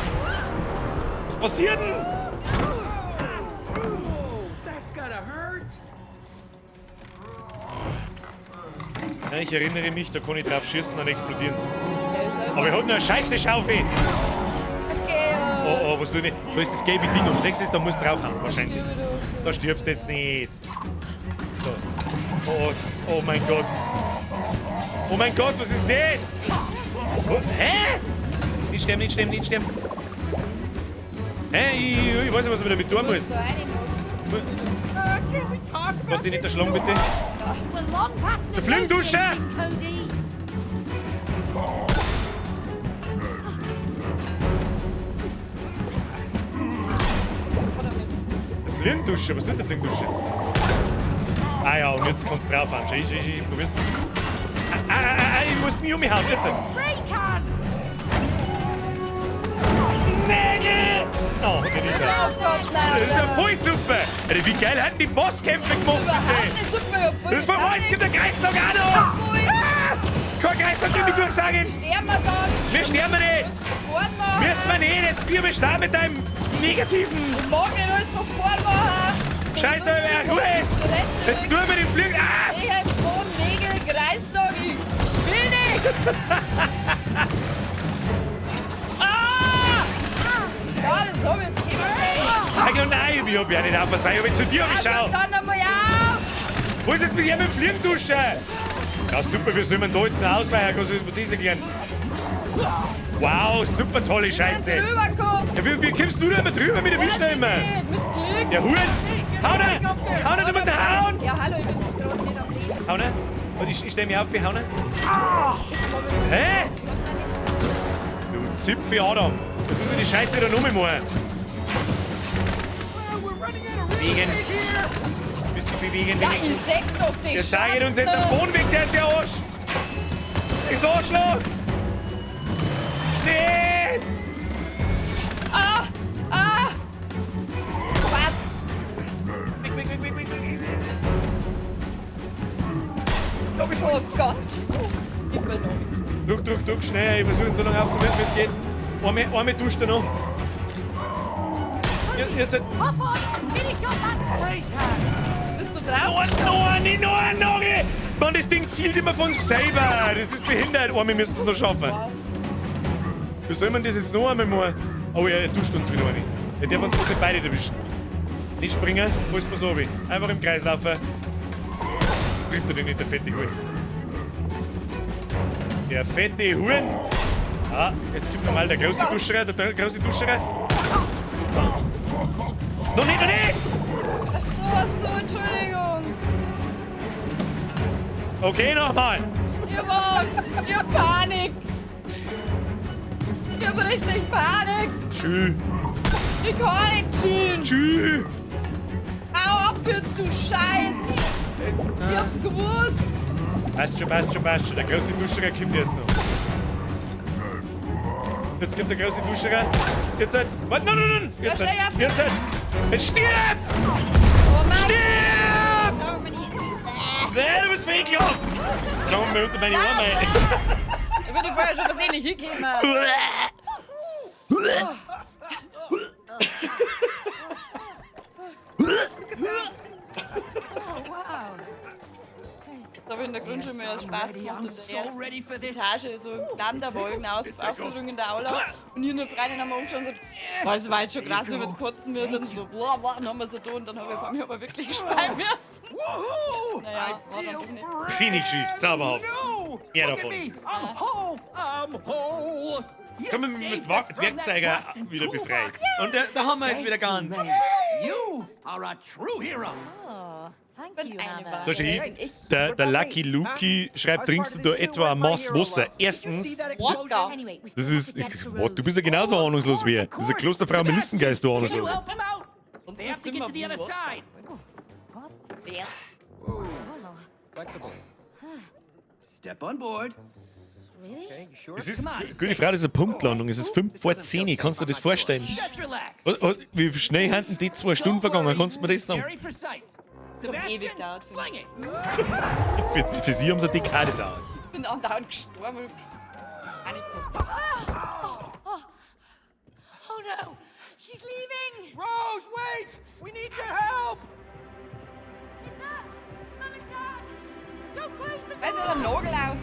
Was passiert denn? Ja, ich erinnere mich, da kann ich drauf schießen, dann explodieren sie. Aber er hat nur eine scheiße Schaufel. Okay, Oh, was du nicht. Da ist das gelbe Ding um 6 ist, da musst du draufhauen, wahrscheinlich. Da stirbst du jetzt nicht. So. Oh mein Gott. Oh mein Gott, was ist das? Oh, hä? Nicht sterben. Hä? Ich weiß nicht, was ich damit tun muss. Lass dich nicht erschlagen, bitte. Der Flügendusche! Der Flügendusche? Was ist denn der Flügendusche? Ah ja, und jetzt kannst du draufhauen. Ich probier's. Ich muss mich umhauen, jetzt. Nägel! Oh, okay, nicht da. Das ist ja voll super! Alter, wie geil hatten die Bosskämpfe gemacht, bitte! Das ist vorbei, es gibt einen Kreistag auch noch! Ah! Kein Kreistag, den wir durchsagen! Wir sterben nicht! Müssen wir nicht! Jetzt wir starten mit deinem negativen... Scheiß da, wer Ruhe ist! Jetzt tun wir den Flügel... Ah! Ich hab so Nägel, Kreistag, ich will nicht! Ja, das hab ich jetzt gemacht. Nein, ich hab ja nicht aufpasst, weil ich hab zu dir geschaut. Dann einmal auf! Wo ist jetzt mit dir mit dem Fliegendusche? Ja, super, wie soll man da jetzt noch ausweichen? Kannst du das von dieser gehen? Wow, super tolle Scheiße. Ja, wie kommst du da immer drüber mit der Wischner immer? Mit Glück. Ja, Huren! Hau ne! Hau ne, du musst hauen! Ja, hallo, ich bin gerade nicht am Leben. Hau ne! Und ich stell mich auf wie hau ne! Hä? Du Zipfi Adam! Das muss ich die Scheiße da noch mal machen. Bewegen. Bisschen bewegen. Ja, ich sag doch dich. Der sagt uns jetzt am Boden weg, der Arsch. Ich Arschloch. Nicht. Was? Oh Gott. Ich bin noch. Druck, schnell. Ich versuche so lange aufzuhören, wie es geht. Einmal duscht er noch. Jetzt. Bist du drauf? Noch! Mann, das Ding zielt immer von selber. Das ist behindert. Einmal müssen wir es noch schaffen. Wie soll man das jetzt noch einmal machen? Oh ja, er duscht uns wieder nicht. Er darf uns nicht beide erwischen. Nicht springen, falls man so will. Einfach im Kreis laufen. Trifft er den nicht, der fette Huren. Der fette Huren. Ah, jetzt kommt nochmal der große Duscher. Noch nicht! Ach so, Entschuldigung. Okay, nochmal. Ich hab Panik. Ich hab richtig Panik. Tschüss. Ich kann nicht chillen. Tschüss. Hau ab jetzt, du Scheiß. Ich hab's gewusst. Passt schon. Der große Duscher kommt erst noch. Jetzt kommt der große Duscher. Jetzt halt. Warte, nein. Jetzt halt. Jetzt stirb! Oh Mann. Stirb! Nein, du bist fehlerhaft! Komm mir unter meine Arme. Ich bin vorher schon versehentlich hingekommen. Da habe ich in der Grundschule mal Spaß gemacht und in der ersten Etage so Landerwolken Aufführungen der Aula. Und hier nur Freunde haben wir umgeschaut und gesagt, boah, das war jetzt schon krass, wie wir jetzt kotzen müssen. So, boah, dann haben wir so da und dann habe ich vor mir aber wirklich speien müssen. Naja, war dann doch nicht. Schieniggeschichte, zauberhaft. Mehr davon. Können wir mit Werkzeugen wieder befreit. Und da haben wir es wieder ganz. You are a true hero. Da steht der Lucky Luki schreibt, trinkst du da etwa ein Maß Wasser? Erstens, das ist, du bist ja genauso ahnungslos wie er. Das ist eine Klosterfrau Melissengeist, du ahnungslos. They have to get to the other side. Flexible. Step on board. Es ist, gute Frage, das ist eine Punktlandung. Es ist 5 vor 10. Kannst du dir das vorstellen? Wie schnell haben die 2 Stunden vergangen? Kannst du mir das sagen? Ewig dauert. Für sie haben sie eine Dekade gedauert. Ich bin andauernd gestorben. Oh no! She's leaving! Rose, wait! We need your help! It's us! Mom and Dad! Don't close the Weil so ein door! Nagel auf.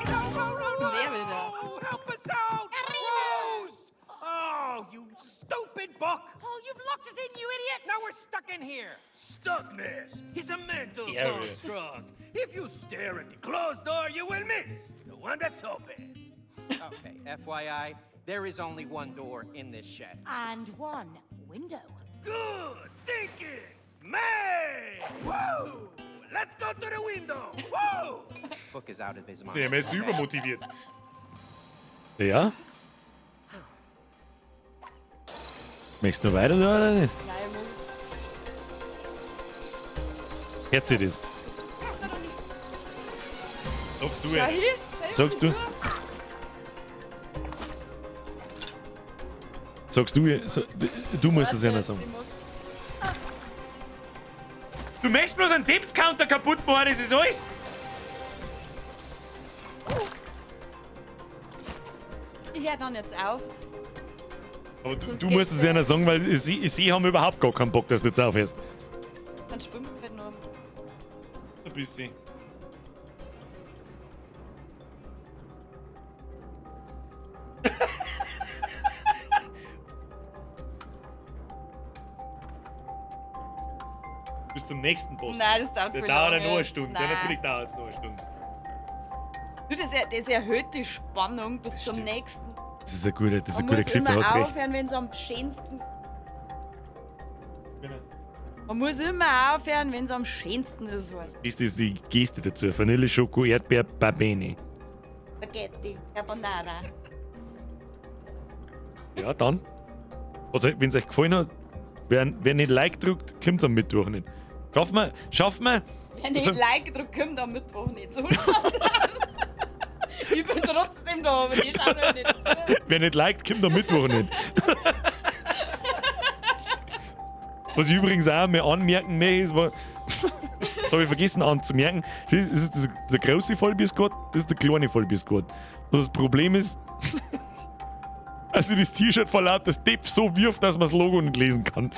No! Wer will da? Help us out! Rose! Oh, here. Stuckness is a mental Yeah, construct. If you stare at the closed door, you will miss the one that's open. Okay, FYI, there is only one door in this shed. And one window. Good thinking, man. Woo! Let's go to the window. Woo! Book is out of his mind. Der ist übermotiviert. Ja? Möchtest du noch weiter da, oder nicht? Nein, muss. Hört sich das? Sagst du Schau ja. hin. Sagst du? Sagst du ja. Du musst es ja noch sagen. Du möchtest bloß einen Depth-Counter kaputt machen, das ist alles? Ich höre dann jetzt auf. Aber du Sonst musst geht's es ja noch sagen, weil sie haben überhaupt gar keinen Bock, dass du jetzt aufhörst. Dann schwimmen wir nur. Ein bisschen. Bis zum nächsten Boss. Nein, das dauert Der viel dauert ja lange. noch eine Stunde. Ja, Nein. natürlich dauert es noch eine Stunde. Du, das erhöht die Spannung bis zum nächsten. Das ist ein guter Man muss Clip, er immer hat recht. aufhören, wenn es am schönsten. Man muss immer aufhören, wenn es am schönsten ist. Halt. Ist das die Geste dazu? Vanille, Schoko, Erdbeer, Babene. Spaghetti, Carbonara. Ja, dann. Also, wenn es euch gefallen hat, wer nicht Like drückt, kommt am Mittwoch nicht. Schaffen wir. Wenn nicht Also- Like drückt, kommt am Mittwoch nicht. So schaut's aus. Ich bin trotzdem da, aber die schauen mir nicht zu. Wer nicht liked, kommt am Mittwoch nicht. Was ich übrigens auch mal anmerken möchte, ist, das habe ich vergessen anzumerken, das ist der große Vollbiskuit, das ist der kleine Vollbiskuit. Und das Problem ist, also das T-Shirt vor lauter Depp so wirft, dass man das Logo nicht lesen kann.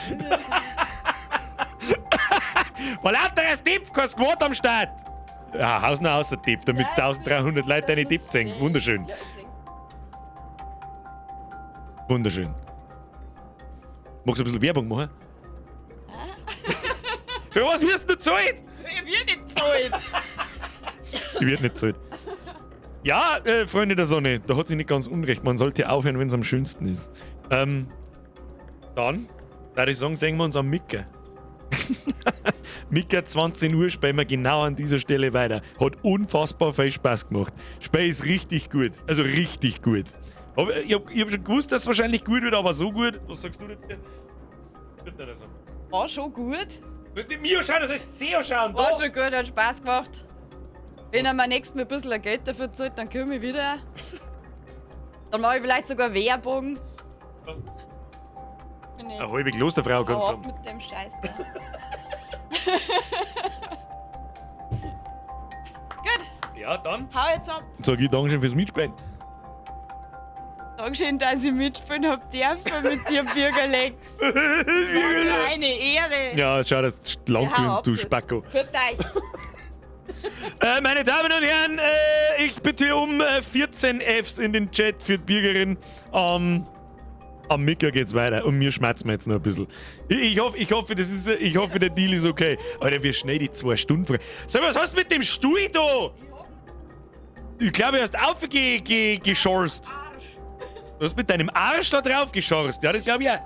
Vor lauter Depp, kein Squad am Start. Ja, haus noch außer Depp, damit 1300 Leute deine Depp sehen. Wunderschön. Ja, ich seh's. Wunderschön. Magst du ein bisschen Werbung machen? Für was wirst du zahlt? Ich will nicht zahlen. Sie wird nicht zahlt. Ja, Freunde der Sonne, da hat sie nicht ganz unrecht. Man sollte aufhören, wenn es am schönsten ist. Dann, würde ich sagen, sehen wir uns am Micker. Micker 20 Uhr spielen wir genau an dieser Stelle weiter. Hat unfassbar viel Spaß gemacht. Spiel ist richtig gut. Also richtig gut. Aber ich hab schon gewusst, dass es wahrscheinlich gut wird, aber so gut. Was sagst du jetzt? Wird nicht so. War schon gut. Du hast nicht Mio schauen, du sollst SEO schauen. War da. schon gut, hat Spaß gemacht. Wenn er mir nächstes Mal ein bisschen Geld dafür zahlt, dann komme ich wieder. Dann mache ich vielleicht sogar Werbung. Wenn ich Eine halbe Klosterfrau kannst du hau haben. ab mit dem Scheiß da. Gut, Ja, dann. hau jetzt ab. Sag ich Dankeschön fürs Mitspielen. Dankeschön, dass ich mitspielen hab dürfen mit dir, Birgerlex. War mir eine Ehre. Ja, schau, das lang Ja, hau ab du jetzt. Spacko. Für dich. Meine Damen und Herren, ich bitte um 14 Fs in den Chat für die Birgerin. Am Micker geht's weiter und mir schmerzen wir jetzt noch ein bisschen. Ich hoffe, der Deal ist okay. Alter, wie schnell die 2 Stunden vor. Sag mal, was hast du mit dem Stuhl da? Ich glaube, du hast aufgeschorst. Du hast mit deinem Arsch da drauf geschorst. Ja, das glaube ich auch.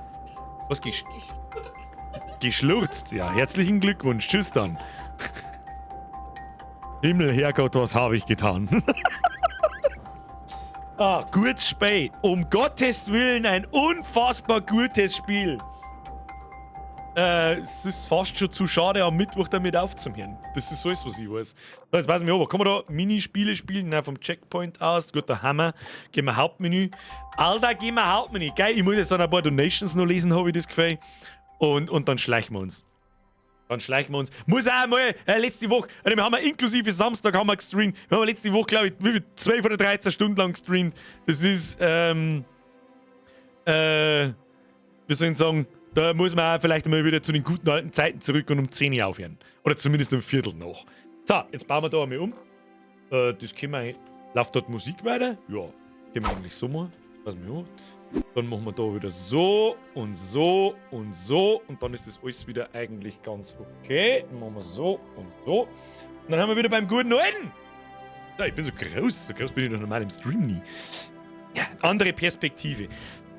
Was geschlurzt? Ja, herzlichen Glückwunsch. Tschüss dann. Himmel, Herrgott, was habe ich getan? Gutes Spiel. Um Gottes Willen, ein unfassbar gutes Spiel. Es ist fast schon zu schade, am Mittwoch damit aufzuhören. Das ist alles, was ich weiß. So, jetzt weiß ich aber, kann man da Minispiele spielen? Nein, vom Checkpoint aus. Guter Hammer. Gehen wir Hauptmenü. Alter, gehen wir Hauptmenü. Geil, ich muss jetzt dann ein paar Donations noch lesen, habe ich das Gefühl. Und dann schleichen wir uns. Muss auch mal, letzte Woche, also wir haben inklusive Samstag haben wir gestreamt. Wir haben letzte Woche, glaube ich, 12 oder 13 Stunden lang gestreamt. Das ist, wie soll ich sagen, da muss man auch vielleicht mal wieder zu den guten alten Zeiten zurück und um 10 Uhr aufhören. Oder zumindest um Viertel nach. So, jetzt bauen wir da einmal um. Das können wir, läuft dort Musik weiter? Ja, können wir eigentlich so machen. Pass mal an. Dann machen wir da wieder so und so und so. Und dann ist das alles wieder eigentlich ganz okay. Dann machen wir so und so. Und dann haben wir wieder beim guten Alten. Ja, ich bin so groß. So groß bin ich noch normal im Stream nie. Ja, andere Perspektive.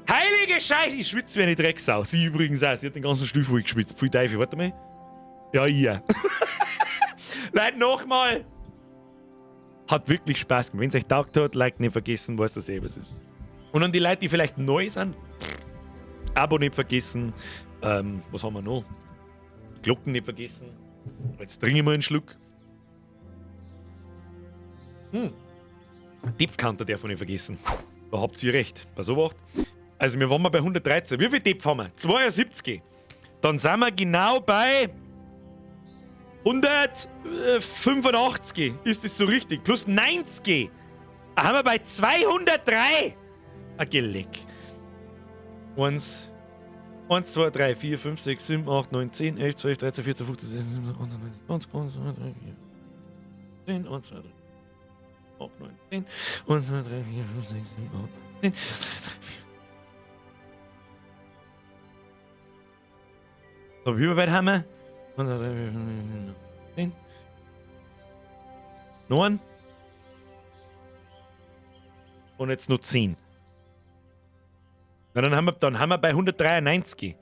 Heilige Scheiße, ich schwitze wie eine Drecksau. Sie übrigens auch. Sie hat den ganzen Stuhl voll geschwitzt. Pfui Teufel, warte mal. Ja, ja. Leute, nochmal. Hat wirklich Spaß gemacht. Wenn es euch taugt hat, like nicht vergessen, was das was ist. Und an die Leute, die vielleicht neu sind, Abo nicht vergessen. Was haben wir noch? Glocken nicht vergessen. Jetzt trinke ich mal einen Schluck. Depf-Counter darf man nicht vergessen. Da habt ihr recht. Pass auf. Also wir waren mal bei 113. Wie viel Depf haben wir? 72. Dann sind wir genau bei 185. Ist das so richtig? Plus 90. Da haben wir bei 203. Ein Geleck. 1, 2, 3, 4, 5, 6, 7, 8, 9, 10, 11, 12, 13, 14, 15, 16, 17, 18, 19, 20, 21, 22, 23, 24, 10, 1, 2, 3, 8, 9, 10, 1, 2, 3, 4, 5, 6, 7, 8, 9, 10. So, wie weit haben wir? 1, 2, 3, 4, 5, 6, 10. 9. Und jetzt noch 10. Na, dann haben wir bei 193.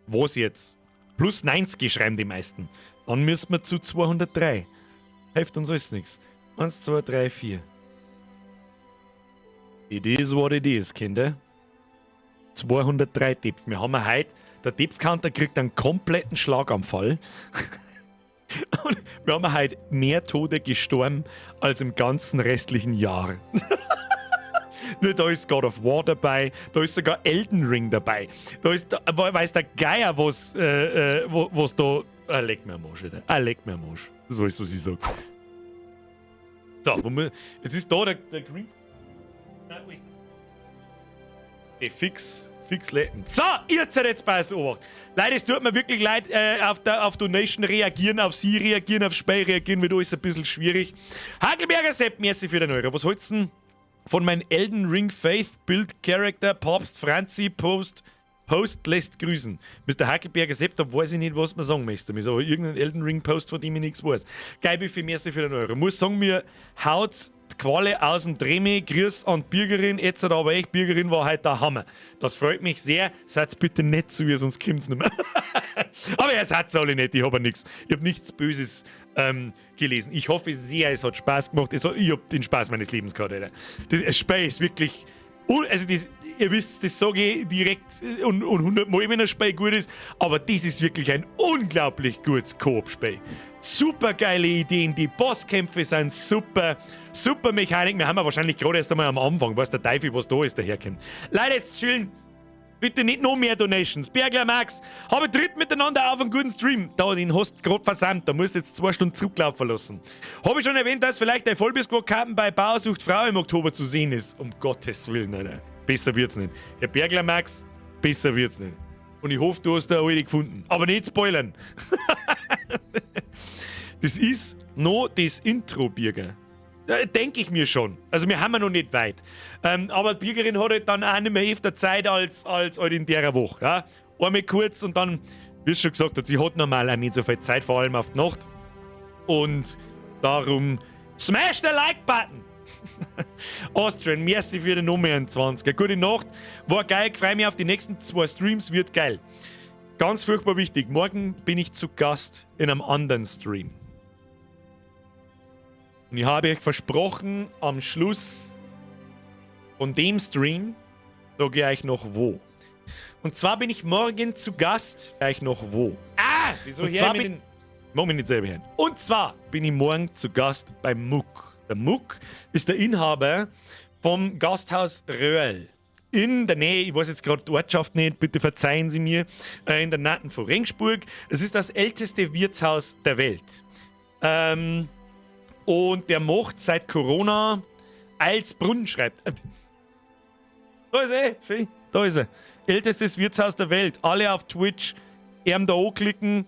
Was jetzt? Plus 90 schreiben die meisten. Dann müssen wir zu 203. Hilft uns alles nichts. 1, 2, 3, 4. It is what it is, Kinder. 203 Depf. Wir haben heute, der Depf-Counter kriegt einen kompletten Schlaganfall. Und wir haben heute mehr Tote gestorben als im ganzen restlichen Jahr. Da ist God of War dabei, da ist sogar Elden Ring dabei. Da ist, weiß der Geier, was da. Leck mir am Arsch, Alter. Leck mir am Arsch. Das ist alles, was ich sage. So, jetzt ist da der Green. Fix leiten. So, ihr seid jetzt bei so Obacht. Leute, es tut mir wirklich leid, auf Donation reagieren, auf sie reagieren, auf Spiel reagieren, wird alles ein bisschen schwierig. Hagelberger Sepp, merci für den Euro. Was holst du denn von meinem Elden Ring Faith Build Character Papst Franzi Post lässt grüßen? Mr. Hagelberger Sepp, da weiß ich nicht, was man sagen möchte. Aber irgendein Elden Ring Post, von dem ich nichts weiß. Geil, wie viel merci für den Euro. Muss sagen, mir haut's die Qualle aus dem Dremi. Grüß an die Birgerin. Jetzt aber echt, Birgerin war heute der Hammer. Das freut mich sehr. Seid bitte nett zu ihr, sonst kommt's nicht mehr. Aber ihr seid alle nett, ich habe nichts. Ich habe nichts Böses gelesen. Ich hoffe sehr, es hat Spaß gemacht. Ich habe den Spaß meines Lebens gehabt, Alter. Das Spiel ist wirklich. Also ihr wisst, das sage ich direkt und 100 Mal, wenn ein Spiel gut ist, aber das ist wirklich ein unglaublich gutes Koop-Spiel. Super geile Ideen, die Bosskämpfe sind super, super Mechanik. Wir haben ja wahrscheinlich gerade erst einmal am Anfang, weiß der Teufel, was da ist, daherkommt. Leute, jetzt chillen. Bitte nicht noch mehr Donations. Berger Max, habe tritt miteinander auf einen guten Stream. Da, den hast du gerade versammelt. Da musst du jetzt 2 Stunden zurücklaufen lassen. Habe ich schon erwähnt, dass vielleicht der Vollbiss-Karten bei Bauersucht Frau im Oktober zu sehen ist. Um Gottes Willen, Alter. Besser wird's nicht. Herr Bergler Max, besser wird's nicht. Und ich hoffe, du hast da alle gefunden. Aber nicht spoilern. Das ist noch das Intro, Birger. Denke ich mir schon. Also wir haben ja noch nicht weit. Aber die Birgerin hat halt dann auch nicht mehr öfter Zeit als halt in der Woche. Ja? Einmal kurz und dann, wie es schon gesagt hat, sie hat normal auch nicht so viel Zeit, vor allem auf die Nacht. Und darum smash den Like-Button! Austrian, merci für den Nummer 20. Gute Nacht, war geil, freue mich auf die nächsten 2 Streams, wird geil. Ganz furchtbar wichtig, morgen bin ich zu Gast in einem anderen Stream. Und ich habe euch versprochen, am Schluss von dem Stream sage ich euch noch wo. Und zwar bin ich morgen zu Gast, euch noch wo. Wieso hier mit den... Mach mich nicht selber hin. Und zwar bin ich morgen zu Gast beim Muck. Der Muck ist der Inhaber vom Gasthaus Röhrl. In der Nähe, ich weiß jetzt gerade die Ortschaft nicht, bitte verzeihen Sie mir, in der Nähe von Rengsburg. Es ist das älteste Wirtshaus der Welt. Und der macht seit Corona als Brunnen schreibt. Da ist er, schön, da ist er. Ältestes Wirtshaus der Welt. Alle auf Twitch, da anklicken,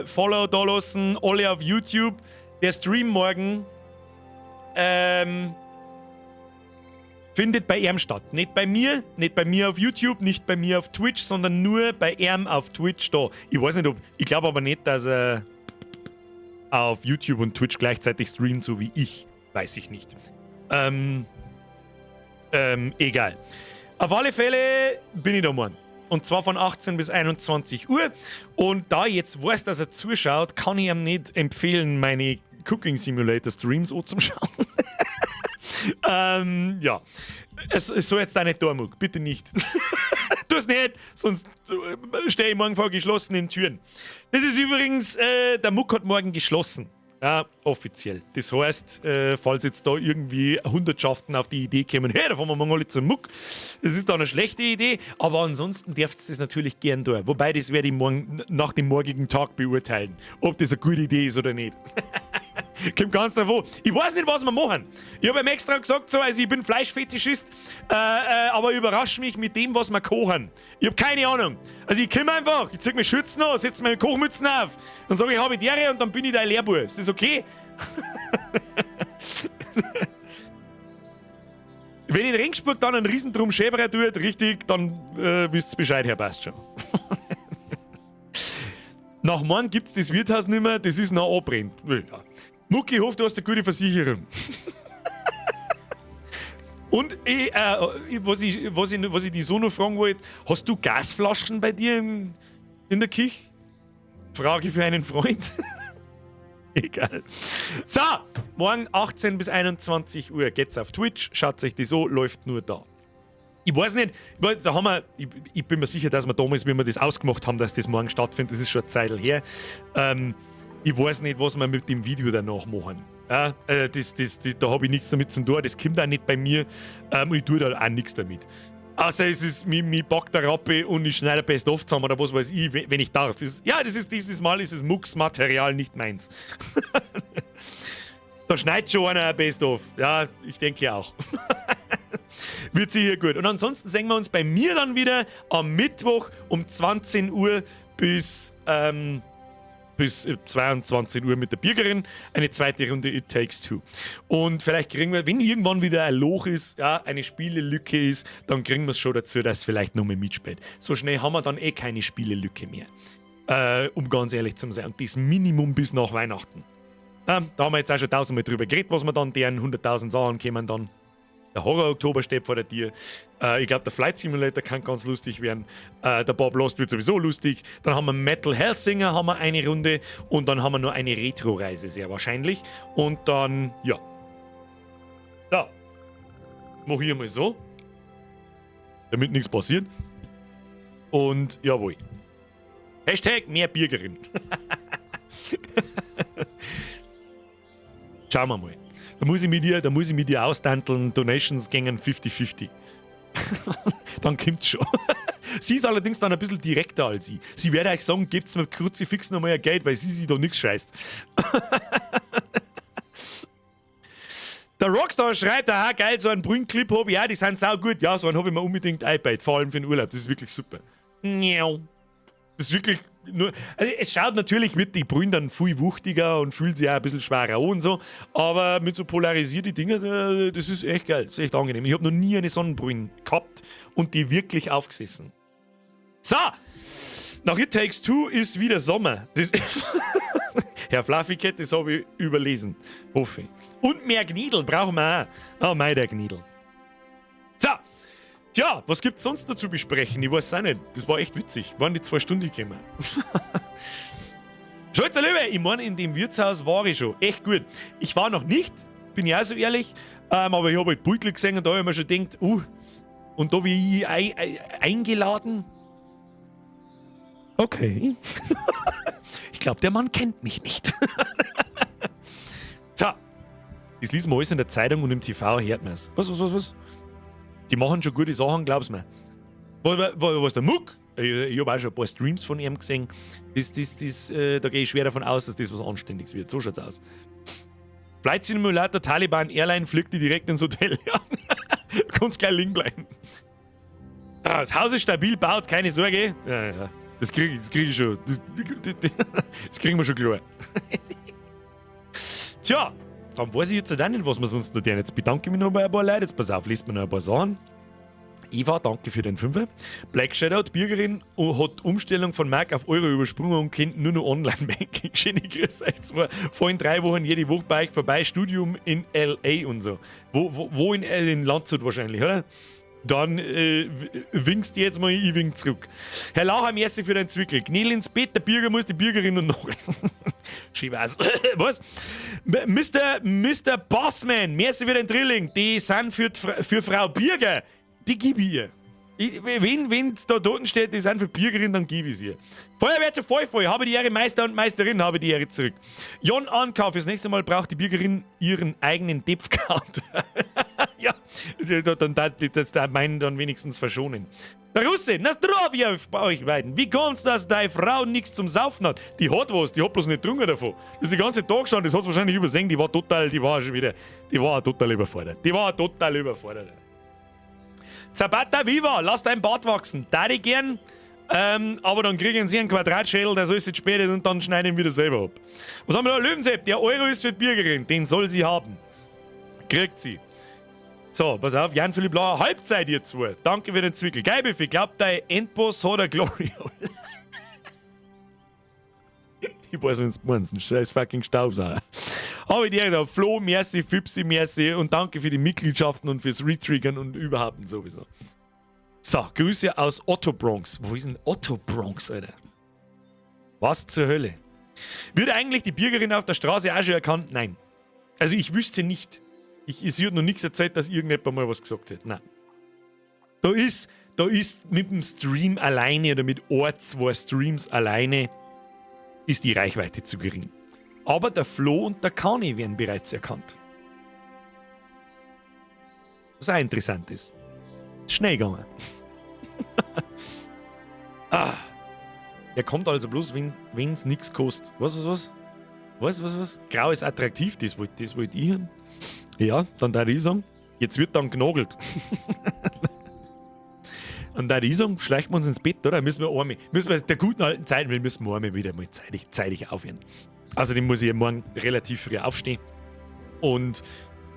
Follow da lassen, alle auf YouTube. Der Stream morgen findet bei ihm statt. Nicht bei mir auf YouTube, nicht bei mir auf Twitch, sondern nur bei ihm auf Twitch da. Ich weiß nicht, ich glaube aber nicht, dass er auf YouTube und Twitch gleichzeitig streamt, so wie ich. Weiß ich nicht. Egal. Auf alle Fälle bin ich da morgen. Und zwar von 18 bis 21 Uhr. Und da ich jetzt weiß, dass er zuschaut, kann ich ihm nicht empfehlen, meine Cooking Simulator Streams anzuschauen. Ja. Es soll jetzt auch nicht da, Muck. Bitte nicht. Tu es nicht, sonst stehe ich morgen vor geschlossenen Türen. Das ist übrigens, der Muck hat morgen geschlossen. Ja, offiziell. Das heißt, falls jetzt da irgendwie Hundertschaften auf die Idee kommen, hey, da fahren wir morgen alle zum Muck, das ist dann eine schlechte Idee, aber ansonsten dürft ihr das natürlich gern tun. Wobei, das werde ich morgen, nach dem morgigen Tag beurteilen, ob das eine gute Idee ist oder nicht. Kommt ganz davon. Ich weiß nicht, was wir machen. Ich habe ihm extra gesagt, so, also ich bin Fleischfetischist, aber überrasche mich mit dem, was wir kochen. Ich habe keine Ahnung. Also ich komme einfach, ich ziehe mir Schützen an, setze meine Kochmützen auf, dann sage ich, habe ich Dere und dann bin ich dein Lehrbuch. Ist das okay? Wenn in Ringsburg dann ein Riesendrum Schäberer tut, richtig, dann wisst ihr Bescheid, Herr passt schon. Nach morgen gibt es das Wirtshaus nicht mehr, das ist noch anbrennt. Ja. Mucki, ich hoffe, du hast eine gute Versicherung. Und was ich dich so noch fragen wollte, hast du Gasflaschen bei dir in der Küche? Frage für einen Freund. Egal. So, morgen 18 bis 21 Uhr geht's auf Twitch, schaut euch das an, läuft nur da. Ich weiß nicht, ich bin mir sicher, dass wir damals, wie wir das ausgemacht haben, dass das morgen stattfindet, das ist schon eine Zeit her. Ich weiß nicht, was wir mit dem Video danach machen. Ja, da habe ich nichts damit zu tun, das kommt auch nicht bei mir. Ich tue da auch nichts damit. Außer es ist, mich packt der Rappe und ich schneide Best-of zusammen oder was weiß ich, wenn ich darf. Dieses Mal ist das Mux-Material nicht meins. Da schneidet schon einer ein Best-of. Ja, ich denke auch. Wird sicher gut. Und ansonsten sehen wir uns bei mir dann wieder am Mittwoch um 20 Uhr bis 22 Uhr mit der Birgerin. Eine zweite Runde It Takes Two. Und vielleicht kriegen wir, wenn irgendwann wieder ein Loch ist, ja, eine Spielelücke ist, dann kriegen wir es schon dazu, dass es vielleicht noch mal mitspielt. So schnell haben wir dann keine Spielelücke mehr. Um ganz ehrlich zu sein. Und das Minimum bis nach Weihnachten. Da haben wir jetzt auch schon 1000-mal drüber geredet, was wir dann deren 100.000 Sachen kommen dann. Der Horror-Oktober steht vor der Tür. Ich glaube, der Flight Simulator kann ganz lustig werden. Der Bob Lost wird sowieso lustig. Dann haben wir Metal Hellsinger, haben wir eine Runde. Und dann haben wir noch eine Retro-Reise, sehr wahrscheinlich. Und dann, ja. Da. Mach ich mal so. Damit nichts passiert. Und jawohl. Hashtag mehr Birgerin. Schauen wir mal. Da muss ich mit dir austanteln, Donations gängen 50-50. Dann kommt's schon. Sie ist allerdings dann ein bisschen direkter als ich. Sie werde euch sagen, gebt's mir Kruzifix nochmal ein Geld, weil sie sich da nichts scheißt. Der Rockstar schreibt, aha, geil, so einen Brünn-Clip habe ich auch, die sind saugut. Ja, so einen habe ich mir unbedingt eingebaut, vor allem für den Urlaub. Das ist wirklich super. Das ist wirklich nur. Also es schaut natürlich mit die Brühen dann viel wuchtiger und fühlt sich auch ein bisschen schwerer an und so. Aber mit so polarisierten Dingen, das ist echt geil. Das ist echt angenehm. Ich habe noch nie eine Sonnenbrühe gehabt und die wirklich aufgesessen. So! Nach It Takes Two ist wieder Sommer. Das Herr Fluffycat, das habe ich überlesen. Hoffe ich. Und mehr Gniedel brauchen wir auch. Oh, mein der Gniedel. So! Tja, was gibt's sonst dazu besprechen? Ich weiß auch nicht. Das war echt witzig. Waren die 2 Stunden gekommen. Scholz, Liebe, ich meine, in dem Wirtshaus war ich schon. Echt gut. Ich war noch nicht, bin ich auch so ehrlich. Aber ich habe halt Beutel gesehen und da habe ich mir schon gedacht, und da wie ich eingeladen. Okay. Ich glaube, der Mann kennt mich nicht. So. Das liest man alles in der Zeitung und im TV, hört man es. Was? Die machen schon gute Sachen, glaub's mir. Was der Muck, ich habe auch schon ein paar Streams von ihm gesehen, da gehe ich schwer davon aus, dass das was Anständiges wird. So schaut's aus. Flight Simulator, Taliban, Airline, fliegt die direkt ins Hotel. Ja. Kannst gleich liegen bleiben. Das Haus ist stabil baut, keine Sorge. Ja. Das krieg ich schon. Das kriegen wir schon klar. Tja, Dann weiß ich jetzt auch nicht, was wir sonst noch tun. Jetzt bedanke ich mich noch bei ein paar Leuten. Jetzt pass auf, liest mir noch ein paar Sachen. Eva, danke für den Fünfer. Black Shadow, Birgerin, hat Umstellung von Mac auf Euro übersprungen und kennt nur noch Online-Banking. Schöne Grüße euch zwei. Vorhin 3 Wochen jede Woche bei euch vorbei, Studium in L.A. und so. Wo in Landshut wahrscheinlich, oder? Dann winkst du jetzt mal, ich wink zurück. Herr Laucher, merci für deinen Zwickel. Kneel ins Bett, der Bürger muss die Bürgerin und noch. Schön was. Was? Mr. Bossman, merci für den Drilling. Die sind für Frau Birger. Die gebe ich ihr. Wenn es da dort steht, die sind für Bürgerin, dann gebe ich sie ihr. Feuerwehr voll. Habe die Ehre, Meister und Meisterin, habe die Ehre zurück. Jon Ankauf, das nächste Mal braucht die Bürgerin ihren eigenen Depfcounter. Ja, das meinen dann wenigstens verschonen. Der Russe, na zdravia bei euch beiden. Wie kommt's, dass deine Frau nichts zum Saufen hat? Die hat was, die hat bloß nicht getrunken davon. Das ist die ganze Tag schon, das hat wahrscheinlich übersehen, die war total überfordert. Zabata Viva, lass dein Bart wachsen. Dade gern, aber dann kriegen sie einen Quadratschädel, der soll es jetzt später und dann schneiden ihn wieder selber ab. Was haben wir da? Löwensepp, der Euro ist für die Bürgerin, den soll sie haben. Kriegt sie. So, pass auf, Jan-Philipp Lauer, Halbzeit ihr zwei. Danke für den Zwickel. Geil, ich glaub, dein Endboss hat eine Glory Hole. Ich weiß, wenn du meinst, ein scheiß fucking Staubsauger. Habe ich dir gedacht, Flo, merci, Fipsi, merci und danke für die Mitgliedschaften und fürs Retriggern und überhaupt und sowieso. So, Grüße aus Otto Bronx. Wo ist denn Otto Bronx, Alter? Was zur Hölle? Wird eigentlich die Bürgerin auf der Straße auch schon erkannt? Nein. Also ich wüsste nicht. Sie hat noch nichts erzählt, dass irgendjemand mal was gesagt hat. Nein. Da ist mit dem Stream alleine oder mit 2 Streams alleine ist die Reichweite zu gering. Aber der Flo und der Kani werden bereits erkannt. Was auch interessant ist. Schnell gegangen. Er kommt also bloß, wenn es nichts kostet. Was? Grau ist attraktiv, das wollte ich hören. Ja, dann würde ich sagen, jetzt wird dann genagelt. Und da ich sagen, schleichen wir uns ins Bett, oder? Müssen wir der guten alten Zeit, müssen wir einmal wieder mal zeitig aufhören. Außerdem muss ich morgen relativ früh aufstehen. Und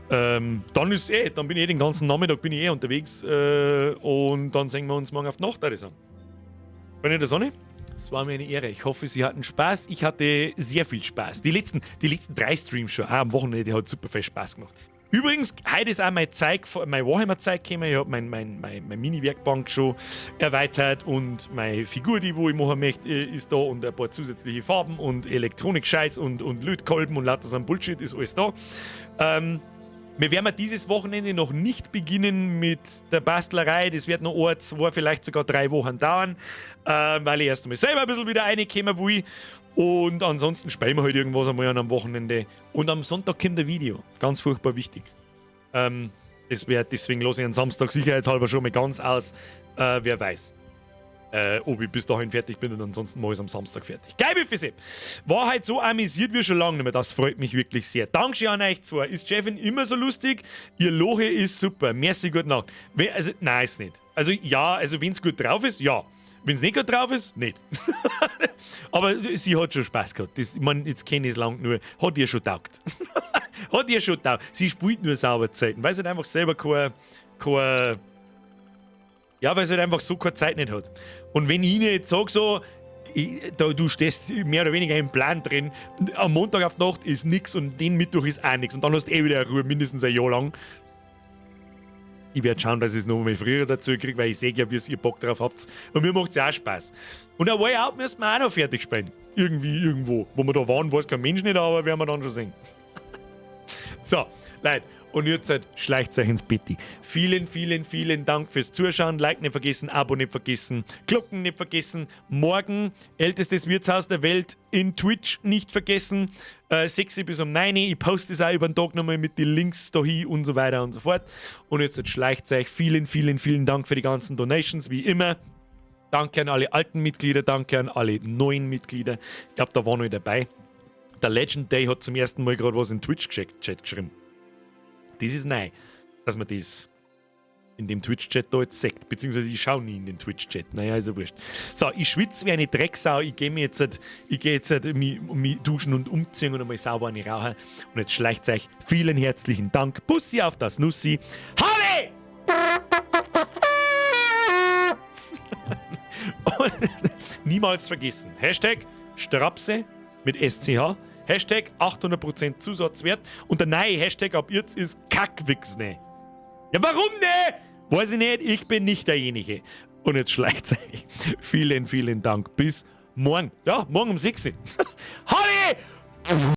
dann bin ich den ganzen Nachmittag unterwegs. Und dann sehen wir uns morgen auf die Nacht, würde ich sagen. Bin ich der Sonne? Es war mir eine Ehre. Ich hoffe, Sie hatten Spaß. Ich hatte sehr viel Spaß. Die letzten 3 Streams schon, auch am Wochenende, hat super viel Spaß gemacht. Übrigens, heute ist auch mein Warhammer-Zeug gekommen. Ich habe mein Mini-Werkbank schon erweitert und meine Figur, die ich machen möchte, ist da und ein paar zusätzliche Farben und Elektronik-Scheiß und Lötkolben und lauter so ein Bullshit ist alles da. Wir werden dieses Wochenende noch nicht beginnen mit der Bastlerei. Das wird noch 1, 2, vielleicht sogar 3 Wochen dauern, weil ich erst einmal selber ein bisschen wieder reinkommen will. Und ansonsten spielen wir halt irgendwas einmal am Wochenende. Und am Sonntag kommt ein Video. Ganz furchtbar wichtig. Deswegen lasse ich am Samstag sicherheitshalber schon mal ganz aus. Wer weiß, ob ich bis dahin fertig bin und ansonsten mache ich es am Samstag fertig. Geil, Fissi! War halt so amüsiert wie schon lange nicht mehr. Das freut mich wirklich sehr. Dankeschön an euch zwei. Ist Chefin immer so lustig? Ihr Loche ist super. Merci, gute Nacht. Nein, ist nicht. Also ja, wenn es gut drauf ist, ja. Wenn es nicht gut drauf ist, nicht. Aber sie hat schon Spaß gehabt. Jetzt kenne ich es lang nur. Hat ihr schon taugt. Hat ihr schon taugt. Sie spielt nur sauber Zeiten, weil sie halt einfach selber weil sie halt einfach so keine Zeit nicht hat. Und wenn ich ihnen jetzt sage, so, du stehst mehr oder weniger im Plan drin, am Montag auf die Nacht ist nichts und den Mittwoch ist auch nichts und dann hast du wieder Ruhe, mindestens ein Jahr lang. Ich werde schauen, dass ich es noch mal früher dazu kriege, weil ich sehe ja, wie ihr Bock drauf habt. Und mir macht es auch Spaß. Und ein Way Out müssen wir auch noch fertig spielen. Irgendwo. Wo wir da waren, weiß kein Mensch nicht, aber werden wir dann schon sehen. So, Leute. Und jetzt schleicht euch ins Bett. Vielen Dank fürs Zuschauen. Like nicht vergessen, Abo nicht vergessen, Glocken nicht vergessen. Morgen ältestes Wirtshaus der Welt in Twitch nicht vergessen. 6 bis um 9 Uhr. Ich poste es auch über den Tag nochmal mit den Links dahin und so weiter und so fort. Und jetzt schleicht euch. Vielen Dank für die ganzen Donations, wie immer. Danke an alle alten Mitglieder, danke an alle neuen Mitglieder. Ich glaube, da war noch dabei. Der Legend Day hat zum ersten Mal gerade was in Twitch-Chat geschrieben. Das ist neu, dass man das in dem Twitch-Chat da jetzt sagt. Beziehungsweise ich schaue nie in den Twitch-Chat. Naja, ist ja wurscht. So, ich schwitze wie eine Drecksau. Ich gehe jetzt mich duschen und umziehen und einmal sauber eine rauchen. Und jetzt schleicht euch. Vielen herzlichen Dank. Bussi auf das Nussi. Habe! Und niemals vergessen. Hashtag Strapse mit SCH. Hashtag 800% Zusatzwert. Und der neue Hashtag ab jetzt ist Kackwichsne. Ja, warum ne? Weiß ich nicht, ich bin nicht derjenige. Und jetzt schleicht euch. Vielen, vielen Dank. Bis morgen. Ja, morgen um 6 Uhr. Halli!